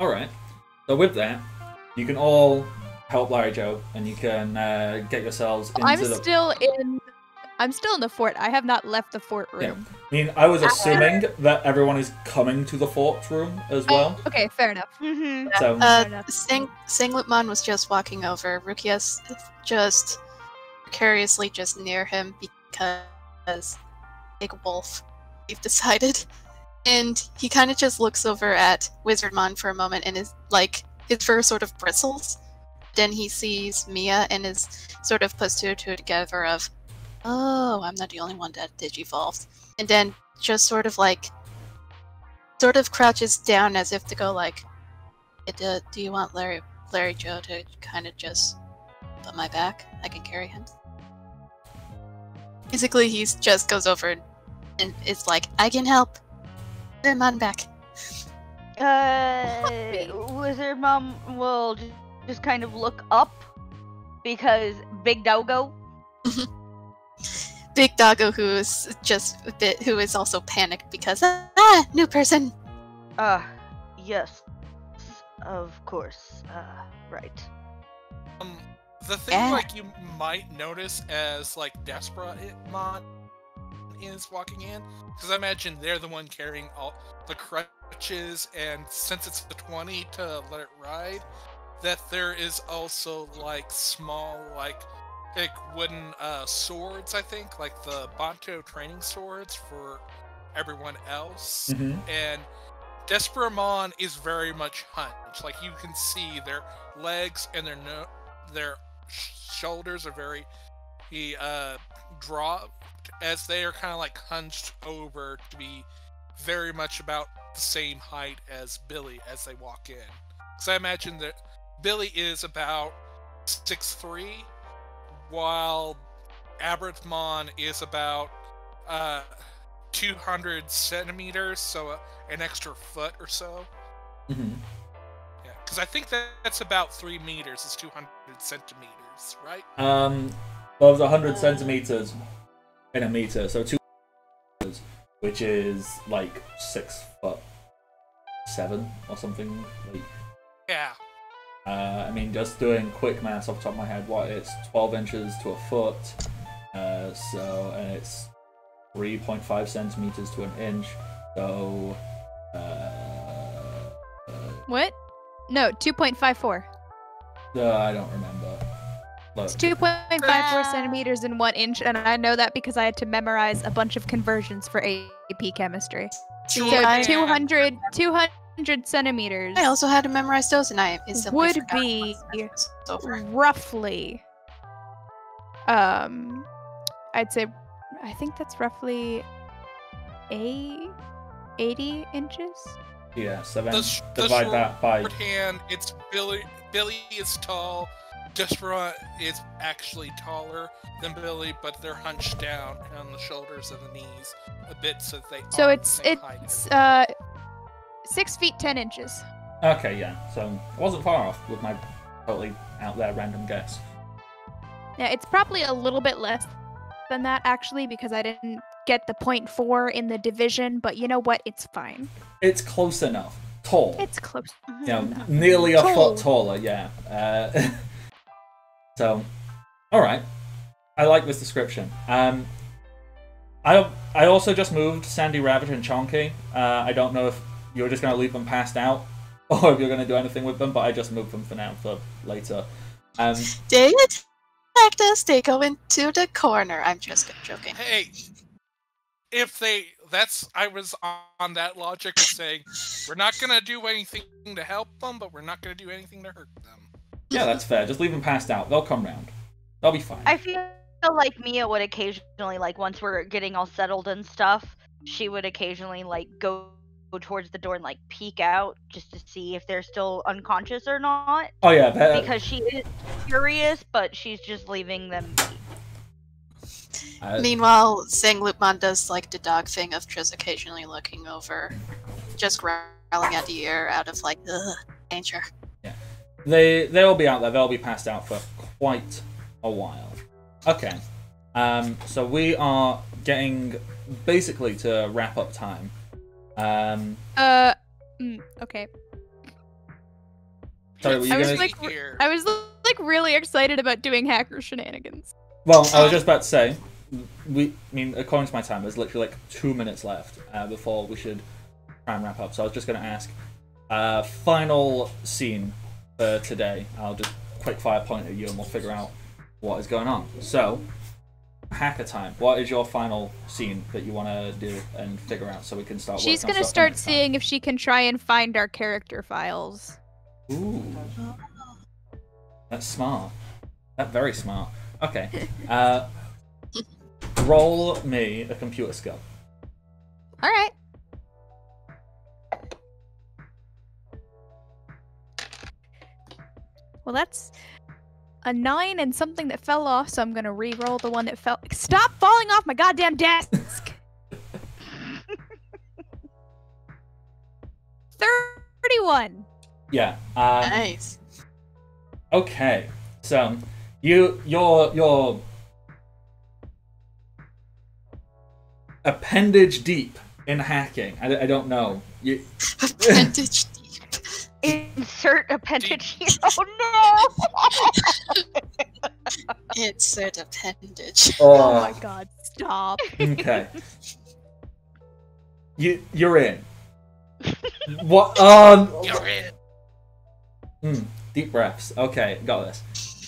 Alright. So with that, you can all help Larry Joe, and you can get yourselves into I'm still in the fort. I have not left the fort room. Yeah. I mean, I was assuming that everyone is coming to the fort room as well. Okay, fair enough. Mm-hmm. So, Singlitmon was just walking over. Rukia's just precariously just near him because Big Wolf, we've decided. And he kind of just looks over at Wizardmon for a moment, and his fur sort of bristles. Then he sees Mia and is sort of puts two and two together of, oh, I'm not the only one that digivolved. And then just sort of crouches down as if to go like, do you want Larry Joe to kind of just put my back? I can carry him. Basically, he just goes over and it's like, I can help. Put him on back. Wizard Mom will just kind of look up because Big Doggo. Big Doggo, who is also panicked because new person. Yes, of course. Right. The thing like you might notice as like Desperamon is walking in, because I imagine they're the one carrying all the crutches, and since it's the 20 to let it ride, that there is also like small like wooden swords, I think, like the Banto training swords for everyone else. And Desperamon is very much hunched. Like, you can see their legs and their shoulders are very dropped, as they are kind of like hunched over to be very much about the same height as Billy as they walk in. So I imagine that Billy is about 6'3", while Abramon is about 200 centimeters, so an extra foot or so. Yeah, because I think that's about 3 meters is 200 centimeters, right? well, it was 100 centimeters in a meter, so 2 meters, which is like 6'7" or something. Like, yeah. I mean, just doing quick maths off the top of my head, it's 12 inches to a foot, and it's 3.5 centimeters to an inch, so What? No, 2.54. I don't remember. Look. It's 2.54 centimeters in 1 inch, and I know that because I had to memorize a bunch of conversions for AP chemistry. So 200 centimeters. I also had to memorize those, and I instantly would forgot be it's over. roughly, I'd say, I think that's roughly 80 inches. Yeah, 7. The Divide that by. Shorthand, it's Billy. Billy is tall. Despera is actually taller than Billy, but they're hunched down on the shoulders and the knees a bit, so they. So are it's the same height. 6 feet 10 inches. Okay, yeah. So I wasn't far off with my totally out there random guess. Yeah, it's probably a little bit less than that actually because I didn't get the 0.4 in the division, but you know what? It's fine. It's close enough. Tall. It's close. You know, Mhm. nearly a Tall. foot taller, yeah. So, alright. I like this description. I also just moved Sandy Rabbit and Chonky. I don't know if you're just going to leave them passed out or if you're going to do anything with them, but I just moved them for now, for later. They attacked us, they go into the corner. I'm just joking. Hey, if they, I was on that logic of saying, we're not gonna do anything to help them, but we're not gonna do anything to hurt them. Yeah, that's fair. Just leave them passed out. They'll come round. They'll be fine. I feel like Mia would occasionally, like, once we're getting all settled and stuff, she would occasionally, like, go towards the door and, like, peek out just to see if they're still unconscious or not. Oh yeah, Because she is curious, but she's just leaving them be. Meanwhile, Zing Lupman does like the dog thing of just occasionally looking over, just growling at the air out of like, ugh, danger. Yeah, they'll be out there. They'll be passed out for quite a while. Okay, so we are getting basically to wrap up time. Okay. Sorry, were you I was gonna? like, Here. I was like really excited about doing hacker shenanigans. Well, I was just about to say, according to my time, there's literally like 2 minutes left before we should try and wrap up. So I was just going to ask, final scene for today. I'll just quick fire point at you and we'll figure out what is going on. So, hacker time. What is your final scene that you want to do and figure out so we can start? She's working on gonna stuff start next time? seeing if she can try and find our character files. Ooh, that's smart. That's very smart. Okay. Roll me a computer skill. All right. Well, that's a 9 and something that fell off, so I'm gonna re-roll the one that fell. Stop falling off my goddamn desk! 31. Yeah. Nice. Okay. So you're appendage deep in hacking. I don't know. Appendage deep. Insert appendage here. Oh no! Insert appendage. Oh my god, stop. Okay. You're in. What? You're in. Deep breaths. Okay, got this.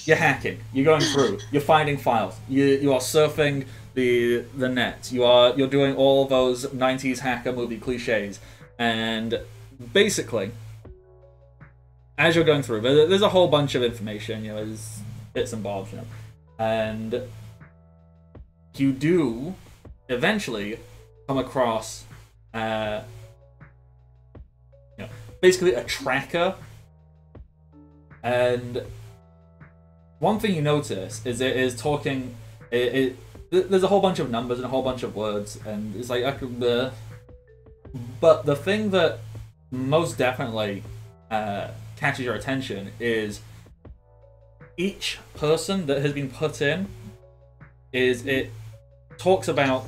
You're hacking. You're going through. You're finding files. You are surfing the net. You're doing all those 90s hacker movie cliches, and basically, as you're going through, there's a whole bunch of information. There's bits and bobs, and you do eventually come across, basically a tracker. And one thing you notice is it is talking. There's a whole bunch of numbers and a whole bunch of words, and it's like but the thing that most definitely catches your attention is each person that has been put in. It talks about,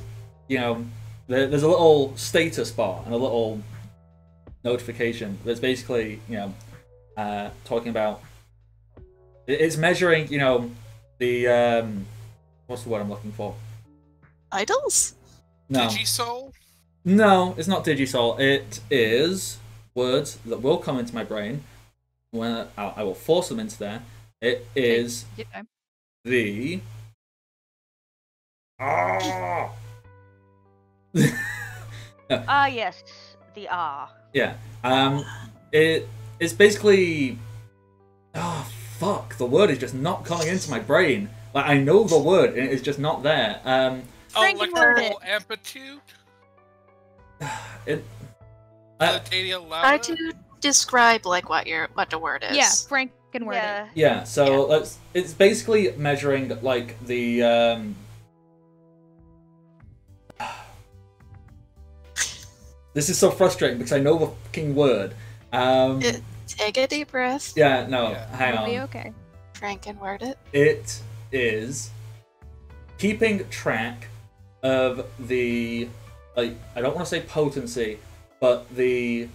there's a little status bar and a little notification that's basically talking about. It's measuring, the what's the word I'm looking for? Idols? No, Digisoul? no, it's not Digisoul. It is words that will come into my brain when I will force them into there. It is Get time. the Yes, the yeah. It's basically. Oh, fuck. The word is just not coming into my brain. Like, I know the word, and it's just not there. Frank can word it. Electrical amplitude? It, Data loud? Try to describe like what the word is. Yeah, Frank can word it. Yeah. yeah, so it's basically measuring, like, the, This is so frustrating, because I know the fucking word. Take a deep breath. Yeah, no, Yeah. hang It'll be on. okay. Frank can word it. It is keeping track of the, like, I don't want to say potency, but it's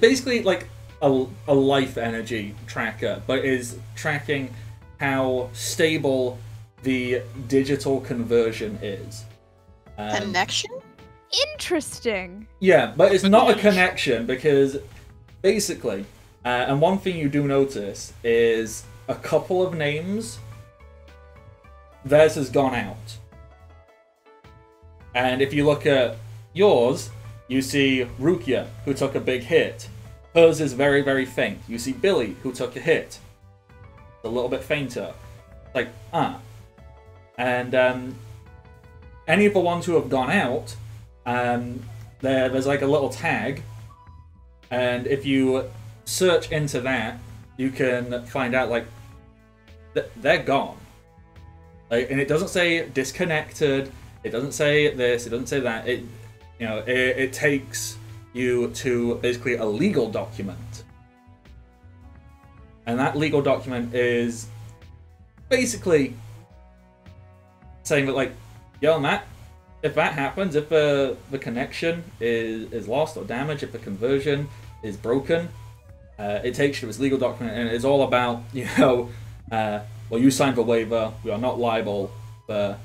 basically like a life energy tracker, but is tracking how stable the digital conversion is. Connection? Interesting. Yeah, but it's not a connection because basically, and one thing you do notice is a couple of names, theirs has gone out. And if you look at yours, you see Rukia, who took a big hit. Hers is very, very faint. You see Billy, who took a hit. It's a little bit fainter. Like, And any of the ones who have gone out, there's like a little tag, and if you search into that, you can find out like they're gone. Like, and it doesn't say disconnected. It doesn't say this. It doesn't say that. It takes you to basically a legal document, and that legal document is basically saying that, like, yo, Matt, if that happens, if the connection is lost or damaged, if the conversion is broken, it takes you to this legal document, and it's all about, well, you signed the waiver, we are not liable for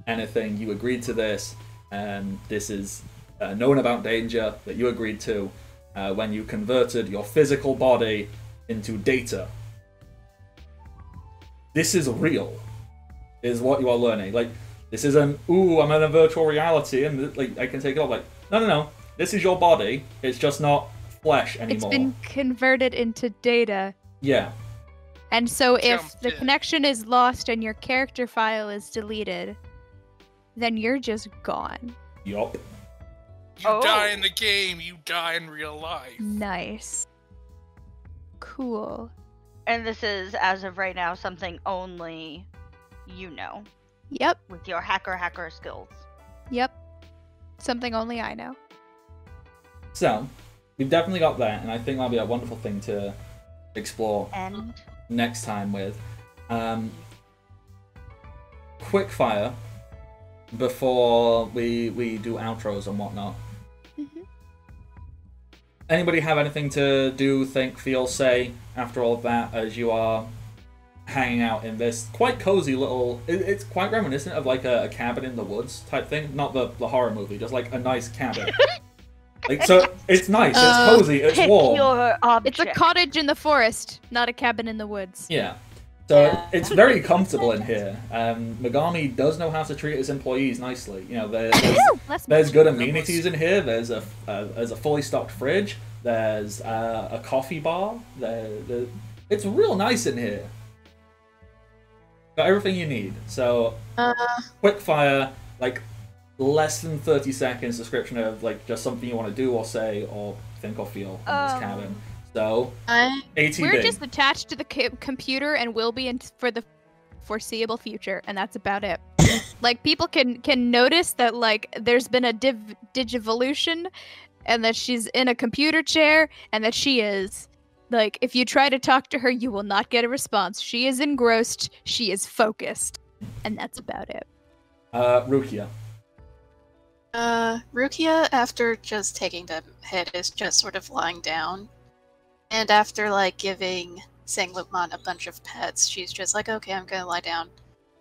anything, you agreed to this, and this is known about danger that you agreed to when you converted your physical body into data. This is real, is what you are learning. Like, this isn't, ooh, I'm in a virtual reality and like I can take it off. Like, no. This is your body. It's just not flesh anymore. It's been converted into data. Yeah. And so if the connection is lost and your character file is deleted, then you're just gone. Yup. You die in the game, you die in real life. Nice. Cool. And this is, as of right now, something only you know. Yep. With your hacker skills. Yep. Something only I know. So, we've definitely got that, and I think that'll be a wonderful thing to explore And next time with. Quick fire before we do outros and whatnot. Mm-hmm. Anybody have anything to do, think, feel, say after all of that as you are hanging out in this quite cozy little... It's quite reminiscent of like a cabin in the woods type thing. Not the horror movie, just like a nice cabin. Like, so it's nice, it's cozy, it's warm. It's a cottage in the forest, not a cabin in the woods. Yeah. So it's very comfortable in here. Megami does know how to treat his employees nicely. There's good amenities in here. There's a fully stocked fridge. There's a coffee bar. It's real nice in here. Got everything you need. So quick fire, like less than 30 seconds description of like just something you want to do or say or think or feel in this cabin. So, ATB. We're just attached to the computer and will be for the foreseeable future, and that's about it. Like, people can notice that, like, there's been a digivolution, and that she's in a computer chair, and that she is. Like, if you try to talk to her, you will not get a response. She is engrossed, she is focused, and that's about it. Rukia. Rukia, after just taking the hit, is just sort of lying down. And after, like, giving Sanglupmon a bunch of pets, she's just like, okay, I'm gonna lie down.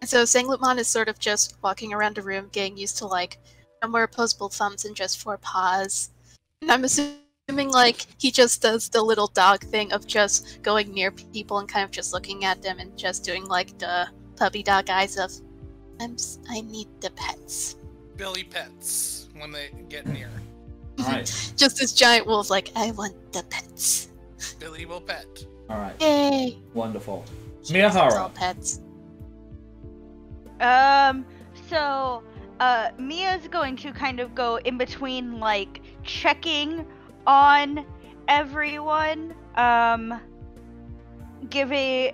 And so Sanglupmon is sort of just walking around a room, getting used to, like, no more opposable thumbs and just 4 paws. And I'm assuming, like, he just does the little dog thing of just going near people and kind of just looking at them and just doing, like, the puppy dog eyes of, I need the pets. Billy pets when they get near. Alright. Just this giant wolf, like, I want the pets. Billy will pet. Alright. Yay! Wonderful. It's Miyahara. all pets. So, Mia's going to kind of go in between, like, checking on everyone, giving,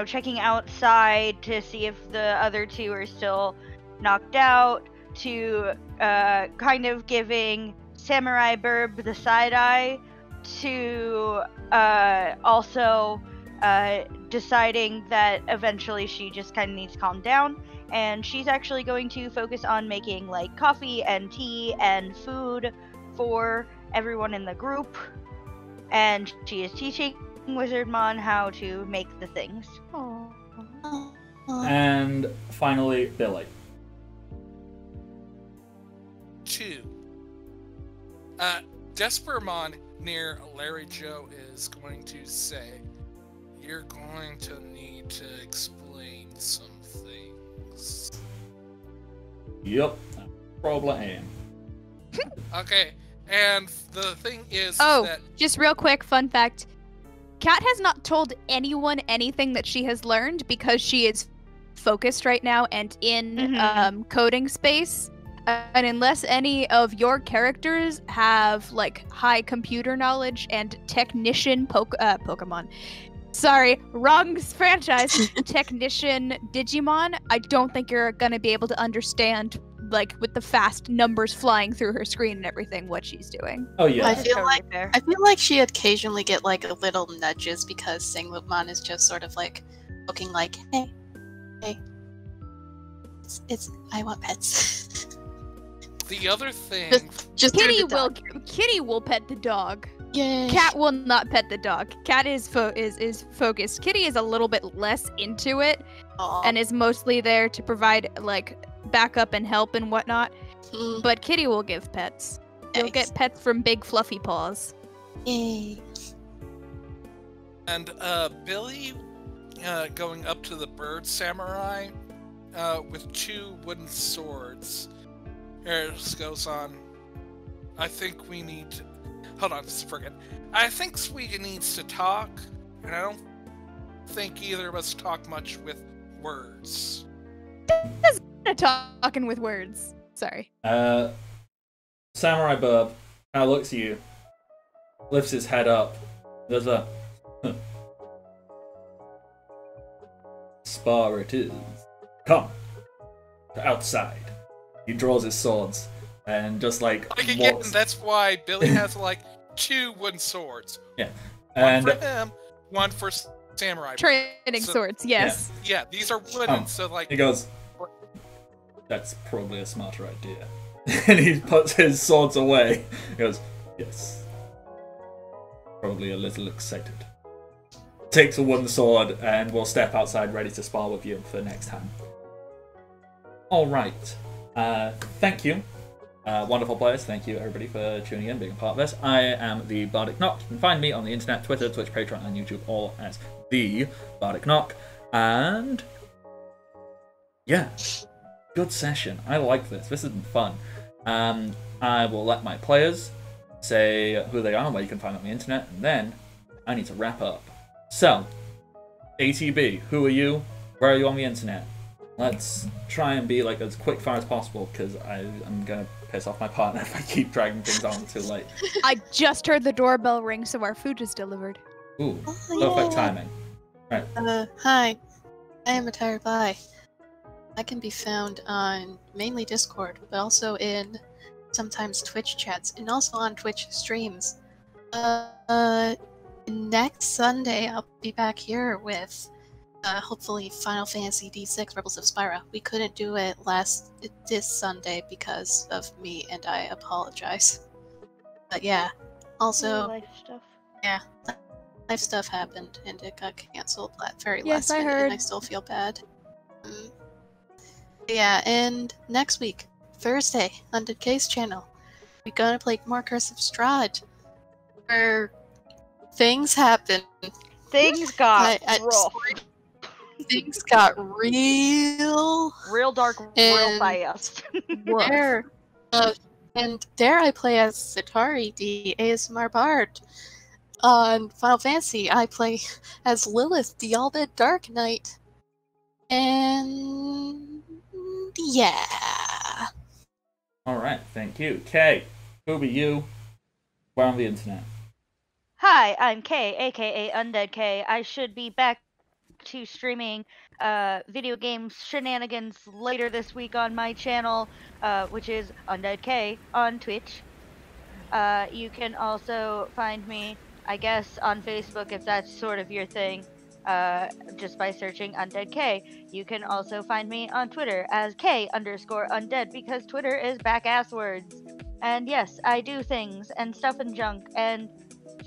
checking outside to see if the other 2 are still knocked out, to, kind of giving Samurai Burb the side eye, to, also, deciding that eventually she just kind of needs to calm down, and she's actually going to focus on making like coffee and tea and food for everyone in the group, and she is teaching Wizardmon how to make the things. Aw. And finally, Billy. 2. Despermon near Larry Joe is going to say, "You're going to need to explain some things." Yep, problem. Okay, and the thing is Oh, that just real quick, fun fact. Kat has not told anyone anything that she has learned because she is focused right now and in coding space. And unless any of your characters have like high computer knowledge and technician Pokemon, sorry, wrong franchise, technician Digimon, I don't think you're gonna be able to understand, like with the fast numbers flying through her screen and everything, what she's doing. Oh yeah. I feel Totally like fair. I feel like she occasionally get like a little nudges because Singwutmon is just sort of like looking like, hey, it's I want pets. the other thing, Just Kitty through the will Kitty will pet the dog. Yay. Cat will not pet the dog. Cat is focused. Kitty is a little bit less into it Aw. and is mostly there to provide like backup and help and whatnot. Mm, But Kitty will give pets. You'll nice. get pets from Big Fluffy Paws. Yay. and Billy going up to the bird samurai with 2 wooden swords. Here it goes on. I think we need to... Hold on, just forget. I think Sweetie needs to talk, and I don't think either of us talk much with words. Talking with words. Sorry. Samurai Burb kind of looks at you, lifts his head up, does a spar it is. Come outside. He draws his swords and just like Like again, walks. that's why Billy has like 2 wooden swords. Yeah, One and for him, one for Samurai. Trading So- swords, yes. Yeah, these are wooden, Oh. so like... he goes, "That's probably a smarter idea." And he puts his swords away. He goes, "Yes, probably a little excited." Takes a wooden sword and will step outside ready to spar with you for next time. Alright. Thank you. Wonderful players. Thank you everybody for tuning in, being a part of this. I am the Bardic Knock. You can find me on the internet, Twitter, Twitch, Patreon, and YouTube, all as the Bardic Knock. And yeah, good session. I like this. This has been fun. I will let my players say who they are and where you can find them on the internet, and then I need to wrap up. So, ATB, who are you? Where are you on the internet? Let's try and be like as quick fire as possible, because I'm gonna piss off my partner if I keep dragging things on too late. I just heard the doorbell ring, so our food is delivered. Ooh, Oh, perfect yeah. timing. Hi. I am Retired Bye. I can be found on mainly Discord, but also in sometimes Twitch chats, and also on Twitch streams. Next Sunday I'll be back here with hopefully Final Fantasy D6 Rebels of Spyro. We couldn't do it this Sunday because of me, and I apologize. But yeah, also Life stuff. life stuff happened and it got cancelled very Yes, last I minute, heard. and I still feel bad. Yeah, and next week, Thursday, on the Case channel, we're gonna play more Curse of Strahd, where things happen. Things got I- rough. Things got real. Real dark, real And- fast. There, and there I play as Sitari, the ASMR Bard. On Final Fantasy, I play as Lilith, the All-Bit Dark Knight. And yeah. Alright, thank you. Kay, who be you? Where on the internet? Hi, I'm Kay, aka Undead Kay. I should be back to streaming video games shenanigans later this week on my channel, which is Undead Kay on Twitch. You can also find me, I guess, on Facebook if that's sort of your thing. just by searching Undead K. You can also find me on Twitter as K_undead because Twitter is back-ass words. And yes, I do things and stuff and junk and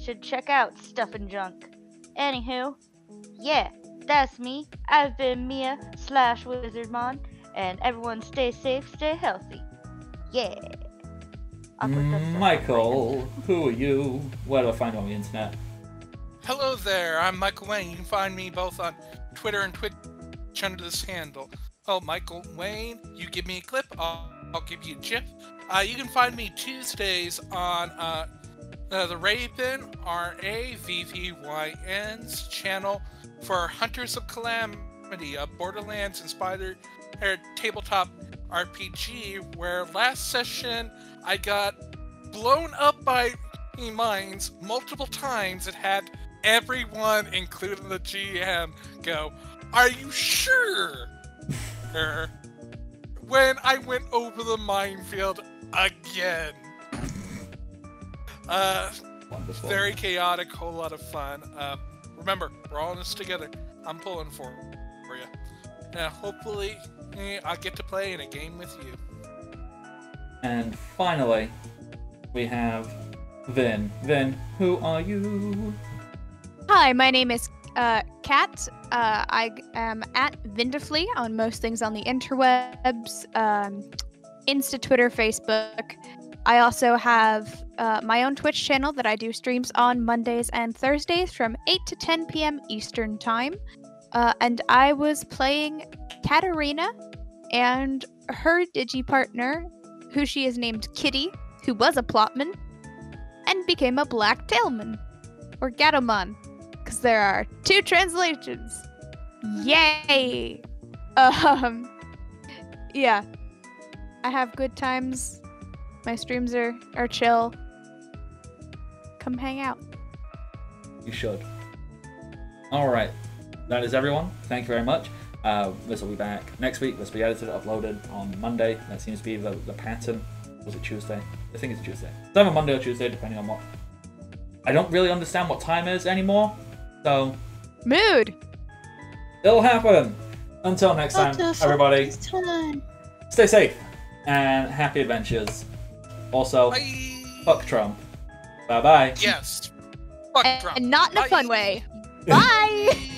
should check out Stuff and Junk. Anywho, yeah, that's me. I've been Mia/Wizardmon, and everyone stay safe, stay healthy. Yeah. I'll put that stuff Michael, who are you? Where do I find you on the internet? Hello there, I'm Michael Wayne. You can find me both on Twitter and Twitch under this handle. Oh, Michael Wayne, you give me a clip, I'll give you a GIF. You can find me Tuesdays on the Raven, RAVVYN's channel for Hunters of Calamity, a Borderlands-inspired tabletop RPG, where last session I got blown up by mines multiple times. It had everyone, including the GM, go, "Are you sure?" When I went over the minefield again. Wonderful. Very chaotic, whole lot of fun. Remember, we're all in this together. I'm pulling for you. Hopefully, I'll get to play in a game with you. And finally, we have Vin. Vin, who are you? Hi, my name is Kat. I am at Vindifly on most things on the interwebs, Insta, Twitter, Facebook. I also have my own Twitch channel that I do streams on Mondays and Thursdays from 8 to 10 p.m. Eastern Time. And I was playing Katarina and her digi-partner, who she is named Kitty, who was a plotman, and became a black tailman, or Gatomon, because there are 2 translations. Yay! Yeah. I have good times. My streams are chill. Come hang out. You should. Alright. That is everyone. Thank you very much. This will be back next week. This will be edited, uploaded on Monday. That seems to be the pattern. Was it Tuesday? I think it's Tuesday. It's either Monday or Tuesday, depending on what. I don't really understand what time is anymore. So. Mood! It'll happen. Until next time, everybody. Stay safe and happy adventures. Also, Bye! fuck Trump. Bye bye. Yes. Fuck Trump. And not in a fun Bye. way. Bye!